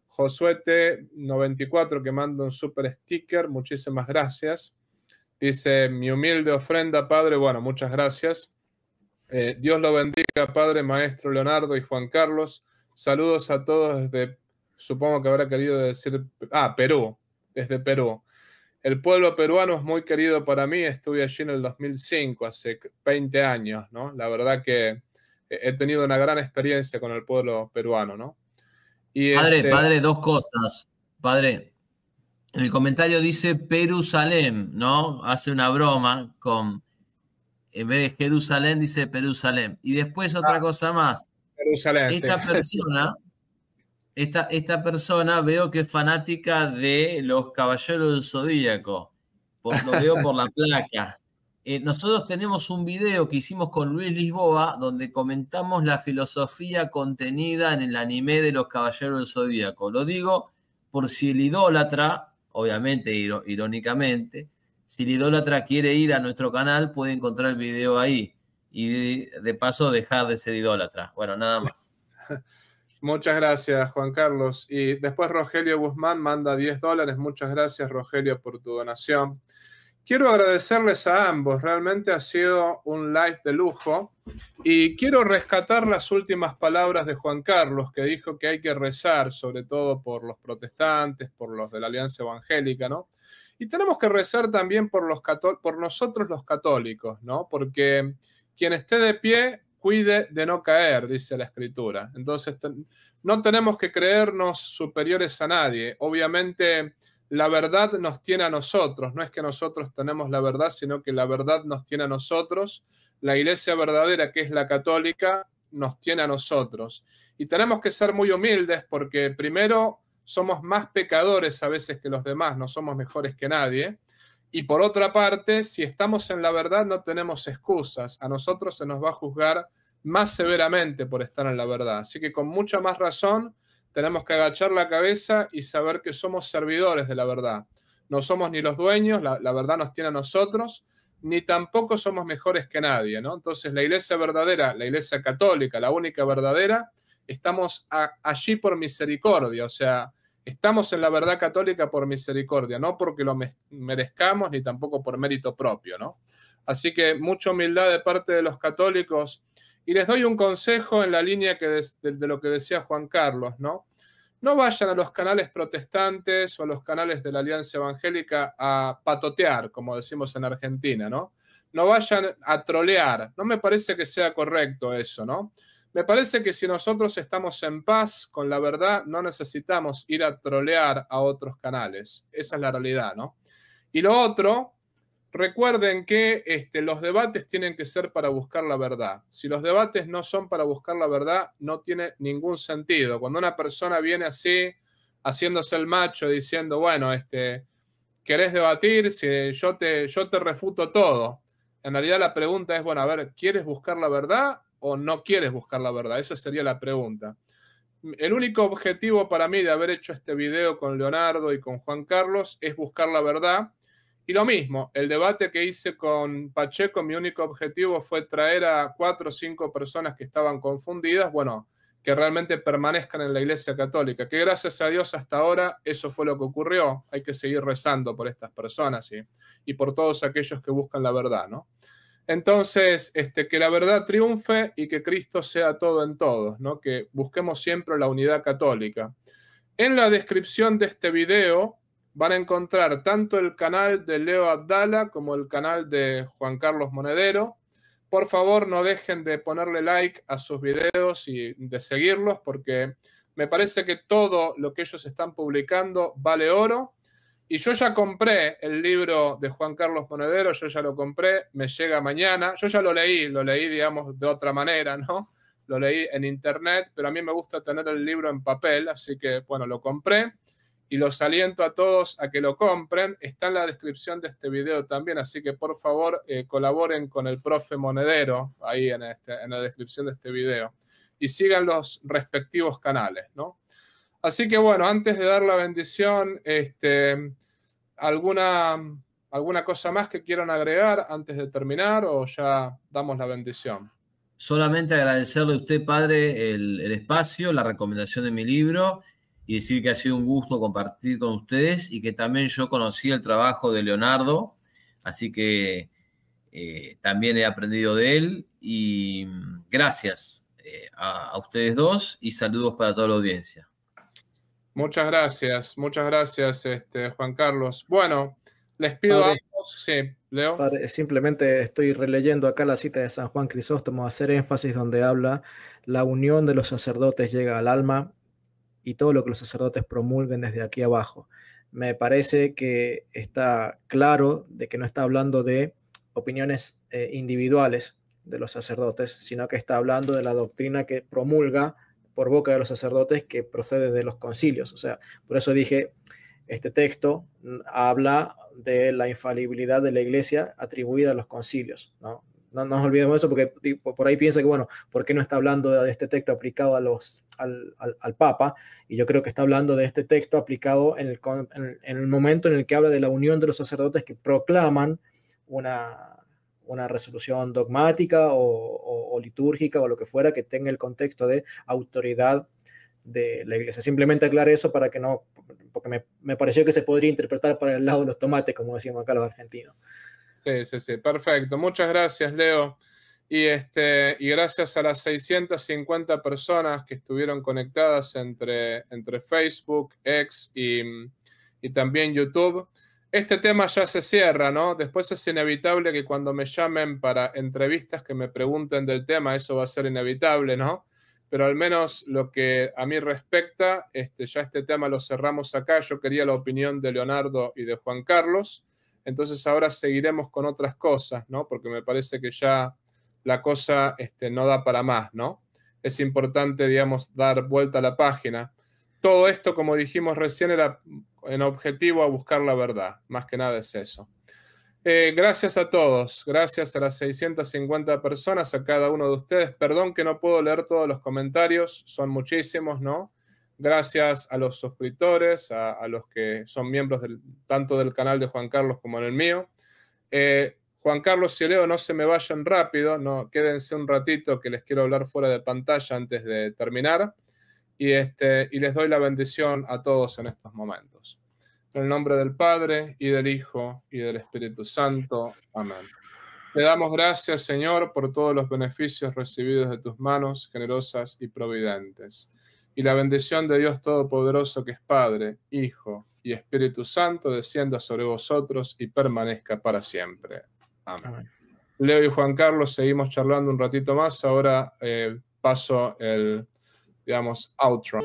Josué T94 que manda un super sticker, muchísimas gracias. Dice, mi humilde ofrenda, Padre, bueno, muchas gracias. Dios lo bendiga, Padre, Maestro Leonardo y Juan Carlos. Saludos a todos desde... Supongo que habrá querido decir... Perú, desde Perú. El pueblo peruano es muy querido para mí. Estuve allí en el 2005, hace 20 años, ¿no? La verdad que he tenido una gran experiencia con el pueblo peruano, ¿no? Y Padre, dos cosas. Padre, en el comentario dice Perusalén, ¿no? Hace una broma con... En vez de Jerusalén dice Perusalén. Y después otra cosa más. Jerusalén, Esta persona veo que es fanática de los Caballeros del Zodíaco. Lo veo por la placa. Nosotros tenemos un video que hicimos con Luis Lisboa donde comentamos la filosofía contenida en el anime de los Caballeros del Zodíaco. Lo digo por si el idólatra, obviamente irónicamente, si el idólatra quiere ir a nuestro canal puede encontrar el video ahí y de paso dejar de ser idólatra. Bueno, nada más. Muchas gracias, Juan Carlos. Y después Rogelio Guzmán manda $10. Muchas gracias, Rogelio, por tu donación. Quiero agradecerles a ambos. Realmente ha sido un live de lujo. Y quiero rescatar las últimas palabras de Juan Carlos, que dijo que hay que rezar, sobre todo por los protestantes, por los de la Alianza Evangélica, ¿no? Y tenemos que rezar también por nosotros los católicos, ¿no? Porque quien esté de pie... cuide de no caer, dice la Escritura. Entonces, no tenemos que creernos superiores a nadie. Obviamente, la verdad nos tiene a nosotros. No es que nosotros tenemos la verdad, sino que la verdad nos tiene a nosotros. La iglesia verdadera, que es la católica, nos tiene a nosotros. Y tenemos que ser muy humildes porque, primero, somos más pecadores a veces que los demás. No somos mejores que nadie. Y por otra parte, si estamos en la verdad, no tenemos excusas. A nosotros se nos va a juzgar más severamente por estar en la verdad. Así que con mucha más razón tenemos que agachar la cabeza y saber que somos servidores de la verdad. No somos ni los dueños, la verdad nos tiene a nosotros, ni tampoco somos mejores que nadie, ¿no? Entonces la iglesia verdadera, la iglesia católica, la única verdadera, estamos allí por misericordia, o sea... Estamos en la verdad católica por misericordia, no porque lo merezcamos ni tampoco por mérito propio, ¿no? Así que mucha humildad de parte de los católicos. Y les doy un consejo en la línea de lo que decía Juan Carlos, ¿no? no vayan a los canales protestantes o a los canales de la Alianza Evangélica a patotear, como decimos en Argentina, ¿no? No vayan a trolear. No me parece que sea correcto eso, ¿no? Me parece que si nosotros estamos en paz con la verdad, no necesitamos ir a trolear a otros canales. Esa es la realidad, ¿no? Y lo otro, recuerden que los debates tienen que ser para buscar la verdad. Si los debates no son para buscar la verdad, no tiene ningún sentido. Cuando una persona viene así, haciéndose el macho, diciendo, bueno, ¿querés debatir? Si yo te refuto todo. En realidad la pregunta es, bueno, a ver, ¿quieres buscar la verdad o no quieres buscar la verdad? Esa sería la pregunta. El único objetivo para mí de haber hecho este video con Leonardo y con Juan Carlos es buscar la verdad. Y lo mismo, el debate que hice con Pacheco, mi único objetivo fue traer a 4 o 5 personas que estaban confundidas, bueno, que realmente permanezcan en la Iglesia Católica, que gracias a Dios hasta ahora eso fue lo que ocurrió. Hay que seguir rezando por estas personas y por todos aquellos que buscan la verdad, ¿no? Entonces, que la verdad triunfe y que Cristo sea todo en todos, ¿no? Que busquemos siempre la unidad católica. En la descripción de este video van a encontrar tanto el canal de Leo Abdala como el canal de Juan Carlos Monedero. Por favor, no dejen de ponerle like a sus videos y de seguirlos, porque me parece que todo lo que ellos están publicando vale oro. Y yo ya compré el libro de Juan Carlos Monedero, yo ya lo compré, me llega mañana. Yo ya lo leí, digamos, de otra manera, ¿no? Lo leí en internet, pero a mí me gusta tener el libro en papel, así que, bueno, lo compré. Y los aliento a todos a que lo compren. Está en la descripción de este video también, así que por favor colaboren con el profe Monedero ahí en la descripción de este video. Y sigan los respectivos canales, ¿no? Así que bueno, antes de dar la bendición, ¿alguna cosa más que quieran agregar antes de terminar o ya damos la bendición? Solamente agradecerle a usted, padre, el espacio, la recomendación de mi libro y decir que ha sido un gusto compartir con ustedes y que también yo conocí el trabajo de Leonardo, así que también he aprendido de él y gracias a ustedes dos y saludos para toda la audiencia. Muchas gracias, Juan Carlos. Bueno, les pido Padre, a ambos, sí, Leo. Padre, simplemente estoy releyendo acá la cita de San Juan Crisóstomo, hacer énfasis donde habla, la unión de los sacerdotes llega al alma y todo lo que los sacerdotes promulguen desde aquí abajo. Me parece que está claro de que no está hablando de opiniones individuales de los sacerdotes, sino que está hablando de la doctrina que promulga por boca de los sacerdotes que procede de los concilios. O sea, por eso dije, este texto habla de la infalibilidad de la Iglesia atribuida a los concilios, ¿no? No nos olvidemos de eso porque por ahí piensa que, bueno, ¿por qué no está hablando de este texto aplicado al Papa? Y yo creo que está hablando de este texto aplicado en el momento en el que habla de la unión de los sacerdotes que proclaman una resolución dogmática o litúrgica o lo que fuera que tenga el contexto de autoridad de la Iglesia. Simplemente aclaré eso para que no, porque me pareció que se podría interpretar para el lado de los tomates, como decíamos acá los argentinos. Sí, perfecto. Muchas gracias, Leo. Y gracias a las 650 personas que estuvieron conectadas entre Facebook, X y también YouTube. Este tema ya se cierra, ¿no? Después es inevitable que cuando me llamen para entrevistas que me pregunten del tema, eso va a ser inevitable, ¿no? Pero al menos lo que a mí respecta, ya este tema lo cerramos acá. Yo quería la opinión de Leonardo y de Juan Carlos. Entonces ahora seguiremos con otras cosas, ¿no? Porque me parece que ya la cosa no da para más, ¿no? Es importante, digamos, dar vuelta a la página. Todo esto, como dijimos recién, era en objetivo a buscar la verdad. Más que nada es eso. Gracias a todos. Gracias a las 650 personas, a cada uno de ustedes. Perdón que no puedo leer todos los comentarios. Son muchísimos, ¿no? Gracias a los suscriptores, a los que son miembros tanto del canal de Juan Carlos como en el mío. Juan Carlos y Leo, no se me vayan rápido, no, quédense un ratito que les quiero hablar fuera de pantalla antes de terminar. Y les doy la bendición a todos en estos momentos. En el nombre del Padre, y del Hijo, y del Espíritu Santo. Amén. Te damos gracias, Señor, por todos los beneficios recibidos de tus manos generosas y providentes. y la bendición de Dios Todopoderoso, que es Padre, Hijo y Espíritu Santo, descienda sobre vosotros y permanezca para siempre. Amén. Amén. Leo y Juan Carlos, seguimos charlando un ratito más. Ahora paso el, digamos, outro.